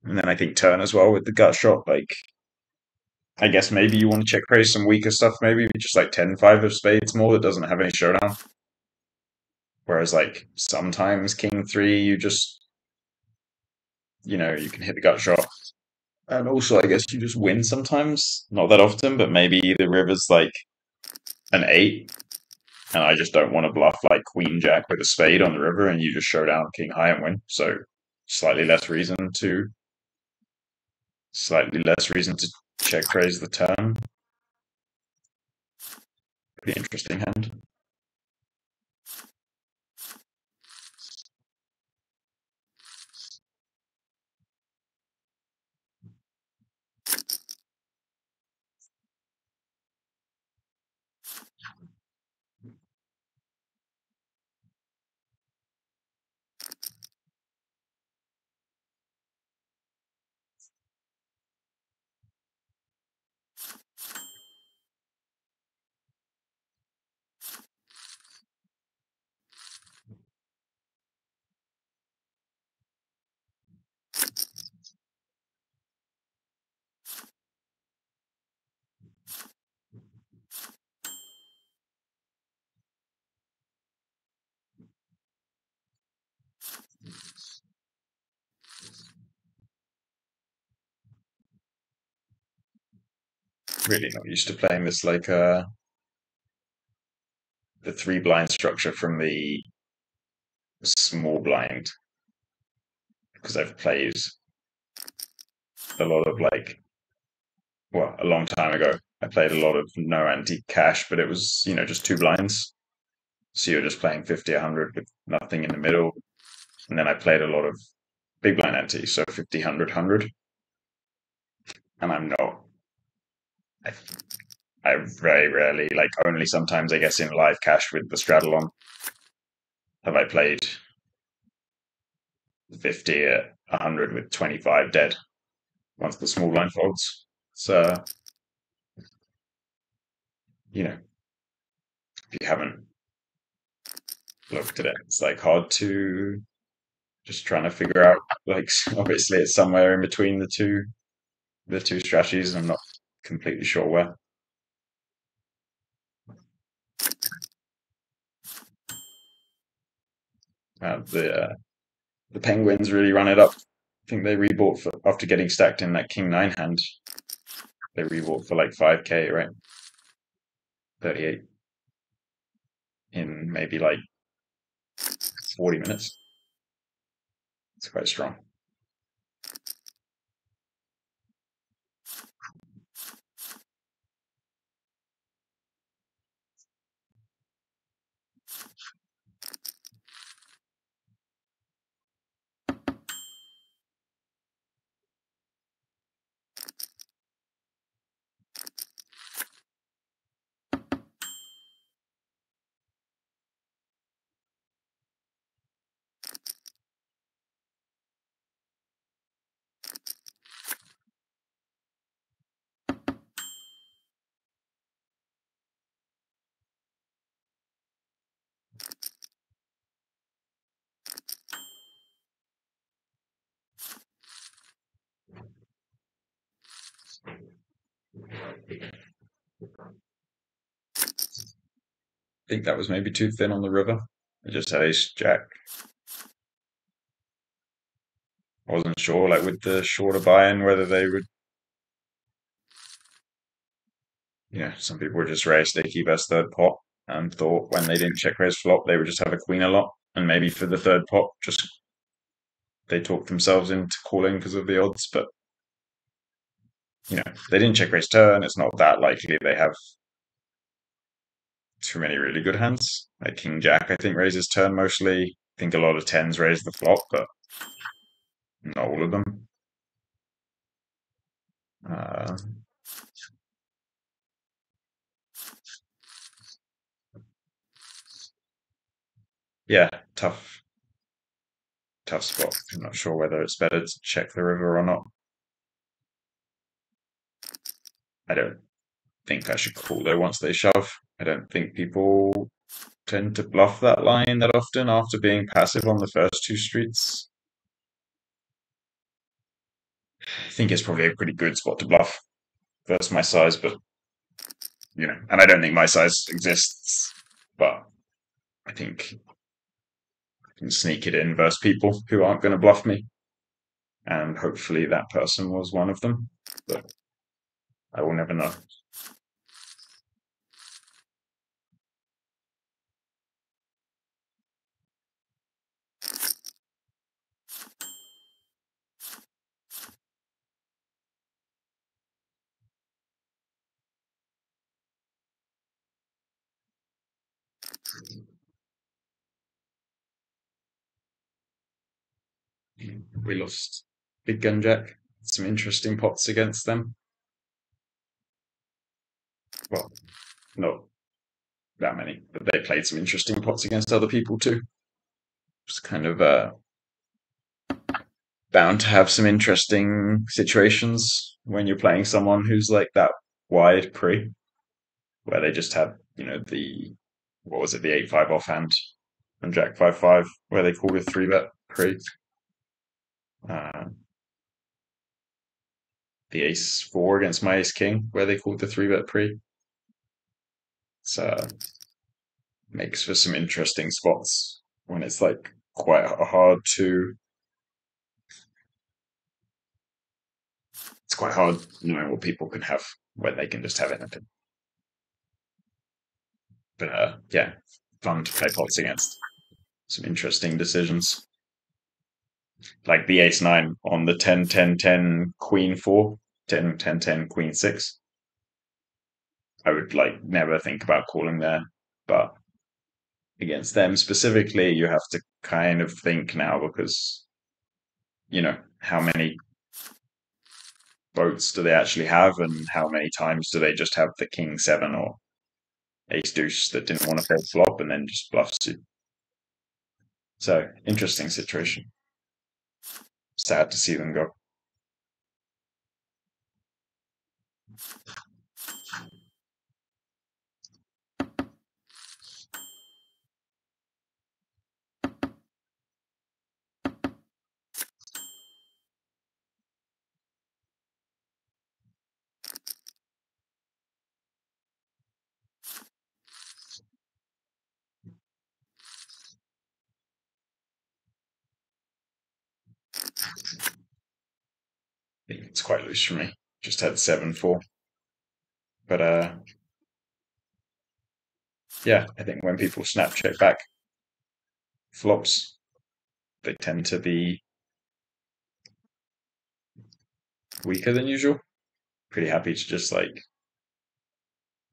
And then I think turn as well with the gut shot. Like, I guess maybe you want to check raise some weaker stuff, maybe just like 10-5 of spades more that doesn't have any showdown. Whereas like sometimes king three, you just, you know, you can hit the gut shot. And also, I guess you just win sometimes. Not that often, but maybe the river's like an eight, and I just don't want to bluff like queen jack with a spade on the river, and you just show down king high and win. So slightly less reason to check raise the turn. Pretty interesting hand. Really not used to playing this like the three blind structure from the small blind, because I've played a lot of like, well, a long time ago I played a lot of no ante cash, but it was, you know, just two blinds. So you're just playing 50, 100 with nothing in the middle. And then I played a lot of big blind ante, so 50, 100, 100. And I, I very rarely, like only sometimes, I guess, in live cash with the straddle on, have I played 50 at 100 with 25 dead once the small blind folds. So, you know, if you haven't looked at it, it's like hard to just trying to figure out, like, obviously it's somewhere in between the two strategies, and I'm not completely sure where. The Penguins really run it up. I think they rebought for, after getting stacked in that King 9 hand, they rebought for like 5k, right? 38 in maybe like 40 minutes. It's quite strong. I think that was maybe too thin on the river. I just had ace jack. I wasn't sure, like with the shorter buy-in, whether they would, some people would just raise sticky best third pot and thought when they didn't check raise flop, they would just have a queen a lot. And maybe for the third pot, just they talked themselves into calling because of the odds. But, they didn't check raise turn. It's not that likely they have too many really good hands. Like King Jack, I think, raises turn mostly. I think a lot of tens raise the flop, but not all of them. Uh, yeah, tough spot. I'm not sure whether it's better to check the river or not. I don't think I should call though once they shove. I don't think people tend to bluff that line that often after being passive on the first two streets. think it's probably a pretty good spot to bluff versus my size, but and I don't think my size exists, but I think I can sneak it in versus people who aren't going to bluff me, and hopefully that person was one of them, but I will never know. We lost Big Gun Jack. Some interesting pots against them. Well, not that many, but they played some interesting pots against other people too. It's kind of bound to have some interesting situations when you're playing someone who's like that wide pre, where they just have, the what was it, the 8-5 offhand and Jack 5-5, where they called a 3-bet pre. The Ace-4 against my Ace-King, where they called the 3-bet pre. So makes for some interesting spots when it's like quite hard to. It's quite hard knowing what people can have when they can just have anything. But yeah, fun to play pots against. Some interesting decisions. Like the Ace-9 on the 10-10-10 Queen-4, 10-10-10 Queen-6. I would like never think about calling there, but against them specifically, you have to kind of think now because, how many boats do they actually have and how many times do they just have the King-7 or Ace-Deuce that didn't want to play flop and then just bluffs you. So, interesting situation. Sad to see them go. It's quite loose for me. Just had 7-4. But yeah, I think when people snap check back flops, they tend to be weaker than usual. Pretty happy to just like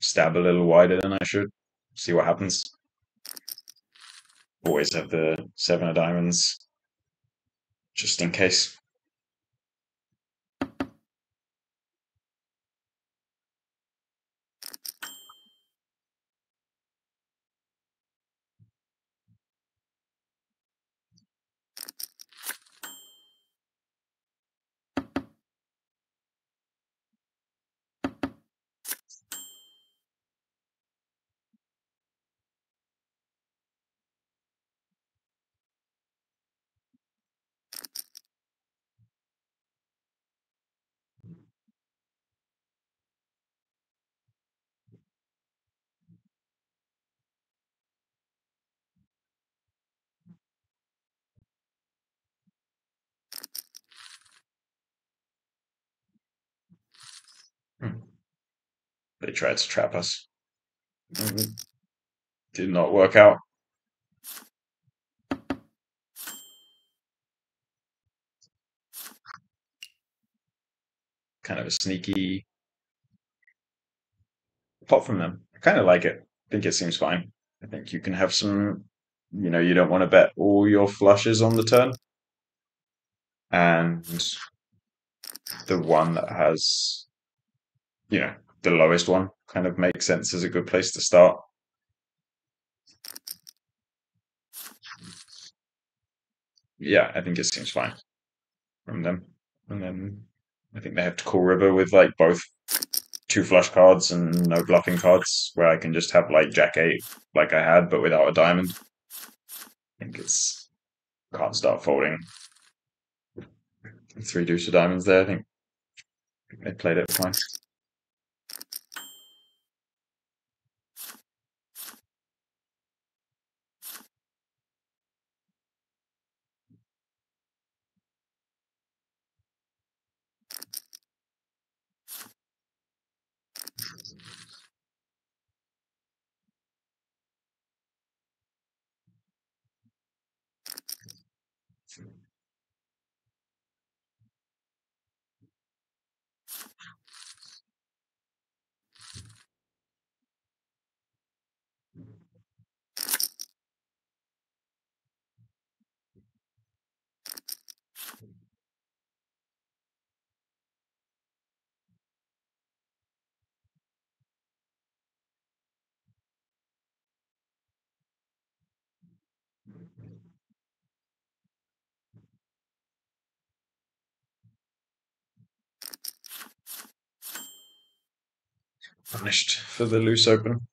stab a little wider than I should. See what happens. Always have the 7 of diamonds just in case. They tried to trap us. Did not work out. Kind of a sneaky pot from them. I kind of like it. I think it seems fine. I think you can have some, you don't want to bet all your flushes on the turn. And the one that has, the lowest one kind of makes sense as a good place to start. Yeah, I think it seems fine from them. And then I think they have to call river with like both 2 flush cards and no bluffing cards, where I can just have like Jack-8 like I had, but without a diamond. I think can't start folding 3 deuce of diamonds there, I think They played it fine. Punished for the loose open.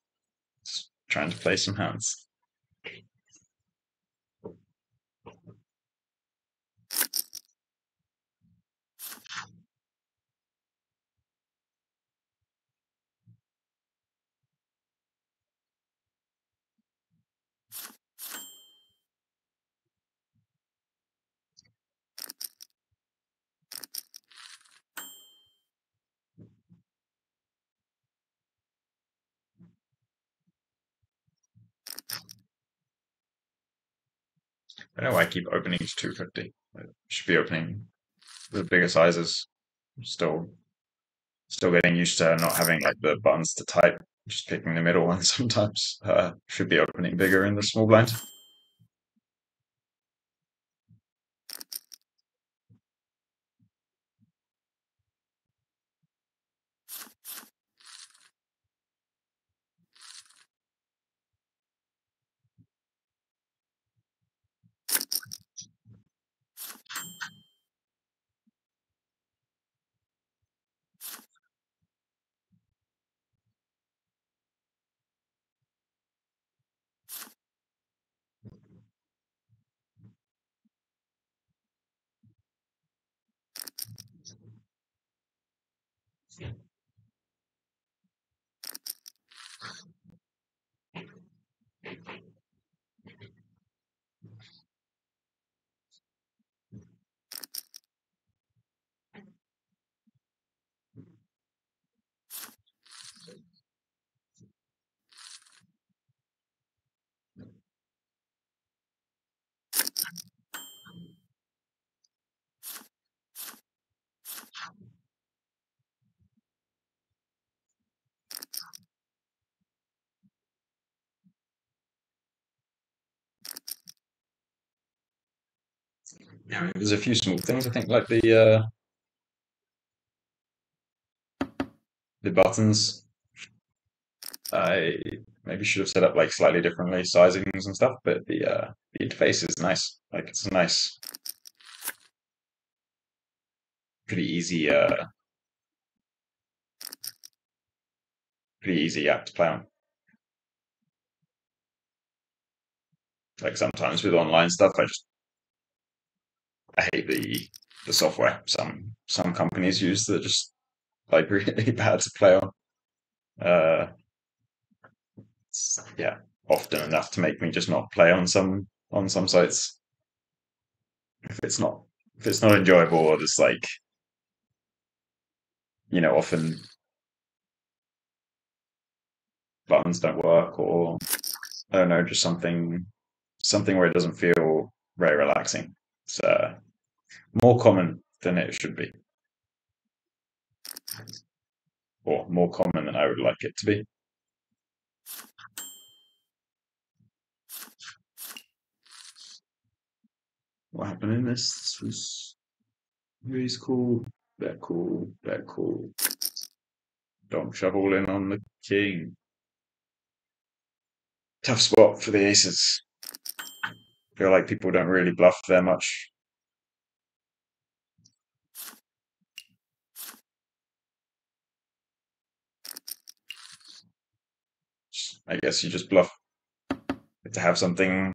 Just trying to play some hands. I don't know why I keep opening to 250. I should be opening the bigger sizes. Still getting used to not having like the buttons to type. Just picking the middle one sometimes. Should be opening bigger in the small blind. Yeah, there's a few small things. I think like the buttons. I maybe should have set up like slightly differently sizings and stuff, but the interface is nice. Like it's a nice, pretty easy app to play on. Like sometimes with online stuff, I hate the software some companies use that just like really bad to play on. Uh, yeah, often enough to make me just not play on some sites if it's not enjoyable, or just like often buttons don't work, or I don't know, just something where it doesn't feel very relaxing. It's more common than it should be, or more common than I would like it to be. What happened in this? This was really cool. That cool. That cool. Don't shovel in on the king. Tough spot for the aces. Feel like people don't really bluff there much. I guess you just bluff to have something.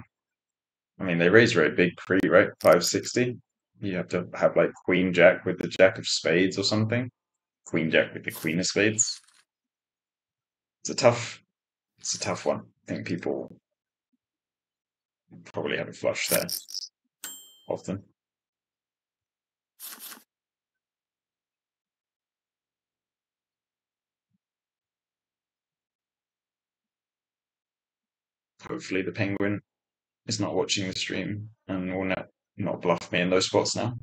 I mean, they raise very big pre, right? 560. You have to have like queen jack with the jack of spades or something. Queen Jack with the Queen of Spades. It's a tough one. I think people probably have a flush there often. Hopefully the Penguin is not watching the stream and will not bluff me in those spots now.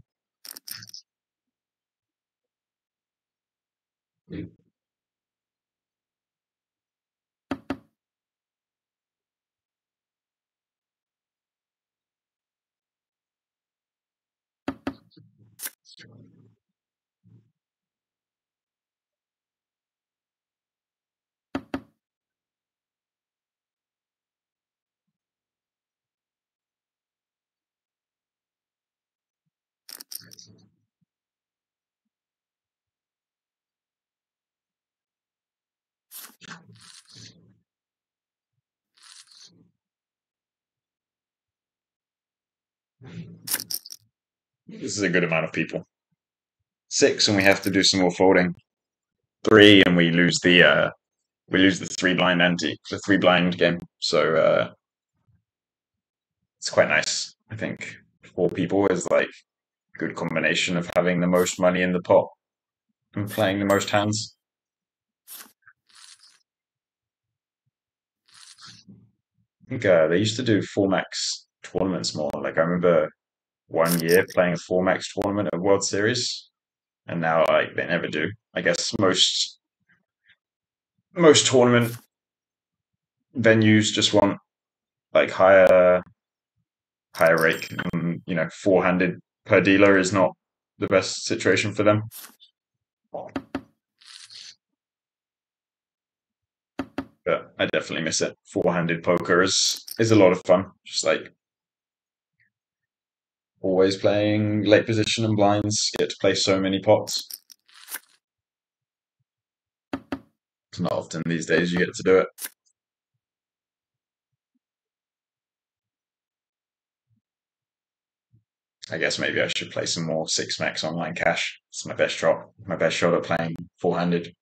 This is a good amount of people. 6 and we have to do some more folding. 3 and we lose the 3 blind the 3 blind game. So it's quite nice. I think 4 people is like a good combination of having the most money in the pot and playing the most hands. I think they used to do 4-max tournaments more. Like I remember one year playing a 4-max tournament at World Series, and now like they never do. I guess most tournament venues just want like higher rate. And, 4-handed per dealer is not the best situation for them. But I definitely miss it. 4-handed poker is a lot of fun. Just like always playing late position and blinds. Get to play so many pots. It's not often these days you get to do it. I guess maybe I should play some more 6-max online cash. It's my best shot. My best shot at playing 4-handed.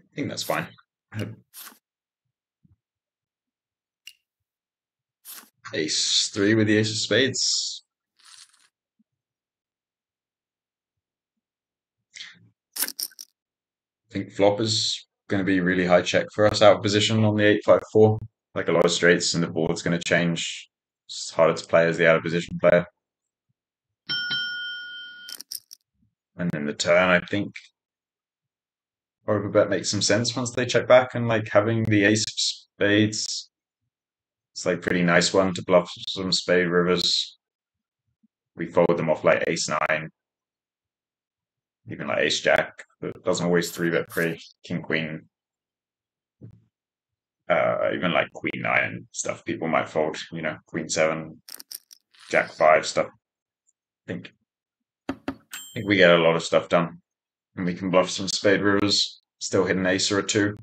I think that's fine. Ace 3 with the ace of spades. I think flop is going to be really high check for us out of position on the 8-5-4. Like a lot of straights, and the board's going to change. It's harder to play as the out of position player. And then the turn, I think overbet makes some sense once they check back, and like having the ace of spades, it's like pretty nice one to bluff some spade rivers. We fold them off like ace 9, even like ace jack, but doesn't always 3-bet pre, king queen, even like queen 9 and stuff people might fold, queen 7, jack 5 stuff. I think we get a lot of stuff done, and we can bluff some spade rivers, still hit an ace or a 2.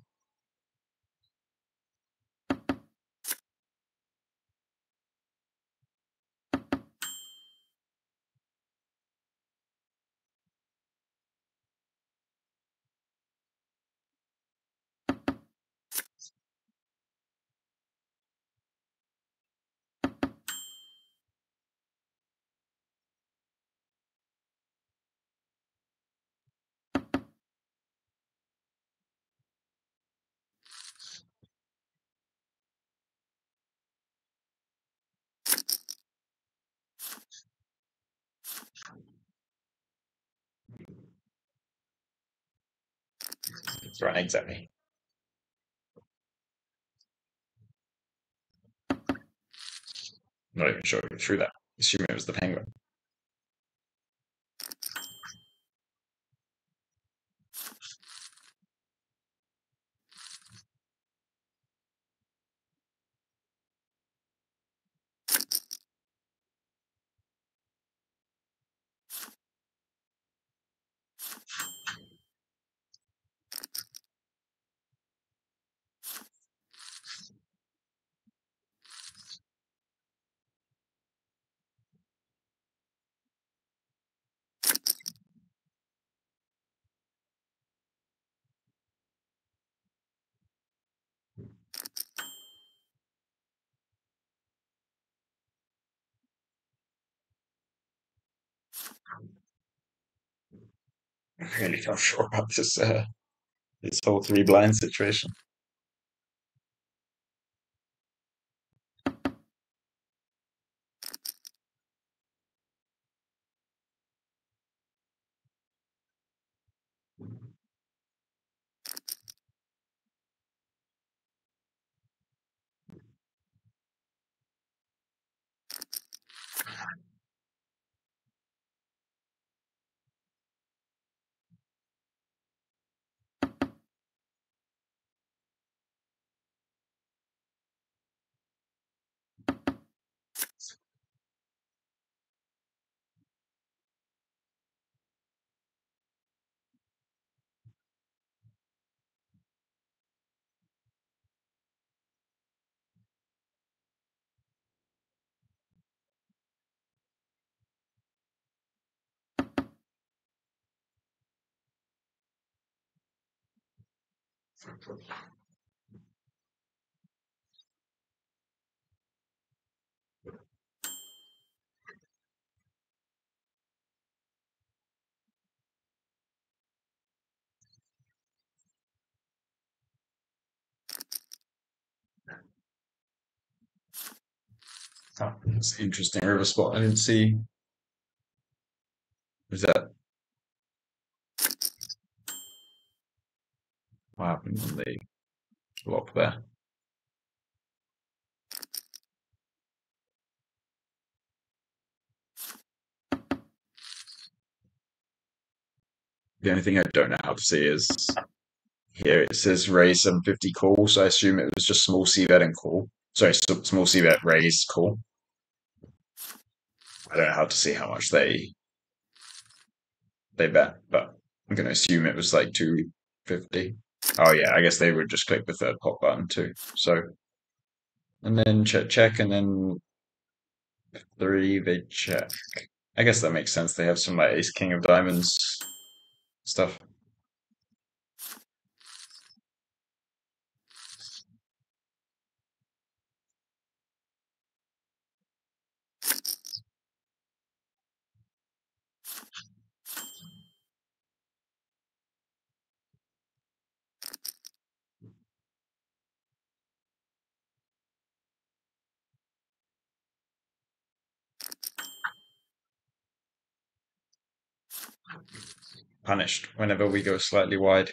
It's right, exactly. Not even sure if through that. Assume it was the penguin. I'm really not sure about this whole 3-blind situation. Oh, it's an interesting river spot. I didn't see. Was that what happened when they flop there? The only thing I don't know how to see is here it says raise 750 call, so I assume it was just small c bet and call. Sorry, small c bet raise call. I don't know how to see how much they bet, but I'm going to assume it was like 250. Oh yeah, I guess they would just click the third pot button too. So, and then check, and then three they check. I guess that makes sense. They have some like ace king of diamonds stuff. Punished whenever we go slightly wide.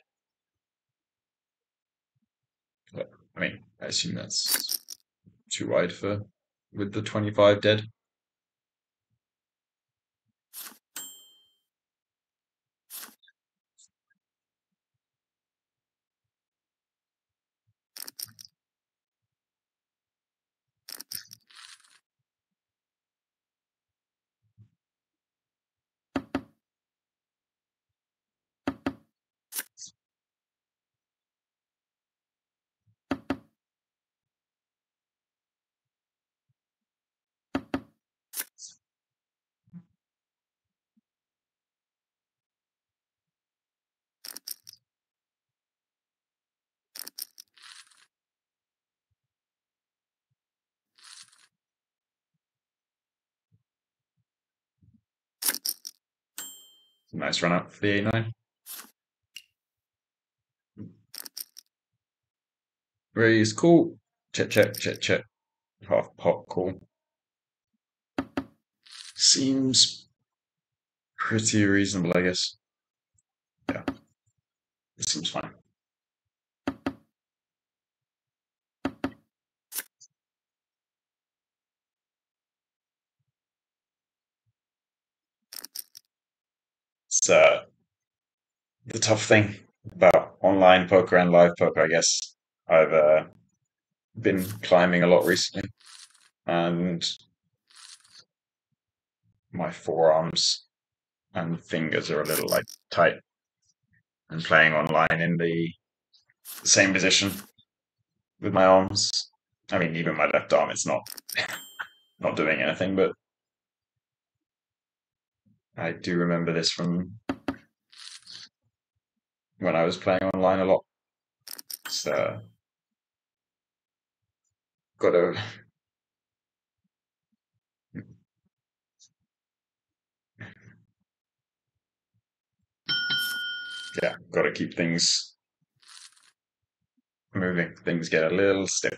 But, I mean, I assume that's too wide for with the 25 dead. Nice run up for the A9. Raise, cool. Check. Half pot, cool. Seems pretty reasonable, I guess. Yeah, it seems fine. It's the tough thing about online poker and live poker, I guess. I've been climbing a lot recently, and my forearms and fingers are a little like tight. And playing online in the same position with my arms. I mean, even my left arm, it's not doing anything, but I do remember this from when I was playing online a lot. It's got to yeah, got to keep things moving. Things get a little stiff.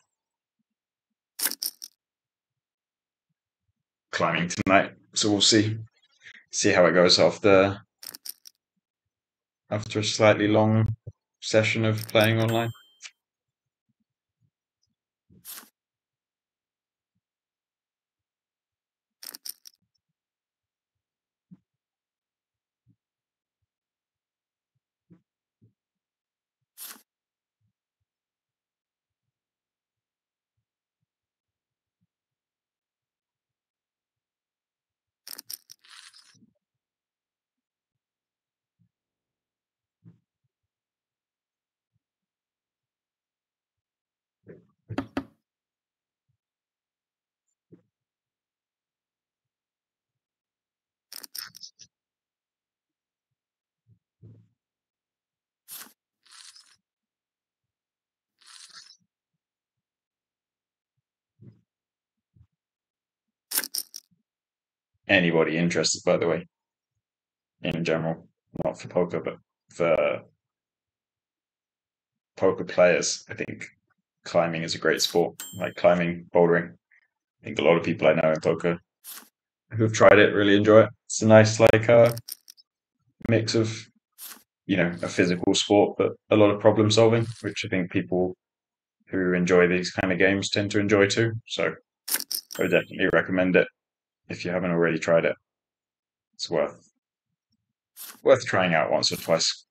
Climbing tonight, so we'll see how it goes after a slightly long session of playing online. Anybody interested, by the way, in general, not for poker, but for poker players, I think climbing is a great sport. Like climbing, bouldering. I think a lot of people I know in poker who've tried it really enjoy it. It's a nice like mix of a physical sport, but a lot of problem solving, which I think people who enjoy these kind of games tend to enjoy too. So I would definitely recommend it if you haven't already tried it. It's worth trying out once or twice.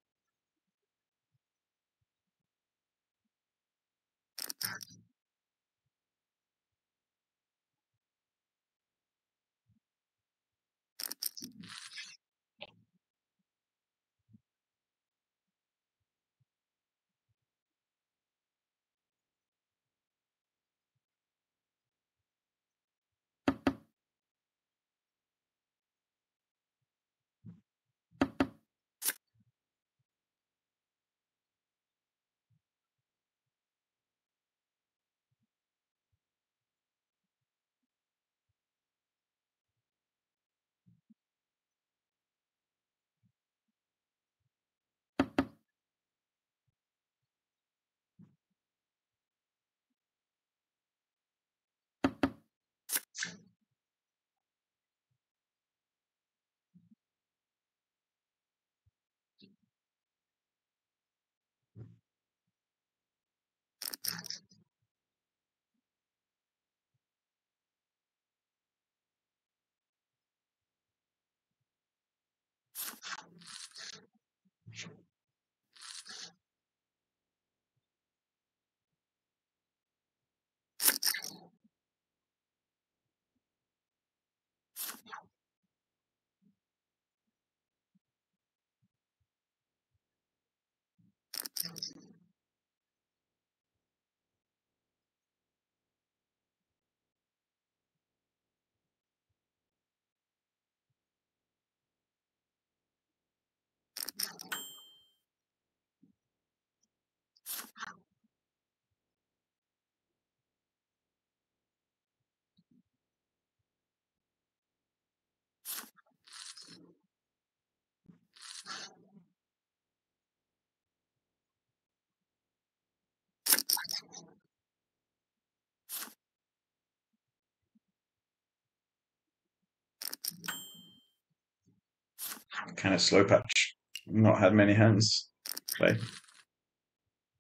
Kind of slow patch. Not had many hands play.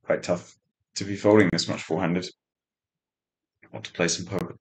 Quite tough to be folding this much four-handed. Want to play some poker.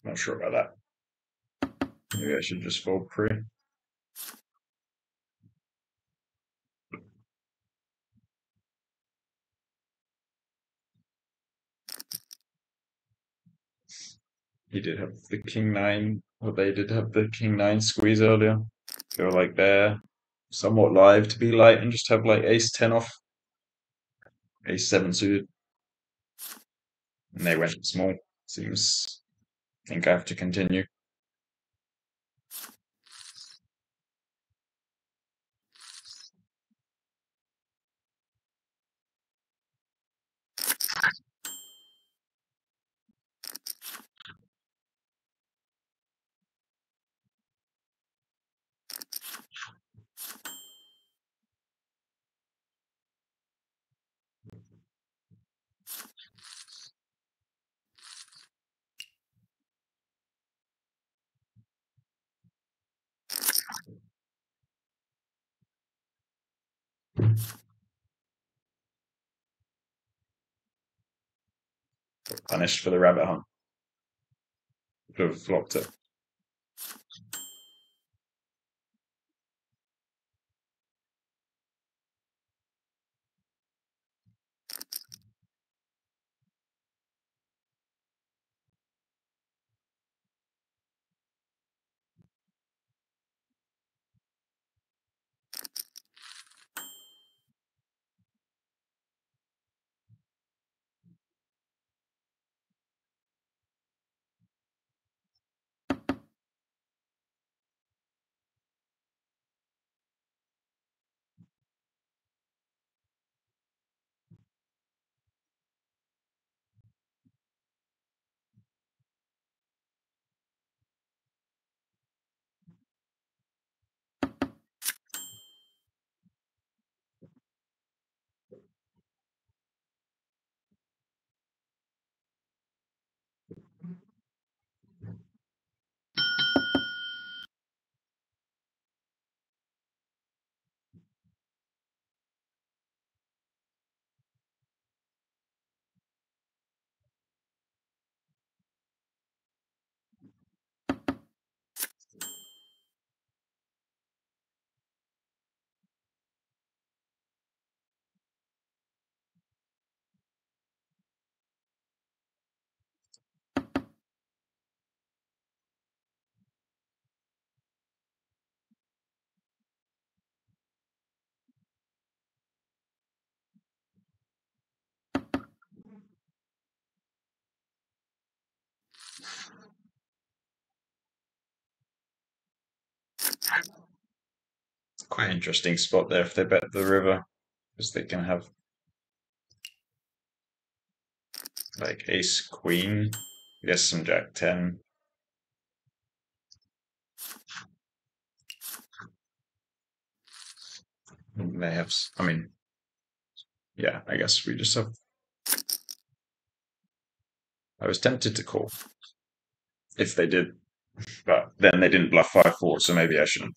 Not sure about that. Maybe I should just fold pre. He did have the king nine, or they did have the king nine squeeze earlier. Feel like they're somewhat live to be light and just have like ace 10 off, ace 7 suited. And they went small. Seems, I think I have to continue. Punished for the rabbit hunt. Could have flopped it. It's quite an interesting spot there if they bet the river, because they can have like ace queen, I guess some jack 10. They have, I mean, yeah, I guess we just have. I was tempted to call if they did, but then they didn't bluff 5-4, so maybe I shouldn't.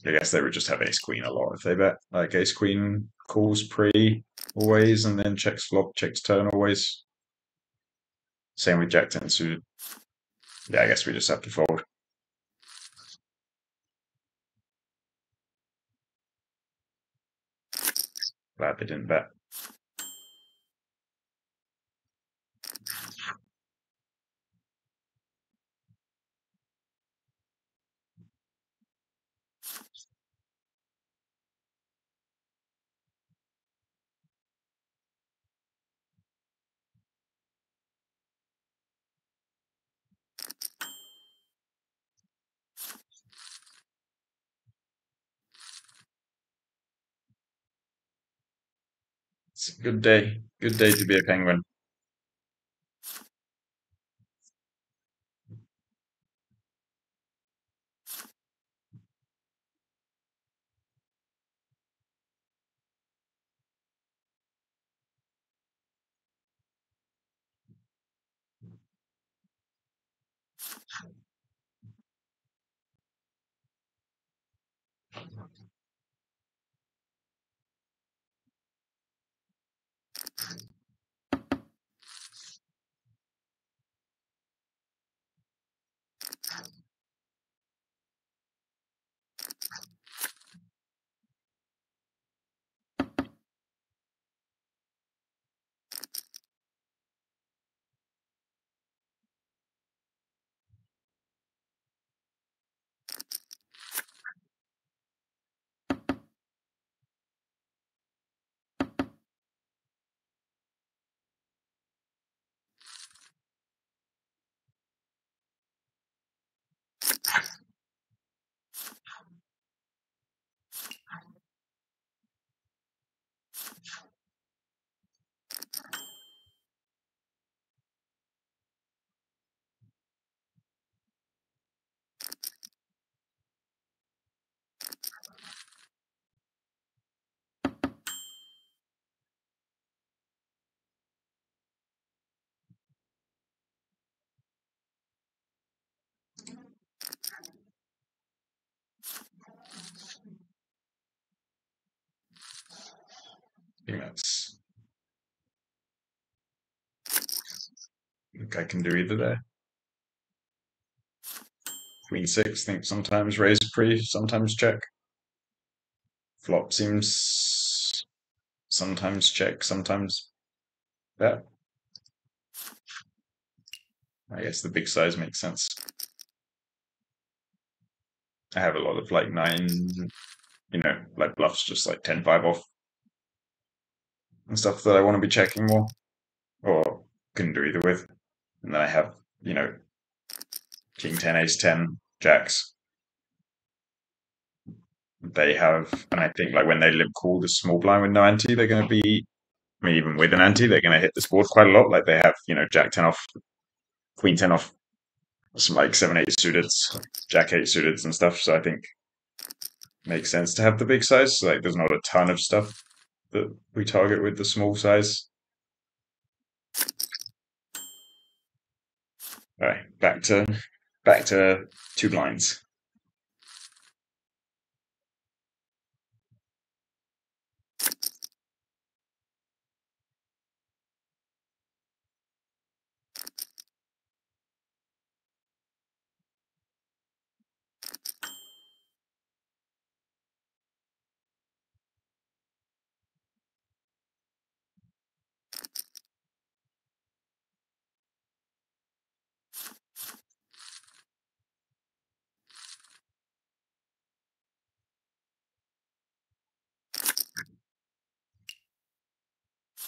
I guess they would just have ace queen a lot if they bet. Like ace queen calls pre always, and then checks flop, checks turn always. Same with jack 10 suited. Yeah, I guess we just have to fold. Glad they didn't bet. It's a good day. Good day to be a penguin. I think I can do either there. Queen 6, think sometimes raise pre, sometimes check. Flop seems sometimes check, sometimes bet. I guess the big size makes sense. I have a lot of like 9, like bluffs just like 10-5 off and stuff that I want to be checking more, or can do either with. And then I have, King 10, Ace 10, Jacks. They have, and I think like when they limp call the small blind with no ante, they're going to be, I mean, even with an ante, they're going to hit this board quite a lot. Like they have, Jack 10 off, Queen 10 off, some like 7, 8 suited, Jack 8 suited and stuff. So I think it makes sense to have the big size. So, like there's not a ton of stuff that we target with the small size. All right, back to 2 blinds.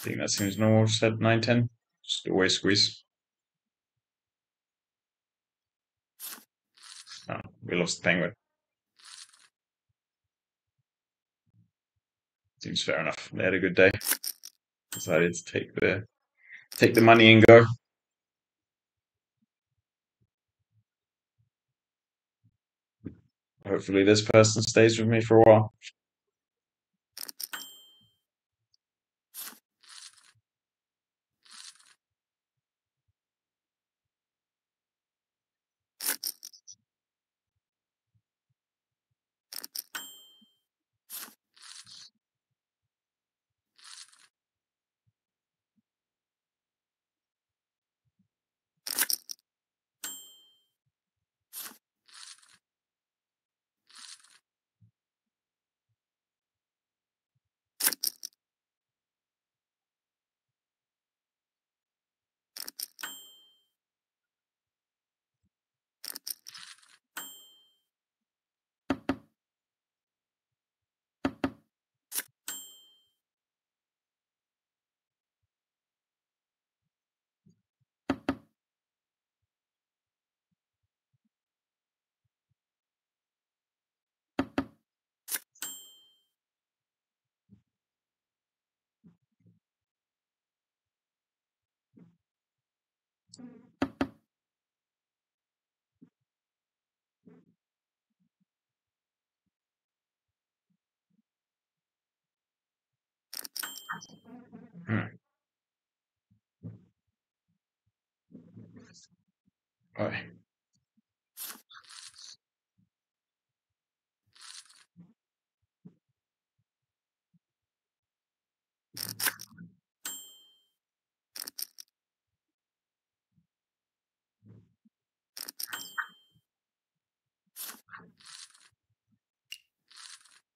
think that seems normal. Just had 9-10. Just always squeeze. Oh, we lost the penguin. Seems fair enough. They had a good day. Decided to take the money and go. Hopefully this person stays with me for a while. Right.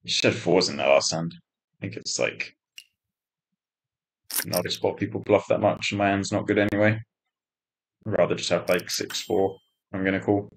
You should have fours in that last hand. I think it's like not a spot people bluff that much, and my hand's not good anyway. I'd rather just have like 6-4. I'm gonna call.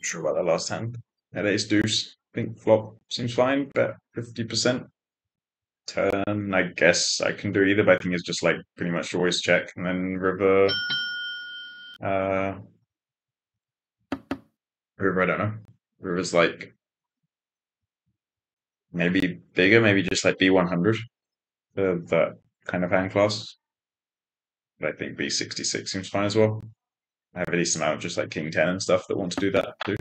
Sure about that last hand. Had ace deuce. I think flop seems fine. Bet 50%. Turn, I guess I can do either, but I think it's just like pretty much always check and then river. River, I don't know. River's like maybe bigger, maybe just like B100 for that kind of hand class. But I think B66 seems fine as well. I have a decent amount of just like King 10 and stuff that want to do that too.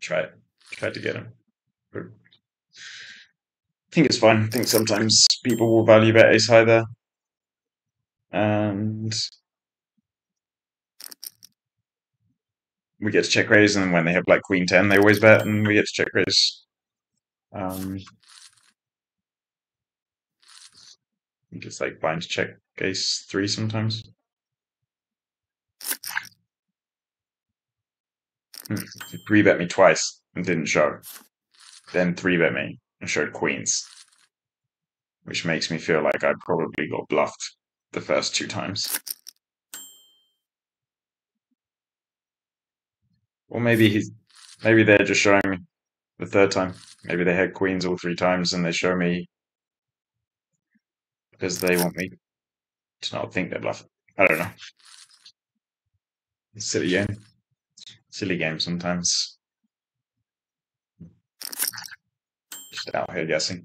Try to get him. But I think it's fine. I think sometimes people will value bet ace high there. And we get to check raise, and when they have like Queen 10, they always bet, and we get to check raise. I think it's like blind to check ace 3 sometimes. Three bet me twice and didn't show. Then three bet me and showed queens, which makes me feel like I probably got bluffed the first 2 times. Or maybe they're just showing me the third time. Maybe they had queens all 3 times and they show me because they want me to not think they're bluffing. I don't know. Silly game. Silly game sometimes. Just out here guessing.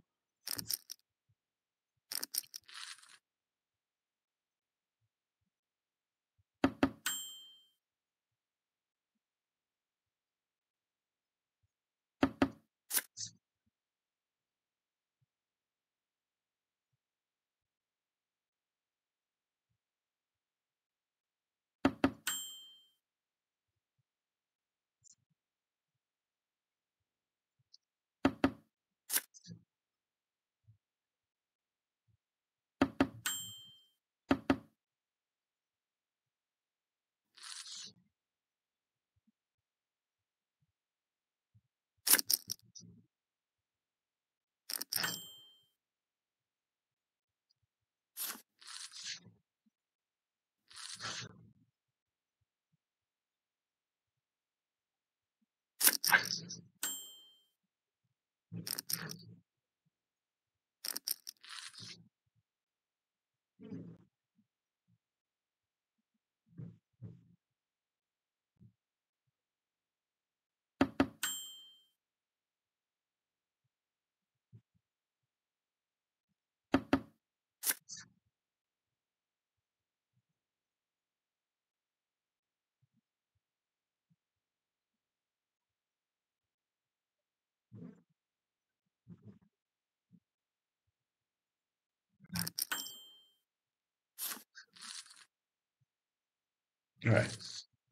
Alright.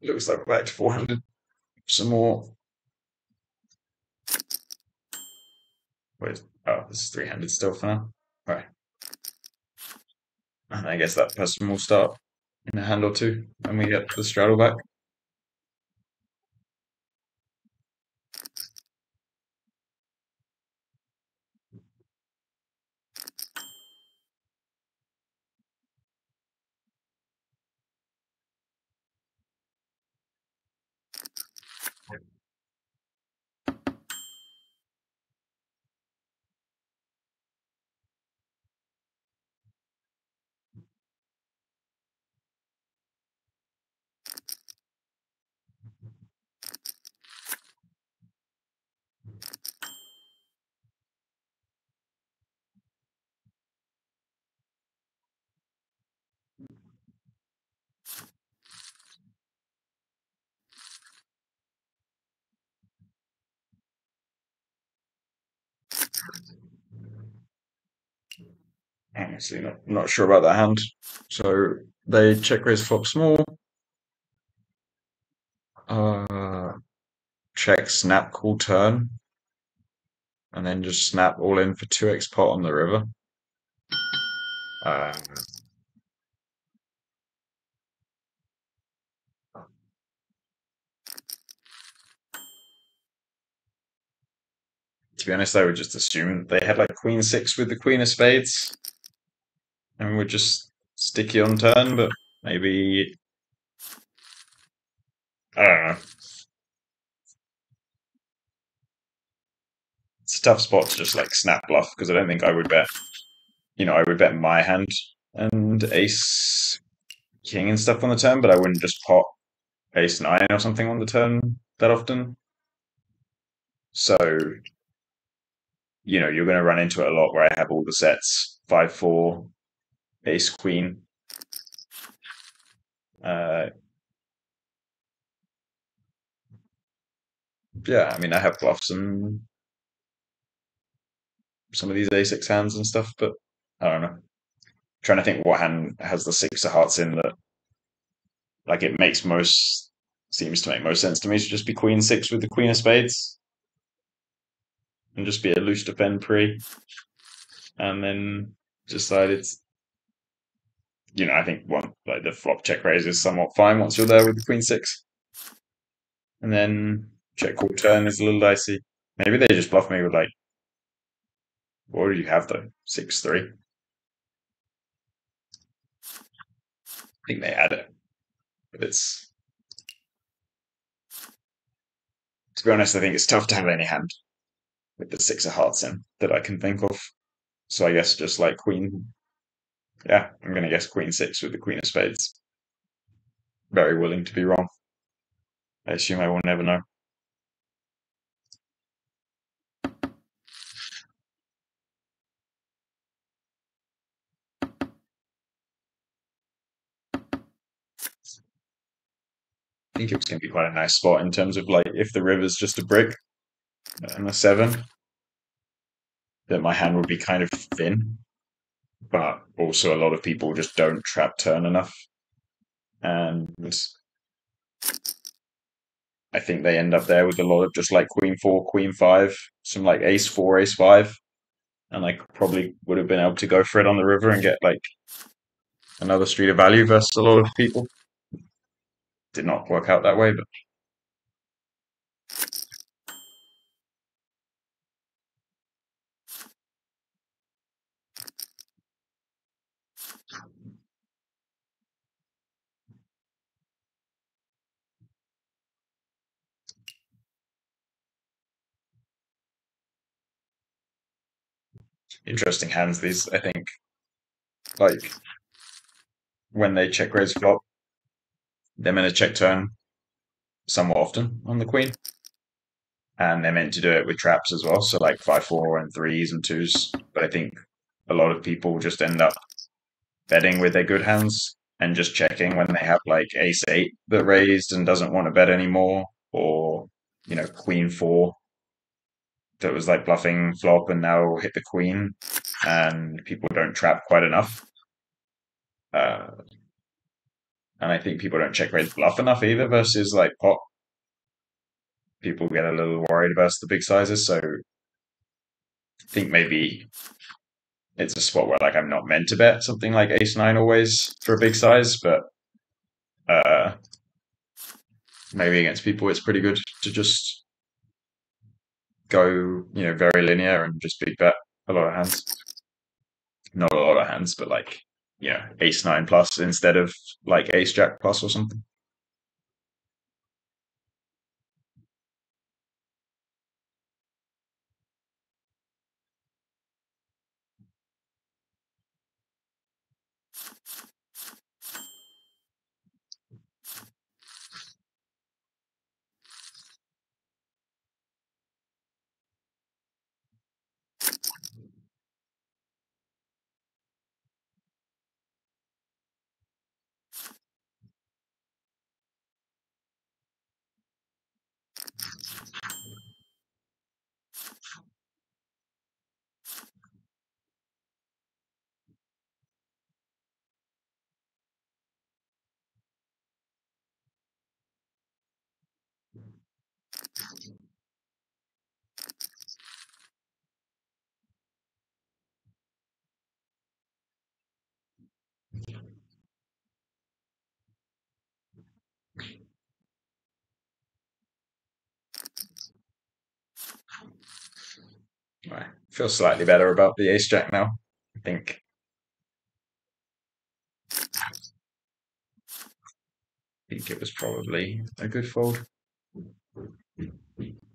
Looks like we're back to 400. Some more. Wait. Oh, this is 300 still for now. Alright. And I guess that person will start in a hand or two when we get the straddle back. Honestly, not sure about that hand. So they check raise flop small. Check snap call turn. And then just snap all in for 2x pot on the river. To be honest, I would just assume they had like queen 6 with the queen of spades. and we're just sticky on turn, but maybe I don't know. It's a tough spot to just like snap bluff because I don't think I would bet. I would bet my hand and ace king and stuff on the turn, but I wouldn't just pot ace nine or something on the turn that often. So, you're going to run into it a lot where I have all the sets 5-4, ace queen. Yeah, I mean, I have bluffs and some of these a6 hands and stuff, but I don't know. Trying to think what hand has the six of hearts in that, like, seems to make most sense to me to just be queen six with the queen of spades and just be a loose defend pre, and then decide it's, I think like the flop check raise is somewhat fine once you're there with the queen six, and then check call turn is a little dicey. Maybe they just bluff me with like, what do you have though? 6-3. I think they had it, but to be honest, I think it's tough to have any hand with the six of hearts in that I can think of. So I guess just like queen, yeah, I'm gonna guess queen six with the queen of spades. Very willing to be wrong. I assume I will never know. I think it was going to be quite a nice spot in terms of like if the river's just a brick and a seven, that my hand would be kind of thin, but also a lot of people just don't trap turn enough, and I think they end up there with a lot of just like queen four, queen five, some like ace four, ace five, and like probably would have been able to go for it on the river and get like another street of value versus a lot of people. Did not work out that way, but interesting hands. These, I think, like when they check raise flop, they're meant to check turn somewhat often on the queen, and they're meant to do it with traps as well. So like 5-4 and threes and twos. But I think a lot of people just end up betting with their good hands and just checking when they have like ace eight that raised and doesn't want to bet anymore, or queen four that was like bluffing flop and now hit the queen, and people don't trap quite enough. Uh, and I think people don't check raise bluff enough either versus like pot. People get a little worried about the big sizes, so I think maybe it's a spot where like I'm not meant to bet something like ace nine always for a big size, but uh, maybe against people it's pretty good to just go very linear and just big bet a lot of hands. Not a lot of hands, but like ace nine plus instead of like ace jack plus or something. I feel slightly better about the ace jack now. I think think it was probably a good fold.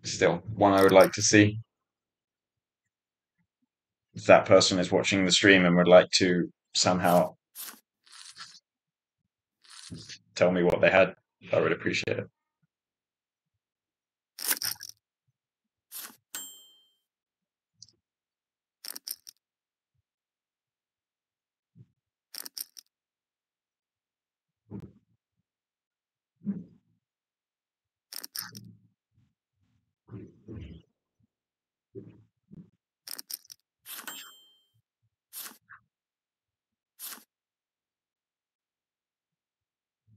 Still, one I would like to see. If that person is watching the stream and would like to somehow tell me what they had, I would appreciate it.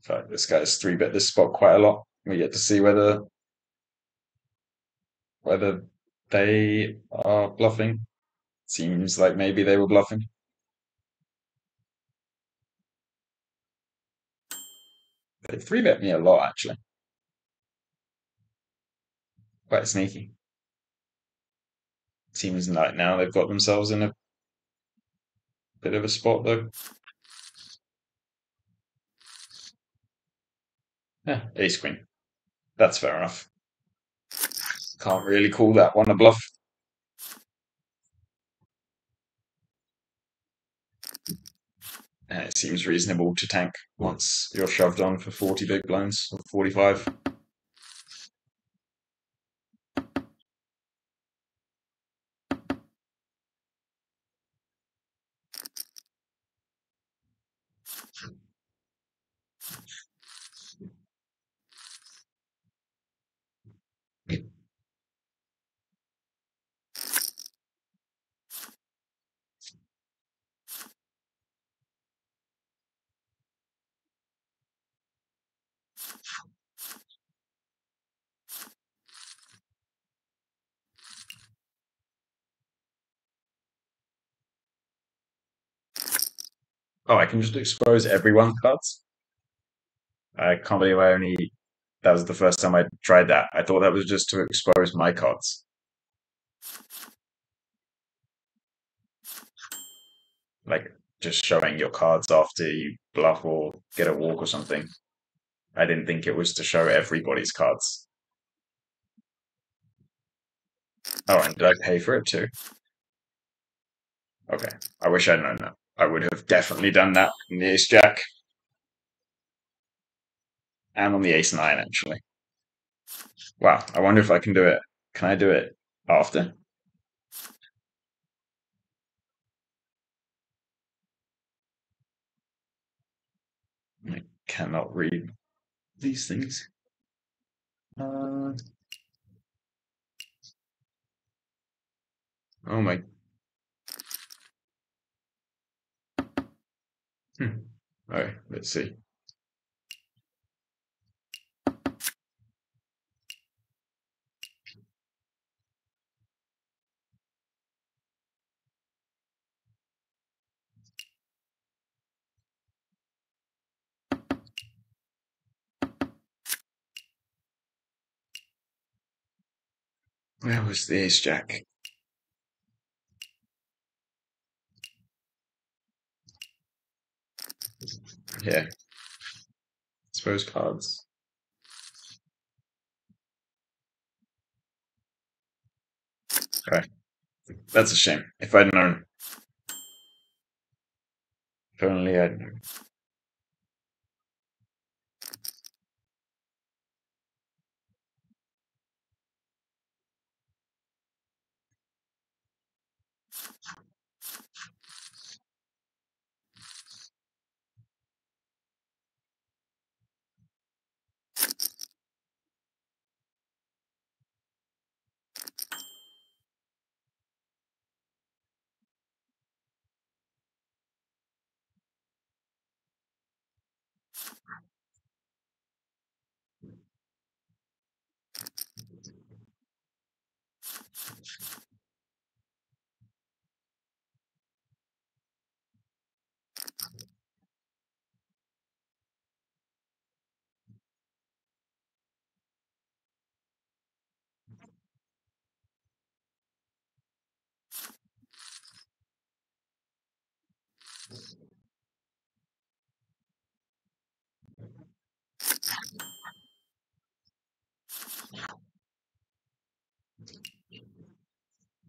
In fact, this guy's 3-bet this spot quite a lot. We get to see whether they are bluffing. Seems like maybe they were bluffing. They 3-bet me a lot, actually. Quite sneaky. Seems like now they've got themselves in a bit of a spot, though. Yeah, ace queen. That's fair enough. Can't really call that one a bluff. And it seems reasonable to tank once you're shoved on for 40 big blinds, or 45. Oh, I can just expose everyone's cards? I can't believe that was the first time I tried that. I thought that was just to expose my cards. Like, just showing your cards after you bluff or get a walk or something. I didn't think it was to show everybody's cards. Oh, and did I pay for it too? Okay, I wish I'd known that. I would have definitely done that on the ace jack. And on the ace nine, actually. Wow, I wonder if I can do it. Can I do it after? I cannot read these things. Oh my. All right, let's see. Where was the ace jack? Yeah. Expose cards. Okay. That's a shame. If I'd known. If only I'd known.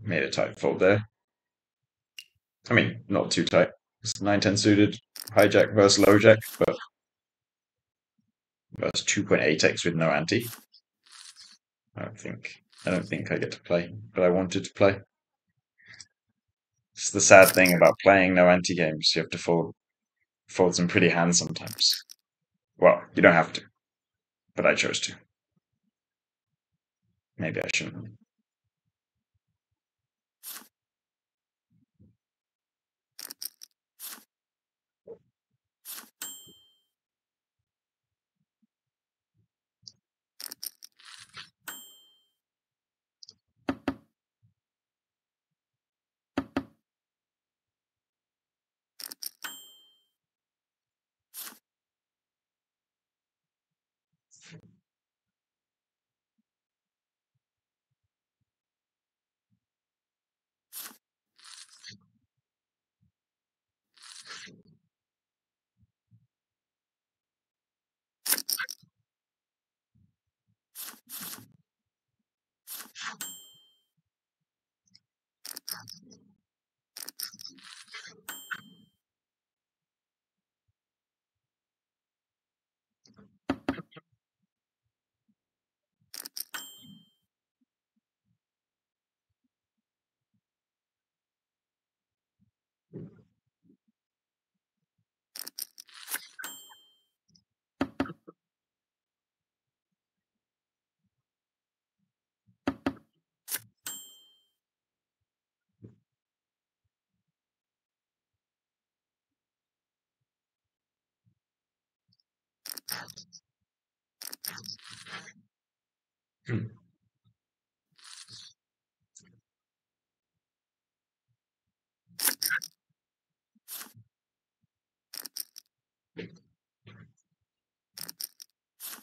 Made a tight fold there. I mean, not too tight. It's 9-10 suited, hijack versus low jack, but that's 2.8x with no ante. I don't think I get to play, but I wanted to play. It's the sad thing about playing no ante games. You have to fold some pretty hands sometimes. Well, you don't have to, but I chose to. Maybe I shouldn't.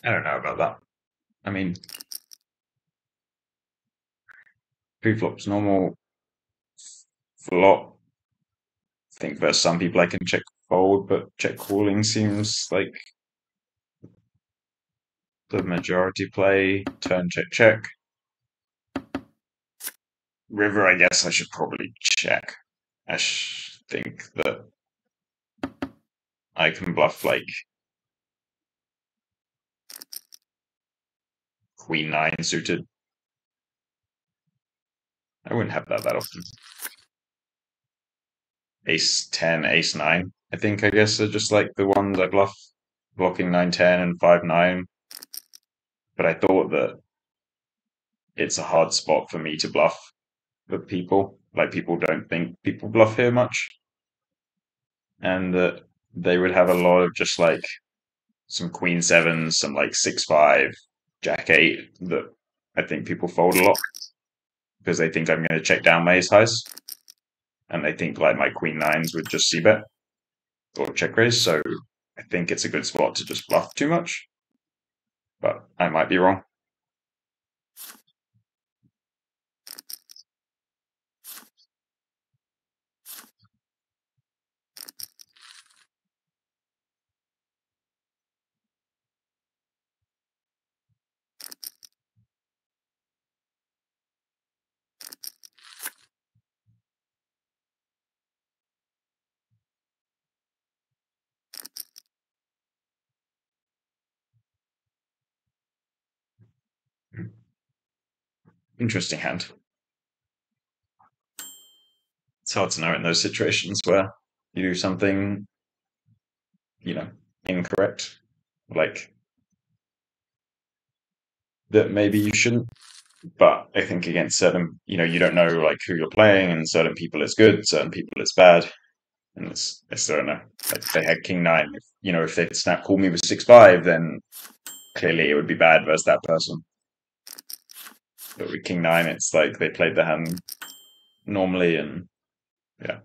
I don't know about that. I mean, pre-flop's normal flop. I think there's some people I can check fold, but check calling seems like the majority play. Turn check check. River, I guess I should probably check. I think that I can bluff like Queen 9 suited. I wouldn't have that often. Ace 10, Ace 9. I guess are just like the ones I bluff, blocking 9-10 and 5-9. But I thought that it's a hard spot for me to bluff with people. Like people don't think people bluff here much. And that they would have a lot of just like some Queen 7s, some like 6-5, Jack 8 that I think people fold a lot because they think I'm going to check down my ace highs. And they think like my Queen 9s would just c-bet or check raise. So I think it's a good spot to just bluff too much. But I might be wrong. Interesting hand. It's hard to know in those situations where you do something, incorrect, like that maybe you shouldn't. But I think against certain, you don't know like who you're playing, and certain people it's good, certain people it's bad, and I still don't know. Like if they had King 9, if they snap call me with 6-5, then clearly it would be bad versus that person. But with King 9, it's like they played the hand normally, and yeah.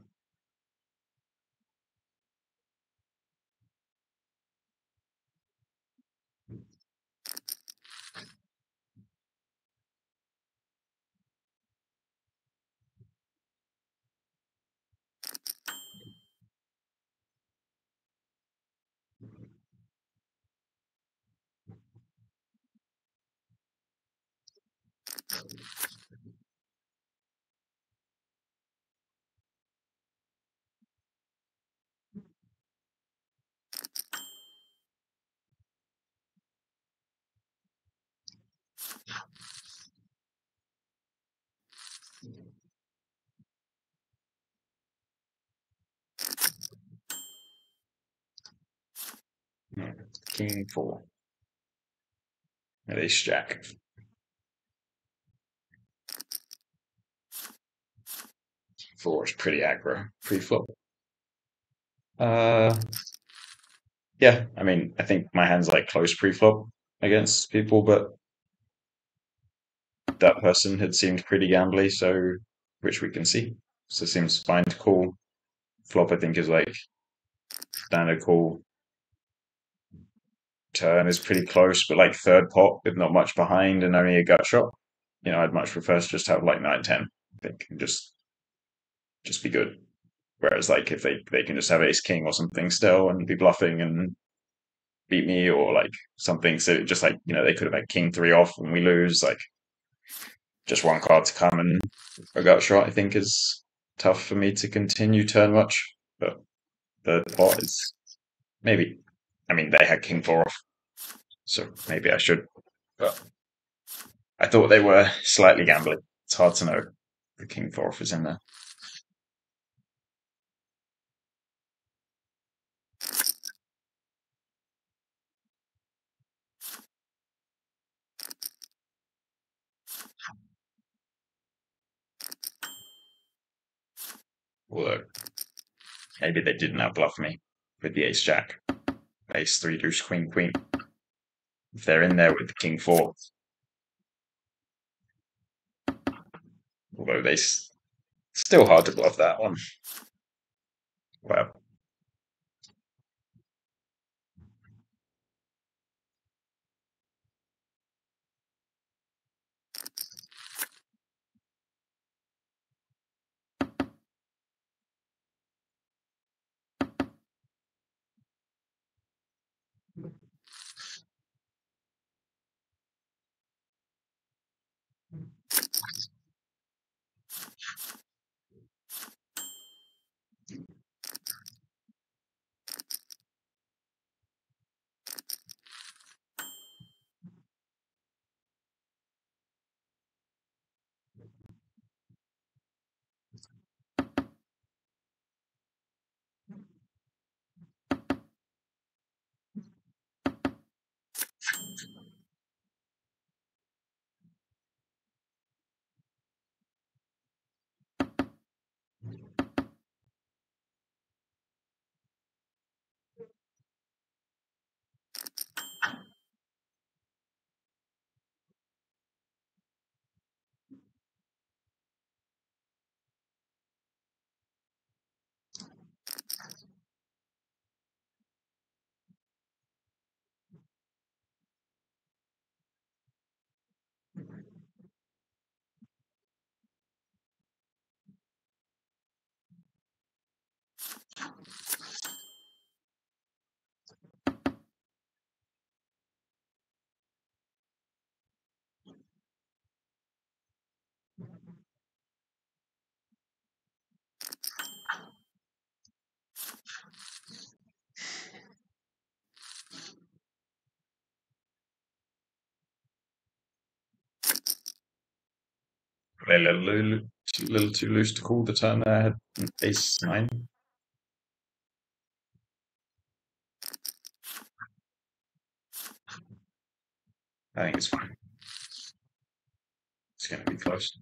King 4. At ace jack. 4 is pretty aggro pre-flop. Yeah, I mean, I think my hand's like close pre-flop against people, but that person had seemed pretty gambly, so which we can see. So it seems fine to call. Flop, I think, is like standard call. Turn is pretty close, but like third pot with not much behind and only a gut shot. I'd much prefer to just have like 9-10. I think and just be good. Whereas like if they can just have ace king or something still and be bluffing and beat me or like something, so just like they could have had king 3 off and we lose. Like just one card to come and a gut shot, I think, is tough for me to continue turn much. But the pot is maybe. I mean, they had king 4 off, so maybe I should. But I thought they were slightly gambling. It's hard to know. The king 4 off is in there. Although maybe they didn't outbluff me with the ace jack, ace 3 deuce queen queen. If they're in there with the king 4, although they still hard to bluff that one. Well, a little too loose to call the turn there. I had ace 9. I think it's fine. It's going to be close.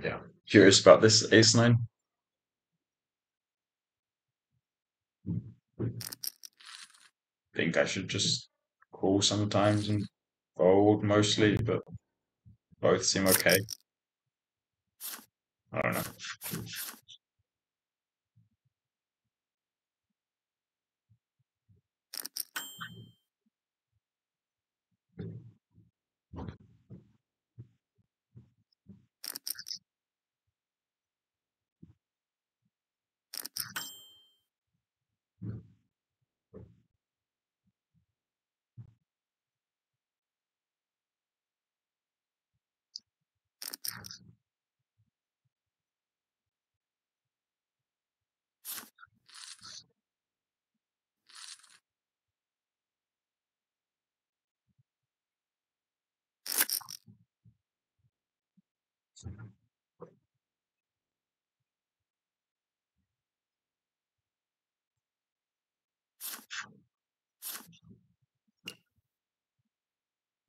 Yeah. Curious about this ace nine. Think I should just call sometimes and fold mostly, but both seem okay. I don't know.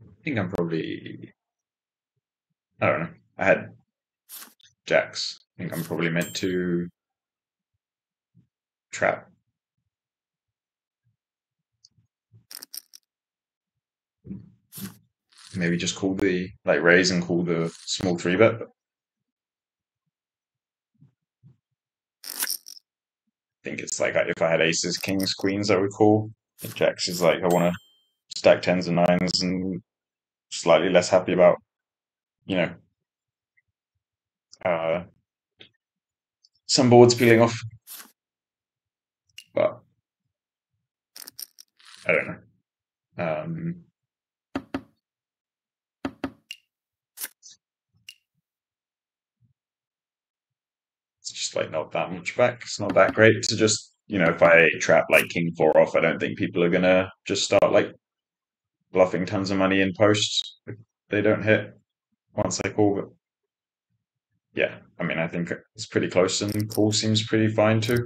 I think I'm probably, I don't know. I had jacks. I think I'm probably meant to trap. Maybe just call the, like raise and call the small three bet. But I think it's like if I had aces, kings, queens, I would call. Jacks is like I want to stack tens and nines and slightly less happy about, you know, uh, some boards peeling off. But I don't know. It's just like not that much back. It's not that great to just, if I trap like king four off, I don't think people are gonna just start like bluffing tons of money in posts if they don't hit once I call. But yeah, I mean, I think it's pretty close and call seems pretty fine too.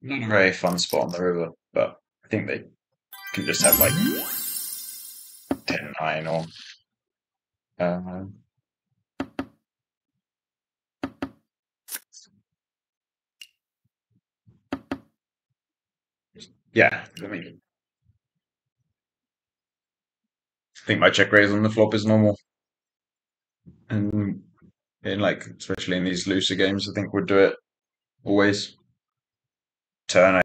Not a very fun spot on the river, but I think they can just have like 10-9 or uh, yeah. I mean, I think my check raise on the flop is normal, and in like especially in these looser games, I think we'd do it always. Turn